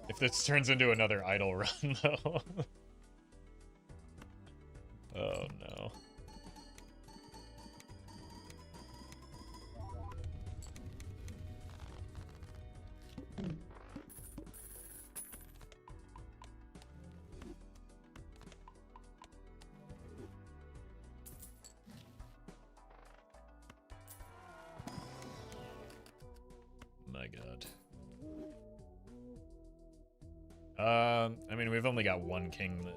If this turns into another idle run, though. Oh no. My god. I mean, we've only got one king that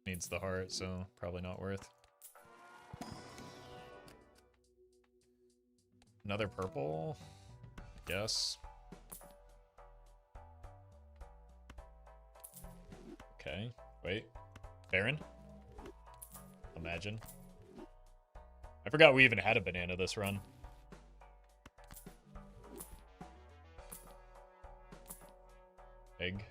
needs the heart, so probably not worth. Another purple, I guess. Okay, wait. Baron? Imagine. I forgot we even had a banana this run. Egg.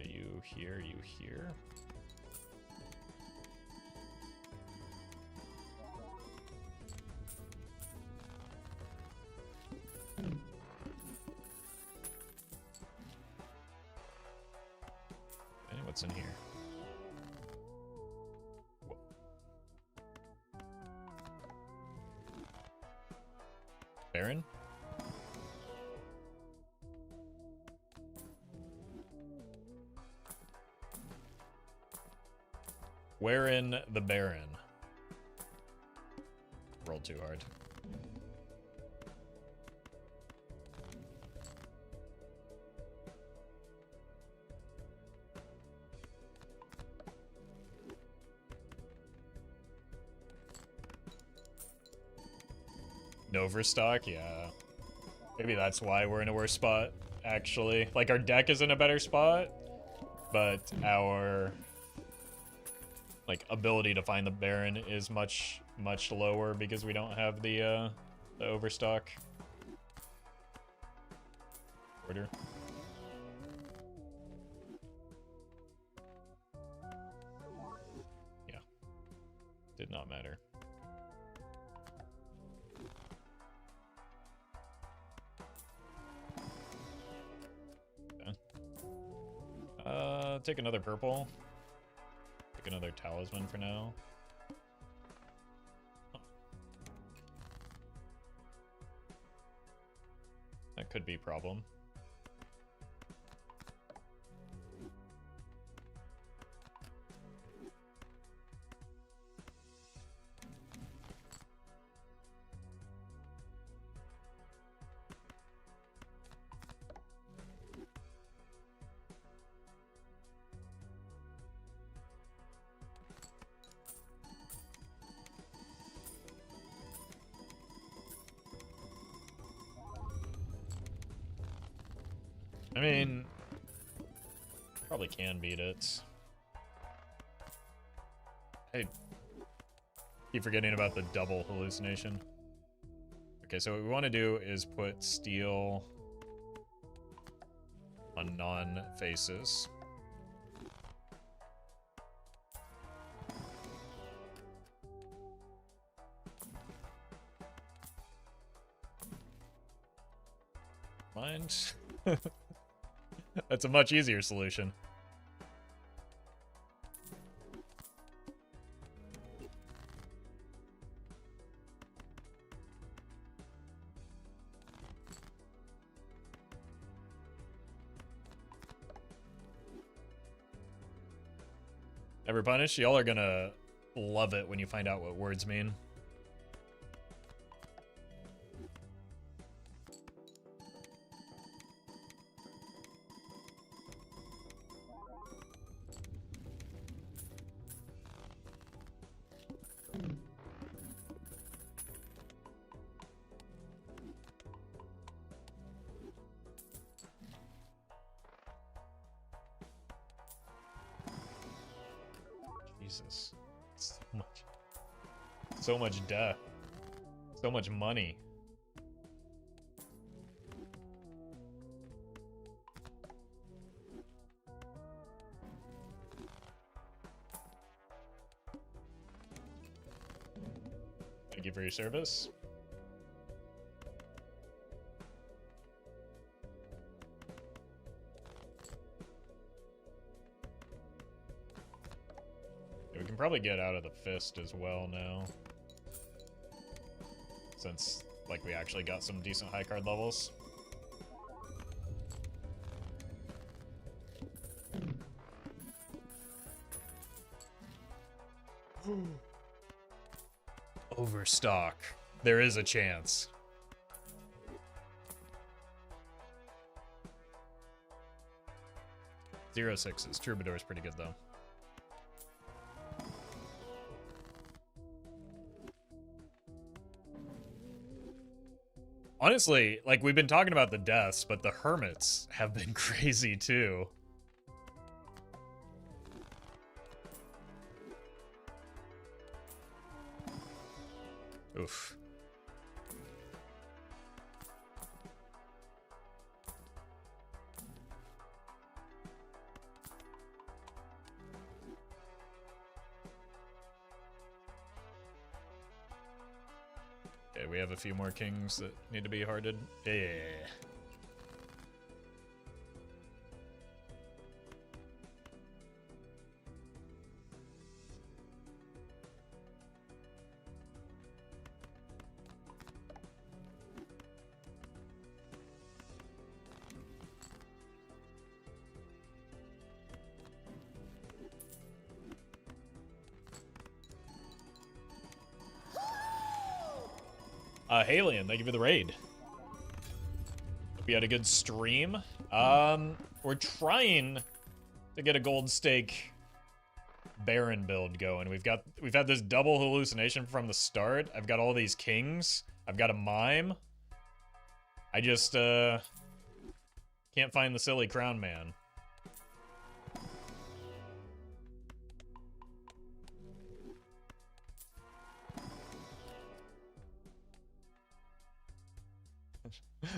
You here, you here. Okay, what's in here? Whoa. Baron? Wherein the Baron? Rolled too hard. Overstock, yeah. Maybe that's why we're in a worse spot, actually. Like, our deck is in a better spot, but our like ability to find the Baron is much lower because we don't have the overstock order. Yeah, did not matter. Okay. Take another purple. Another talisman for now. Oh. That could be a problem. I mean, probably can beat it. I keep forgetting about the double hallucination. Okay, so what we want to do is put steel on non-faces. Mind. That's a much easier solution. Ever punish? Y'all are gonna love it when you find out what words mean. Jesus. So much death. So much money. Thank you for your service. We can probably get out of the fist as well now, since like we actually got some decent high card levels. Overstock. There is a chance. Zero sixes. Troubadour is pretty good though. Honestly, like we've been talking about the deaths, but the hermits have been crazy too. Oof. Okay, we have a few more kings that need to be hearted. Yeah. Halion, thank you for the raid. Hope you had a good stream. We're trying to get a gold stake Baron build going. We've had this double hallucination from the start. I've got all these kings. I've got a mime. I just can't find the silly crown man.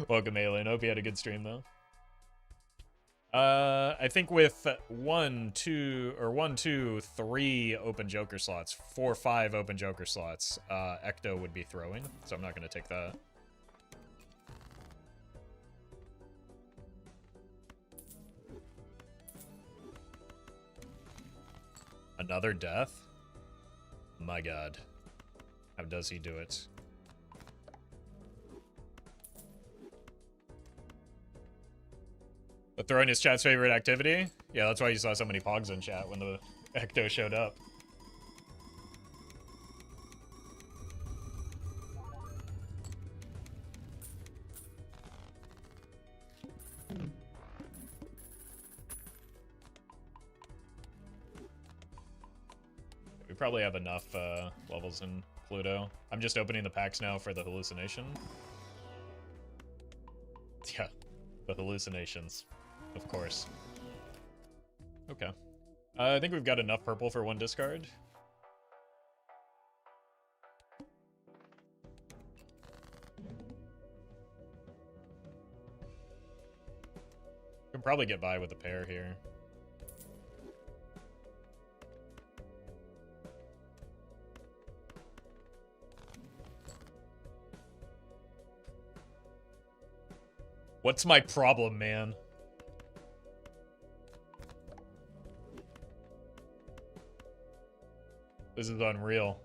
Welcome, Alien. Hope you had a good stream, though. I think with 1, 2, 3 open Joker slots, 4, 5 open Joker slots, Ecto would be throwing, so I'm not going to take that. Another death? My god. How does he do it? But throwing is chat's favorite activity? Yeah, that's why you saw so many pogs in chat when the Ecto showed up. We probably have enough levels in Pluto. I'm just opening the packs now for the hallucination. Yeah, the hallucinations. Of course. Okay. I think we've got enough purple for 1 discard. We can probably get by with a pair here. What's my problem, man? This is unreal.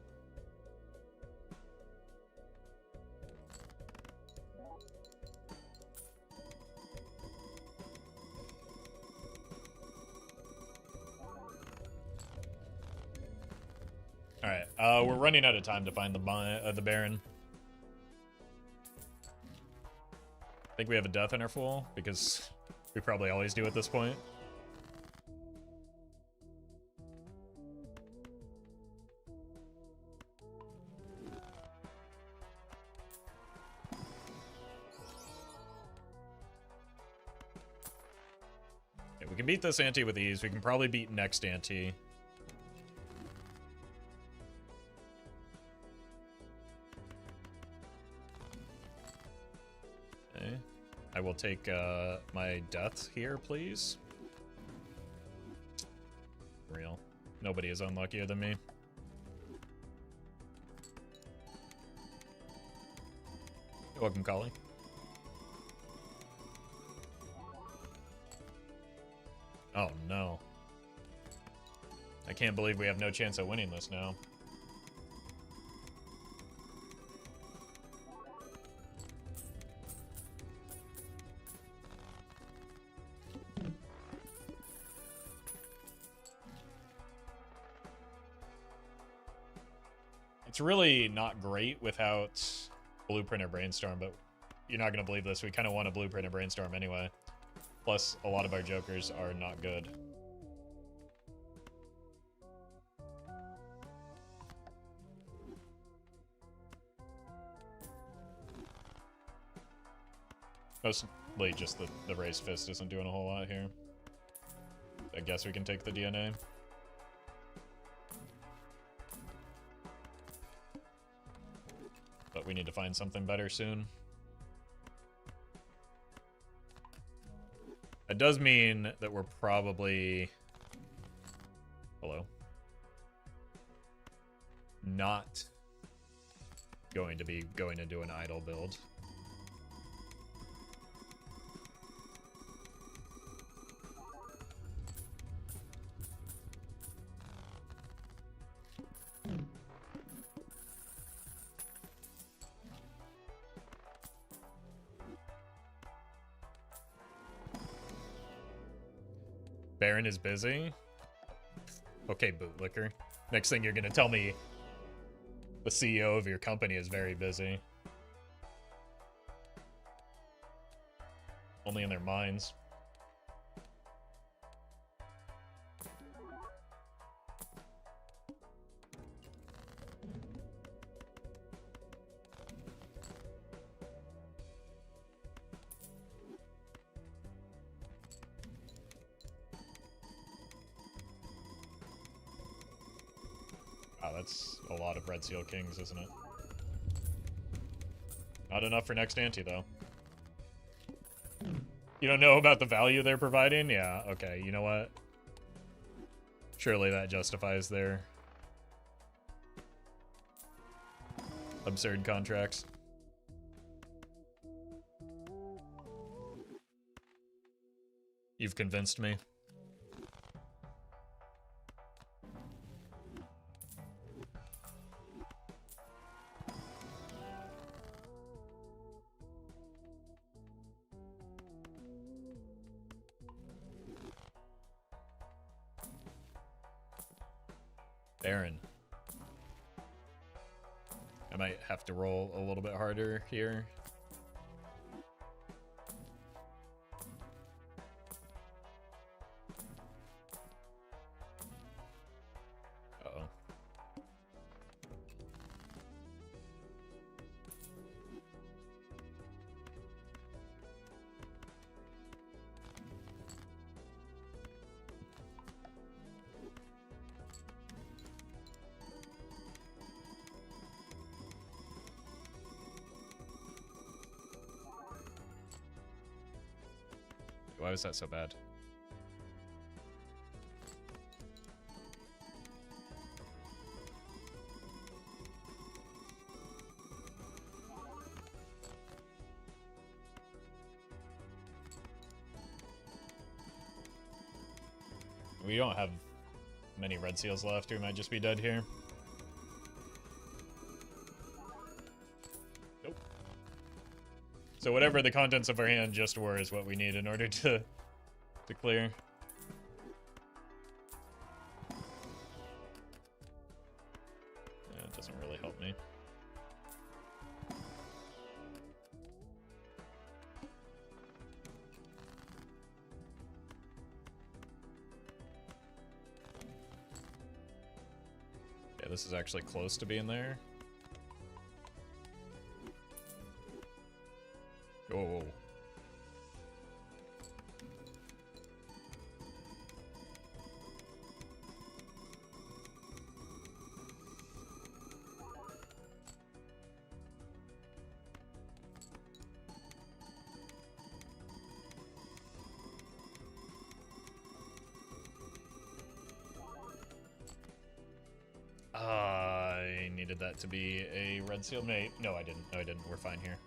Alright, we're running out of time to find the Baron. I think we have a death in our full, because we probably always do at this point. Okay, we can beat this ante with ease. We can probably beat next ante. Okay. I will take my death here, please. Real. Nobody is unluckier than me. You're welcome, Collie. Oh, no. I can't believe we have no chance of winning this now. It's really not great without Blueprint or Brainstorm, but you're not going to believe this. We kind of want a Blueprint or Brainstorm anyway. Plus, a lot of our jokers are not good. Mostly just the raised fist isn't doing a whole lot here. I guess we can take the DNA. But we need to find something better soon. That does mean that we're probably... Hello? Not going to be going into an idle build. Baron is busy? Okay, bootlicker. Next thing you're gonna tell me the CEO of your company is very busy. Only in their minds. Wow, that's a lot of Red Seal Kings, isn't it? Not enough for next ante, though. You don't know about the value they're providing? Yeah, okay, you know what? Surely that justifies their absurd contracts. You've convinced me. Baron. I might have to roll a little bit harder here. Uh-oh. Why was that so bad? We don't have many red seals left. We might just be dead here. Nope. So whatever the contents of our hand just were is what we need in order to clear. Yeah, it doesn't really help me. Yeah, this is actually close to being there. Whoa. I needed that to be a red seal. No, I didn't. No, I didn't. We're fine here.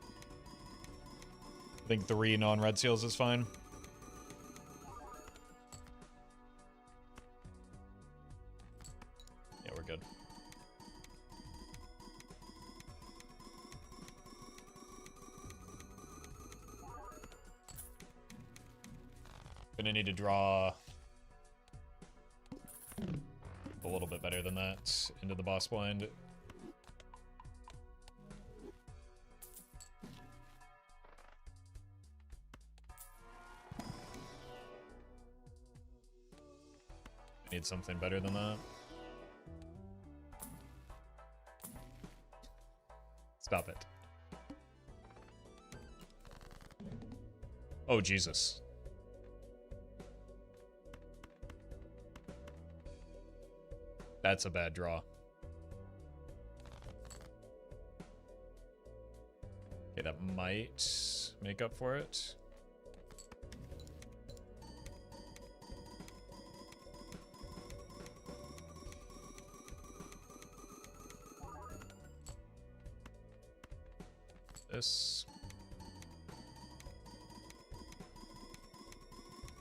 I think 3 non-red seals is fine. Yeah, we're good. Gonna need to draw a little bit better than that into the boss blind. Need something better than that. Stop it. Oh, Jesus. That's a bad draw. Okay, that might make up for it. This.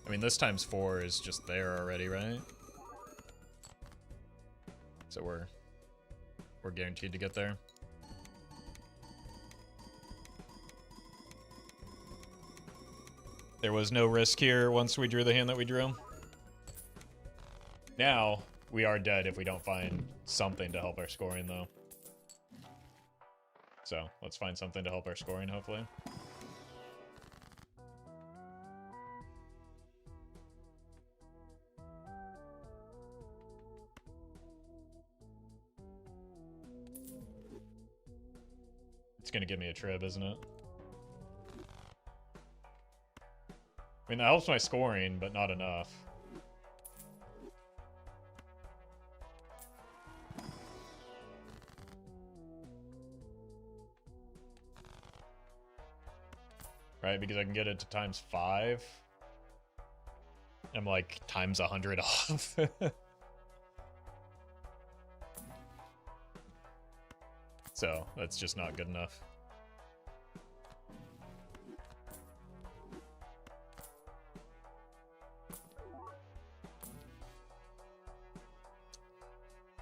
I mean, this times 4 is just there already, right? So we're guaranteed to get there. There was no risk here once we drew the hand that we drew. Now, we are dead if we don't find something to help our scoring, though. So, let's find something to help our scoring, hopefully. It's gonna give me a trib, isn't it? I mean, that helps my scoring, but not enough. Right, because I can get it to times 5. I'm like times 100 off. So, that's just not good enough.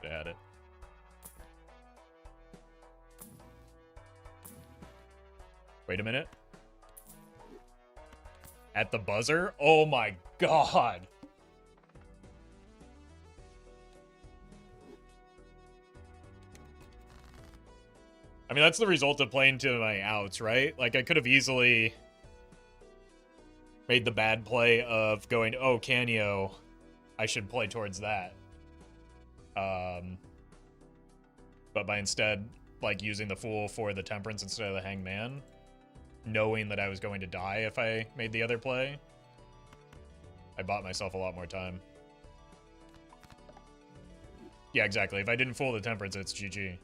Had it. Wait a minute. At the buzzer? Oh my god. I mean, that's the result of playing to my outs, right? Like, I could have easily made the bad play of going, oh, Canio, I should play towards that. But by instead, like, using the Fool for the Temperance instead of the Hangman, knowing that I was going to die if I made the other play, I bought myself a lot more time. Yeah, exactly. If I didn't Fool the Temperance, it's GG.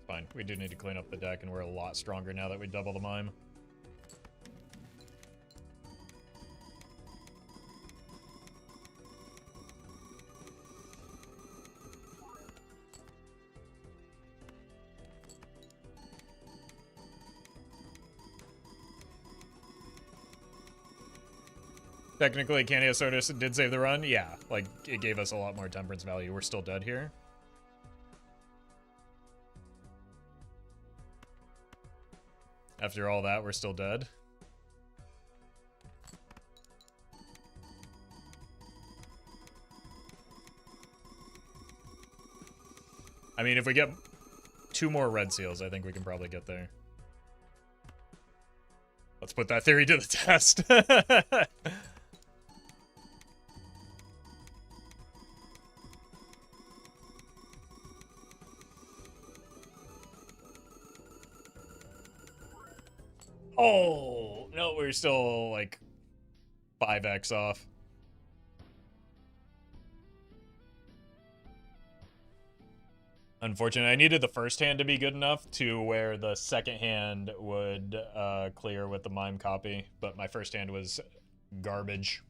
Fine. We do need to clean up the deck, and we're a lot stronger now that we double the Mime. Technically, Canio Sodas did save the run. Yeah, like, it gave us a lot more Temperance value. We're still dead here. After all that, we're still dead. I mean, if we get 2 more red seals, I think we can probably get there. Let's put that theory to the test. Oh, no, we're still like 5x off. Unfortunately, I needed the first hand to be good enough to where the second hand would clear with the Mime copy, but my first hand was garbage.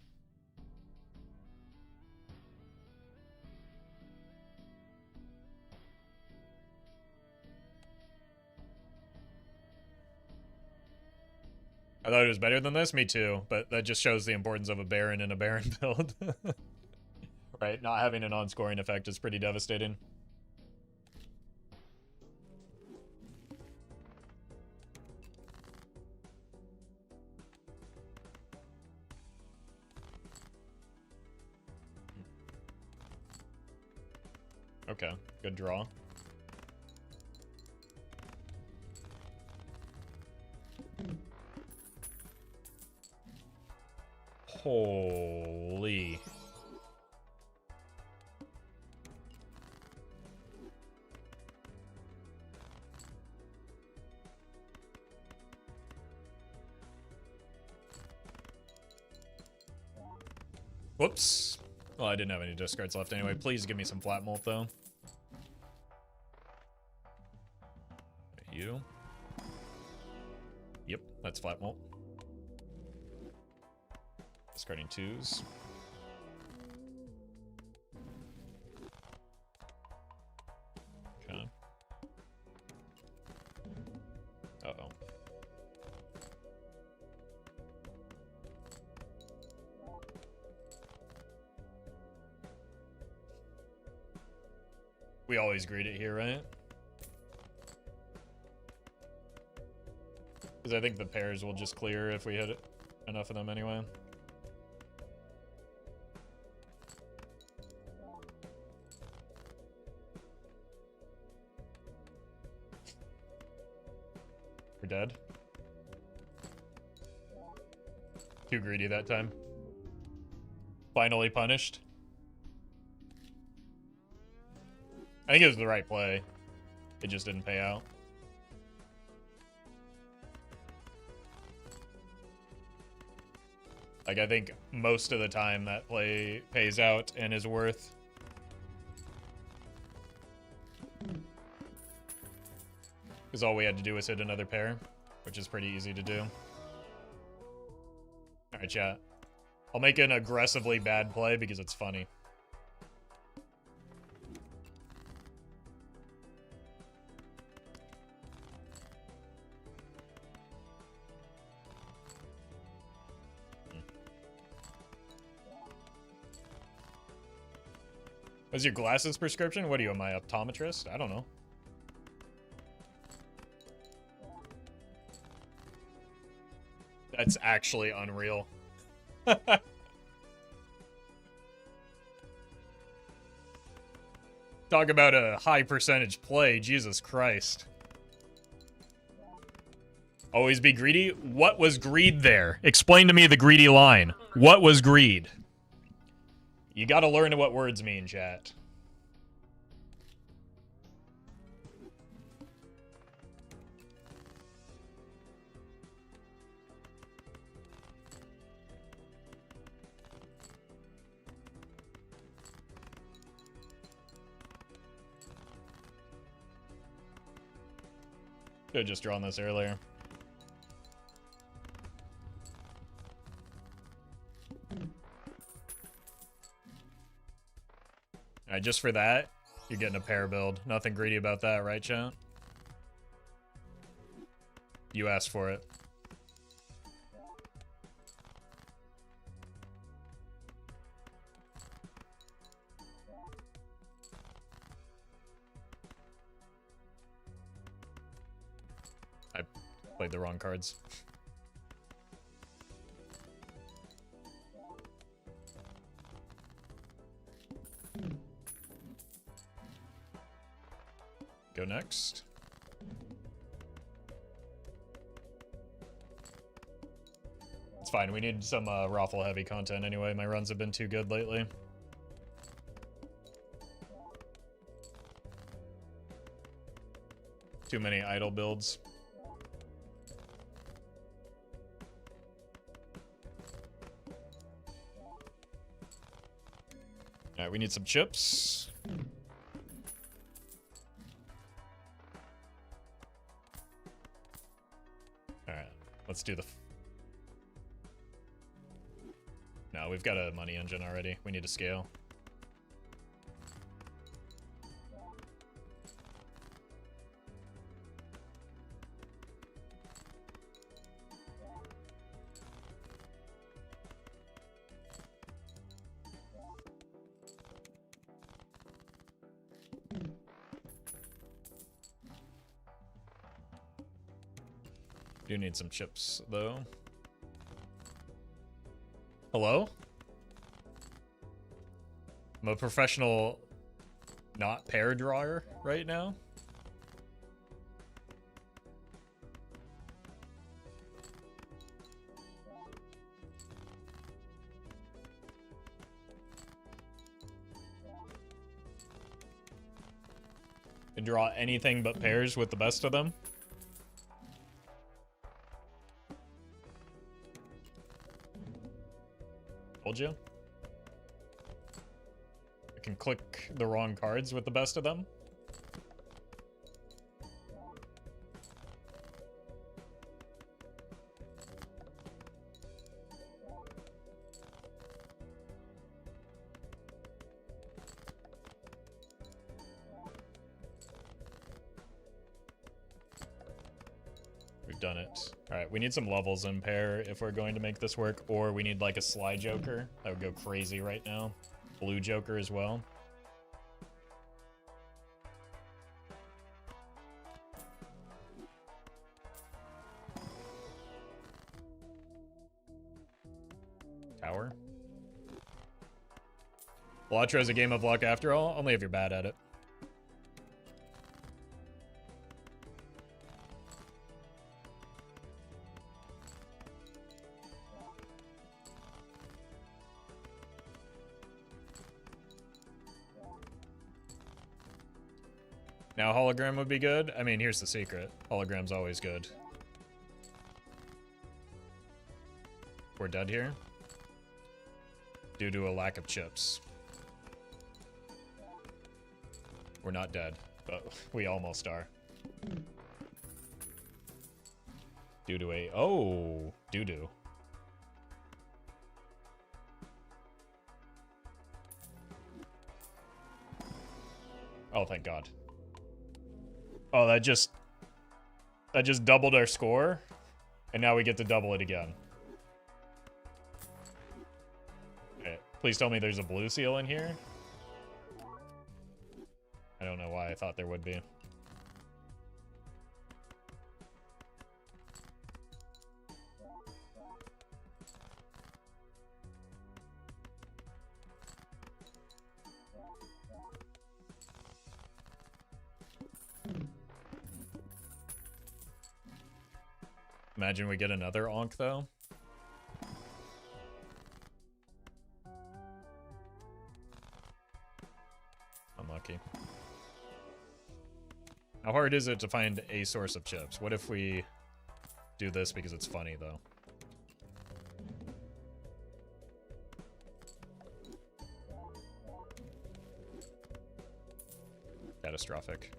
I thought it was better than this, me too, but that just shows the importance of a Baron in a Baron build. Right, not having an on-scoring effect is pretty devastating. Okay, good draw. Holy. Whoops. Well, I didn't have any discards left anyway. Please give me some flat mult, though. You. Yep, that's flat mult. Discarding 2s. Okay. Uh-oh. We always greet it here, right? Because I think the pairs will just clear if we hit enough of them anyway. We're dead. Too greedy that time. Finally punished. I think it was the right play. It just didn't pay out. Like, I think most of the time that play pays out and is worth. Because all we had to do was hit another pair, which is pretty easy to do. Alright, chat. I'll make an aggressively bad play because it's funny. What's your glasses prescription? What are you, my optometrist? I don't know. That's actually unreal. Talk about a high percentage play, Jesus Christ. Always be greedy? What was greed there? Explain to me the greedy line. What was greed? You gotta learn what words mean, chat. Could have just drawn this earlier. Alright, just for that, you're getting a pair build. Nothing greedy about that, right, chat? You asked for it. I played the wrong cards. Go next. It's fine. We need some Roffle heavy content anyway. My runs have been too good lately. Too many idle builds. Alright, we need some chips. Alright, let's do the... No, we've got a money engine already. We need to scale. Do need some chips, though. Hello? I'm a professional not pair drawer right now. And draw anything but pairs with the best of them. Told you. I can click the wrong cards with the best of them. We've done it. All right, we need some levels in pair if we're going to make this work, or we need like a Sly Joker. That would go crazy right now. Blue Joker as well. Tower. Blatcher is a game of luck after all, only if you're bad at it. Now hologram would be good. I mean, here's the secret. Hologram's always good. We're dead here. Due to a lack of chips. We're not dead, but we almost are. Due to a... Oh! Doo-doo. Oh, thank God. Oh, that just doubled our score, and now we get to double it again. Okay, please tell me there's a blue seal in here. I don't know why I thought there would be. Imagine we get another onk, though. Unlucky. How hard is it to find a source of chips? What if we do this because it's funny, though? Catastrophic.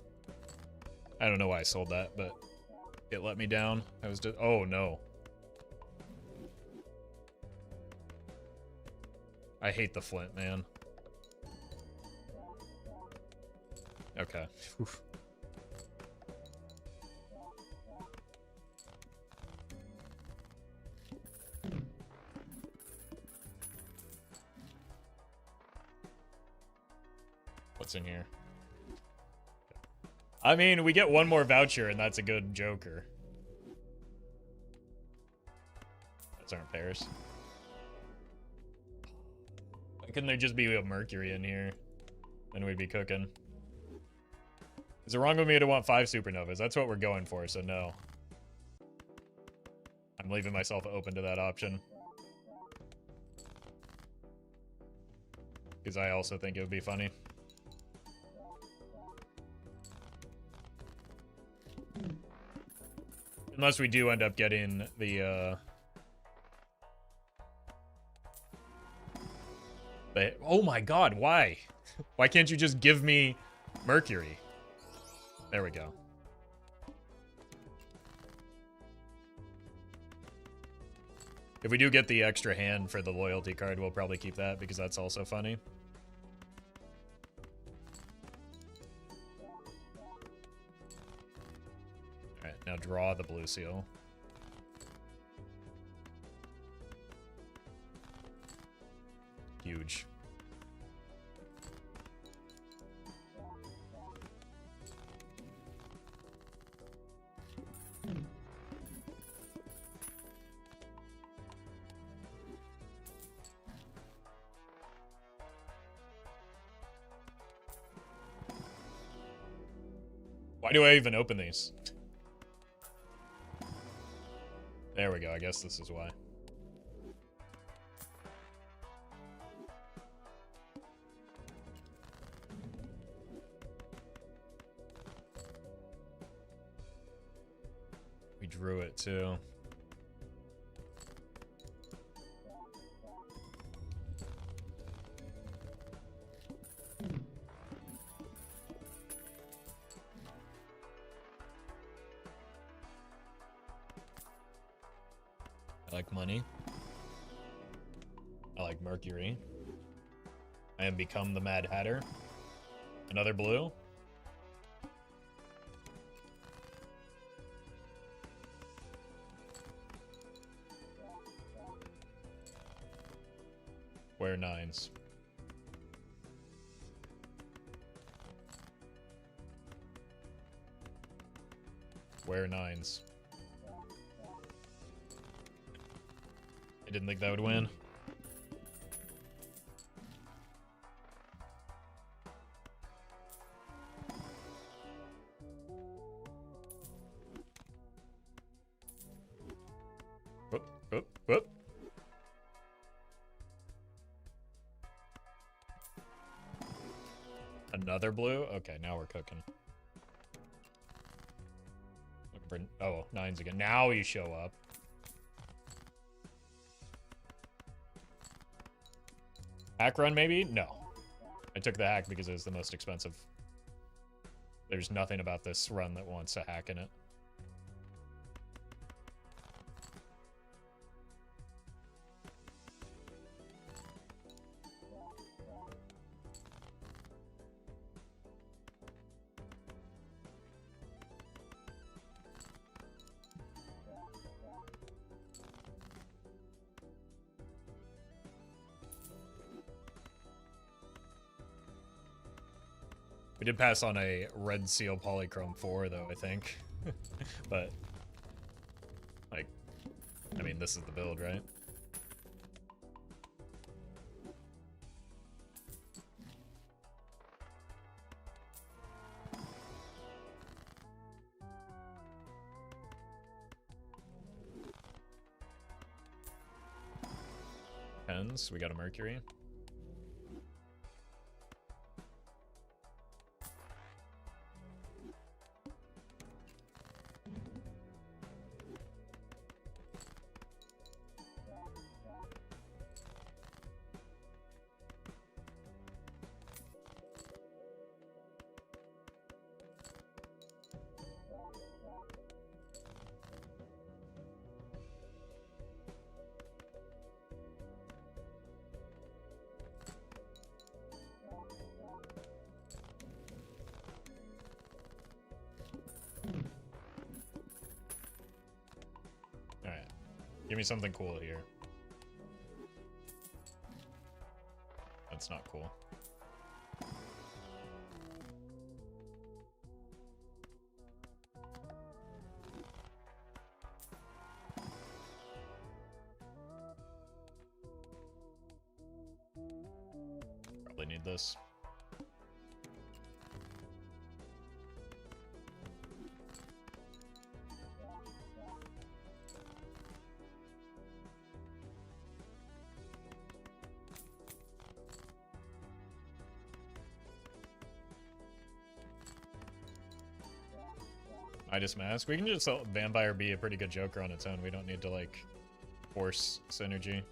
I don't know why I sold that, but... it let me down. I was just... oh, no. I hate the flint, man. Okay. Oof. What's in here? I mean, we get one more voucher, and that's a good Joker. Those aren't pairs. Why couldn't there just be a Mercury in here? Then we'd be cooking. Is it wrong with me to want 5 supernovas? That's what we're going for, so no. I'm leaving myself open to that option. Because I also think it would be funny. Unless we do end up getting the, oh my God, why? Why can't you just give me Mercury? There we go. If we do get the extra hand for the loyalty card, we'll probably keep that because that's also funny. Alright, now draw the blue seal. Huge. Why do I even open these? There we go. I guess this is why. We drew it too. I like money. I like Mercury. I am become the Mad Hatter. Another blue. Where nines? Where nines? I didn't think that would win. Whoop, whoop, whoop. Another blue? Okay, now we're cooking. Looking for, oh, nines again. Now you show up. Hack run, maybe? No. I took the hack because it was the most expensive. There's nothing about this run that wants a hack in it. We did pass on a red seal polychrome 4 though, I think. But like, I mean, this is the build, right? Tens, we got a Mercury. Alright. Give me something cool here. That's not cool. Probably need this. Midas Mask. We can just let Vampire be a pretty good Joker on its own. We don't need to, like, force synergy.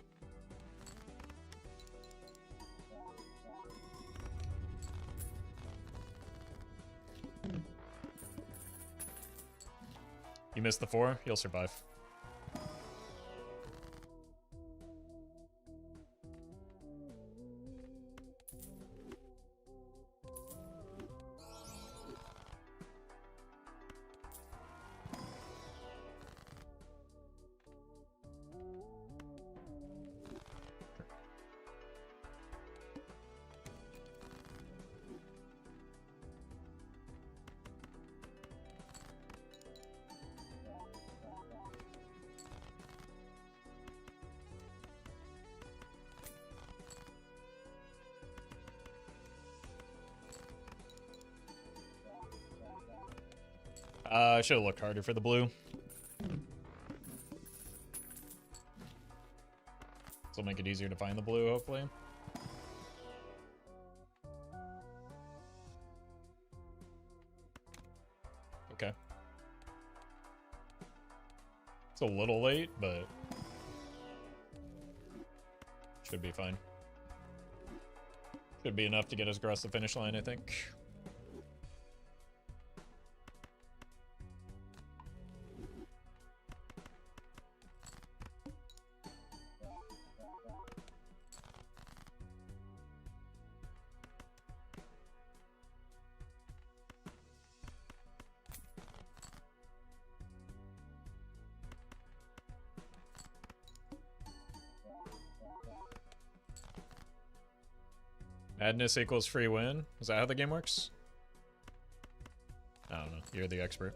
You missed the 4? You'll survive. I should have looked harder for the blue. This will make it easier to find the blue, hopefully. Okay. It's a little late, but should be fine. Should be enough to get us across the finish line, I think. Madness equals free win? Is that how the game works? I don't know. You're the expert.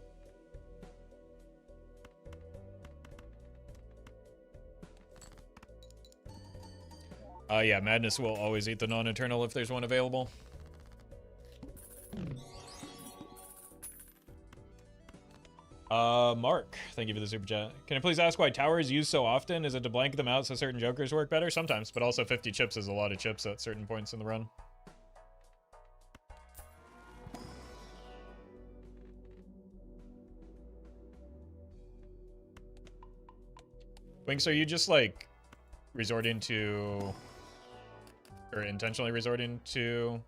Yeah, Madness will always eat the non-eternal if there's one available. Mark, thank you for the super chat. Can I please ask why tower is used so often? Is it to blank them out so certain jokers work better? Sometimes, but also 50 chips is a lot of chips at certain points in the run. Winks, are you just like resorting to, or intentionally resorting to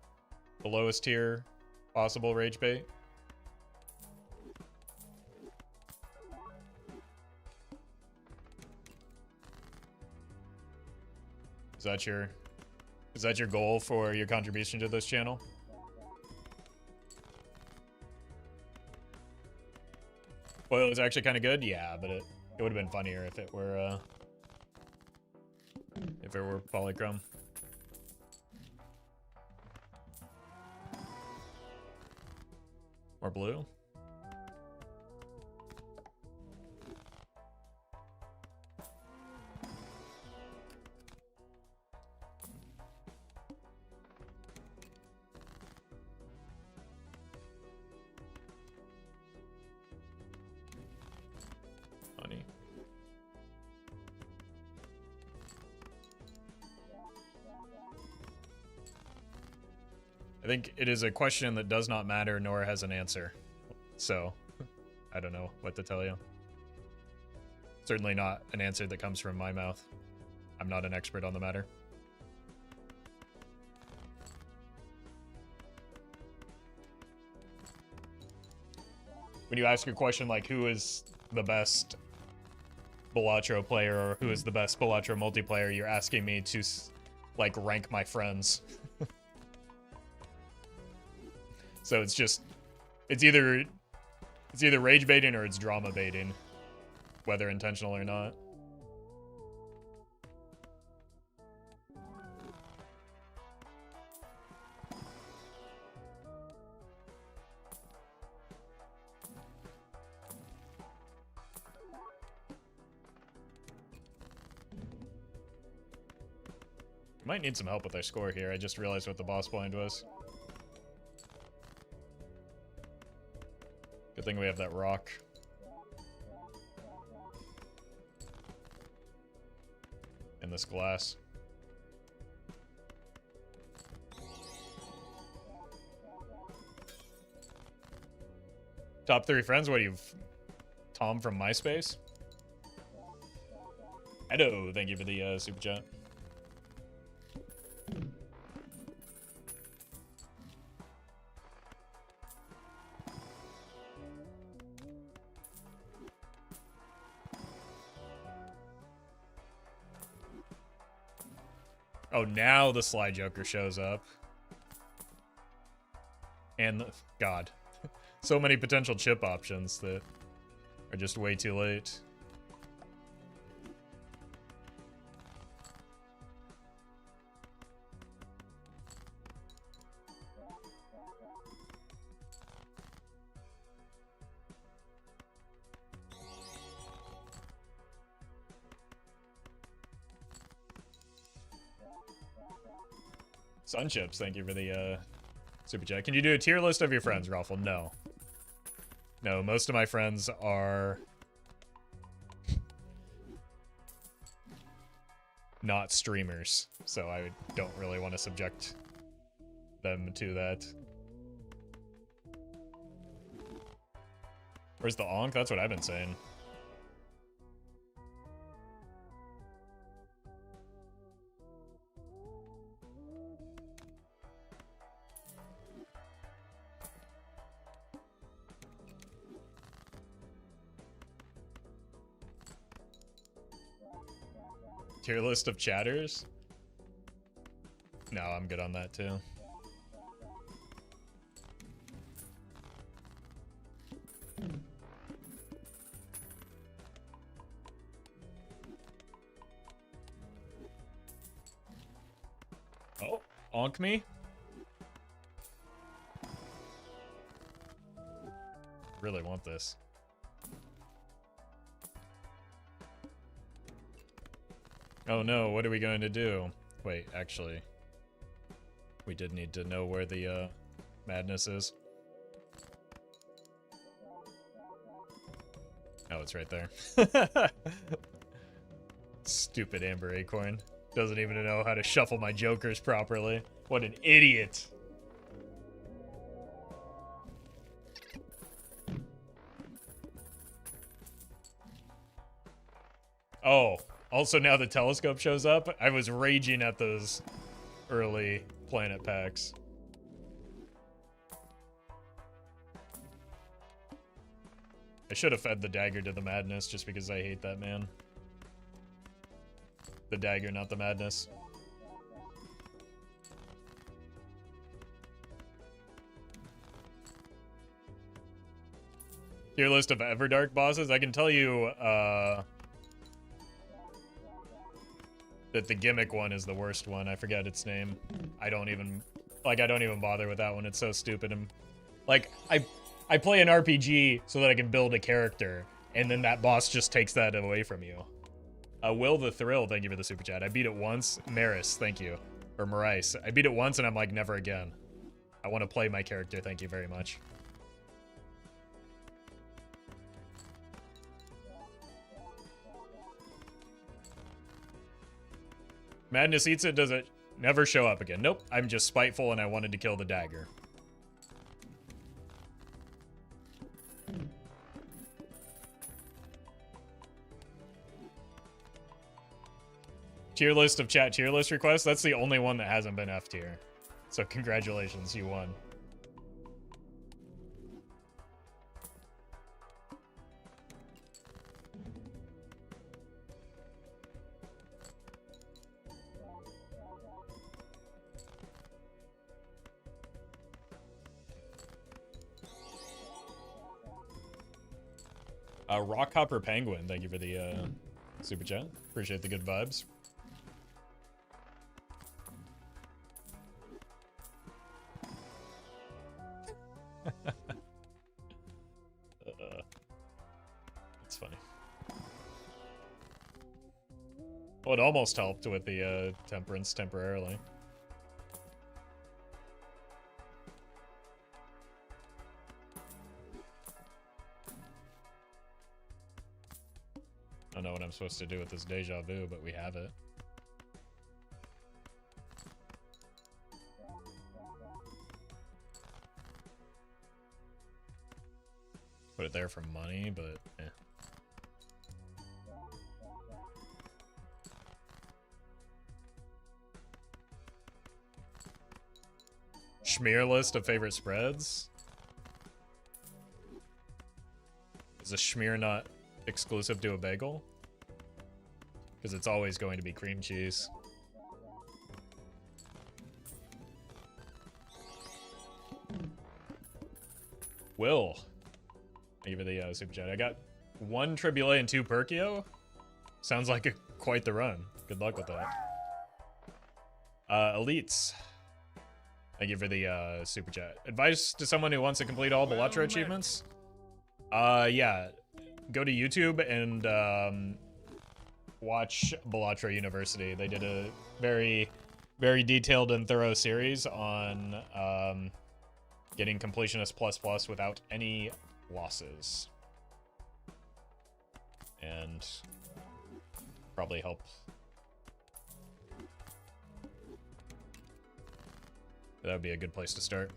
the lowest tier possible rage bait? Is that your goal for your contribution to this channel? Well, it was actually kind of good, yeah, but it would have been funnier if it were polychrome. Or blue. Funny. I think it is a question that does not matter nor has an answer. So, I don't know what to tell you. Certainly not an answer that comes from my mouth. I'm not an expert on the matter. When you ask a question like who is the best Balatro player or who is the best Balatro multiplayer, you're asking me to like rank my friends. So it's just, it's either rage baiting or it's drama baiting, whether intentional or not. Might need some help with our score here. I just realized what the boss blind was. Good thing we have that rock. And this glass. Top 3 friends? What are you, Tom from MySpace? Hello, thank you for the super chat. Oh, now the Sly Joker shows up. And, God. So many potential chip options that are just way too late. Sunchips, thank you for the super chat. Can you do a tier list of your friends, Roffle? No. No, most of my friends are not streamers, so I don't really want to subject them to that. Where's the onk? That's what I've been saying. Tier list of chatters? No, I'm good on that too. Oh, onk me? Really want this. Oh no, what are we going to do? Wait, actually, we did need to know where the madness is. Oh, it's right there. Stupid Amber Acorn. Doesn't even know how to shuffle my jokers properly. What an idiot. Oh, also now the telescope shows up. I was raging at those early planet packs. I should have fed the dagger to the madness just because I hate that man. The dagger, not the madness. Tier list of Everdark bosses. I can tell you that the gimmick one is the worst one. I forget its name. I don't even bother with that one. It's so stupid. And like I play an RPG so that I can build a character, and then that boss just takes that away from you. Will the Thrill, thank you for the super chat. I beat it once. Maris, thank you. Or Maris. I beat it once and I'm like, never again. I want to play my character, thank you very much. Madness eats it, does it never show up again? Nope, I'm just spiteful and I wanted to kill the dagger. Tier list of chat tier list requests. That's the only one that hasn't been F tier. So congratulations, you won. Rockhopper Penguin, thank you for the super chat. Appreciate the good vibes. That's funny. Well, it almost helped with the temperance temporarily. I don't know what I'm supposed to do with this deja vu, but we have it. Put it there for money, but eh. Schmear list of favorite spreads? Is a schmear not exclusive to a bagel? Because it's always going to be cream cheese. Will. Thank you for the super chat. I got 1 Tribulate and 2 Perkio. Sounds like quite the run. Good luck with that. Elites. Thank you for the super chat. Advice to someone who wants to complete all Balatro achievements? Yeah. Go to YouTube and watch Balatro University. They did a very, very detailed and thorough series on getting Completionist++ without any losses. And probably help. That would be a good place to start.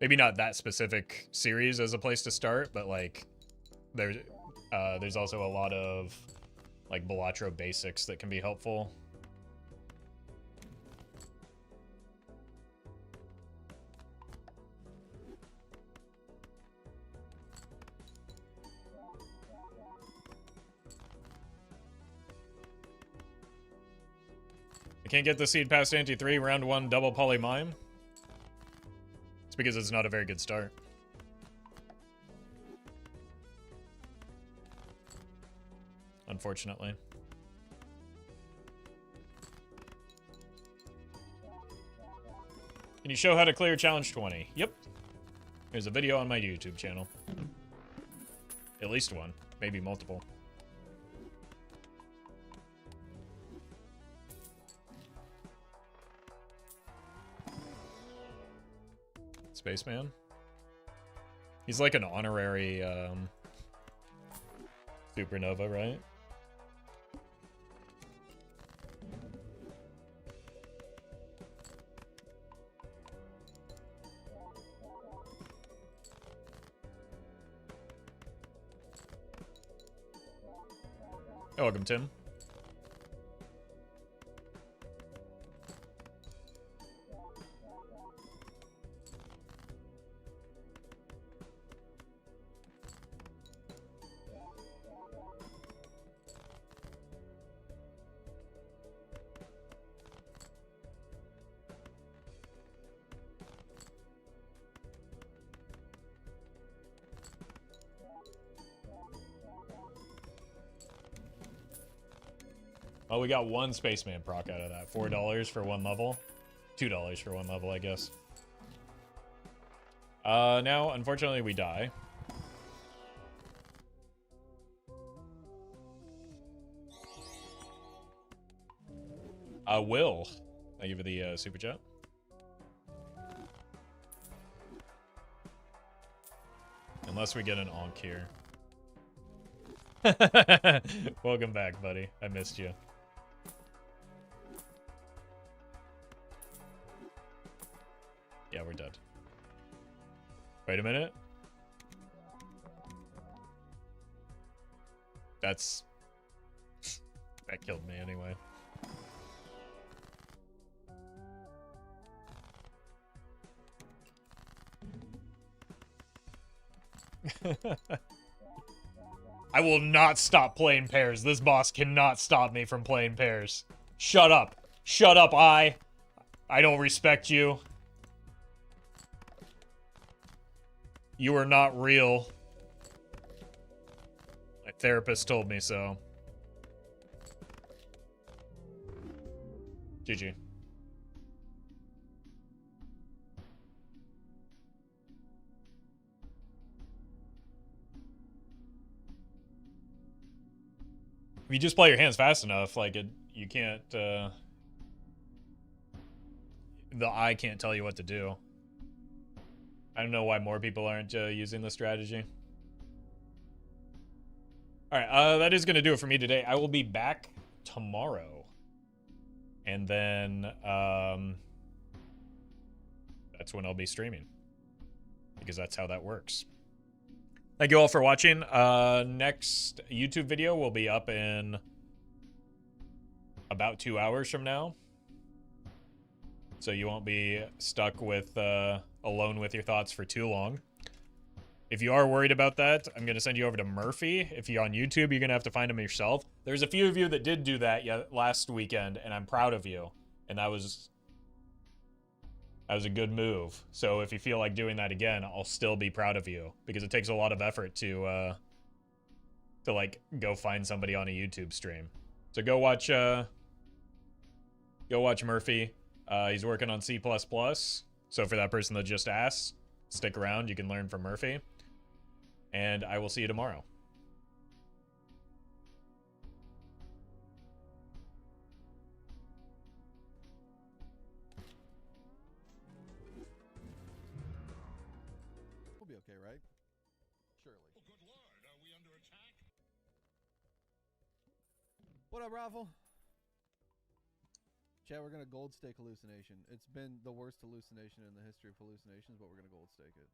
Maybe not that specific series as a place to start, but like there's also a lot of like Balatro basics that can be helpful. I can't get the seed past ante 3, round 1 double poly mime. It's because it's not a very good start. Unfortunately. Can you show how to clear challenge 20? Yep. There's a video on my YouTube channel. At least one, maybe multiple. Spaceman. He's like an honorary supernova, right? Oh, welcome, Tim. Oh, we got one Spaceman proc out of that. $4 for one level. $2 for one level, I guess. Now, unfortunately, we die. Will. Thank you for the super chat. Unless we get an onk here. Welcome back, buddy. I missed you. Yeah, we're dead. Wait a minute. That's... that killed me anyway. I will not stop playing pairs. This boss cannot stop me from playing pairs. Shut up. Shut up, I don't respect you. You are not real. My therapist told me so. GG. If you just play your hands fast enough, like you can't, the eye can't tell you what to do. I don't know why more people aren't using this strategy. All right, that is going to do it for me today. I will be back tomorrow. And then that's when I'll be streaming. Because that's how that works. Thank you all for watching. Next YouTube video will be up in about 2 hours from now. So you won't be stuck with alone with your thoughts for too long. If you are worried about that, I'm going to send you over to Murphy. If you're on YouTube, you're going to have to find him yourself. There's a few of you that did do that last weekend, and I'm proud of you. And that was a good move. So if you feel like doing that again, I'll still be proud of you, because it takes a lot of effort to like go find somebody on a YouTube stream. So go watch Murphy. He's working on C++. So for that person that just asked, stick around. You can learn from Murphy. And I will see you tomorrow. What up, Roffle? Chat, we're gonna gold stake hallucination. It's been the worst hallucination in the history of hallucinations, but we're gonna gold stake it.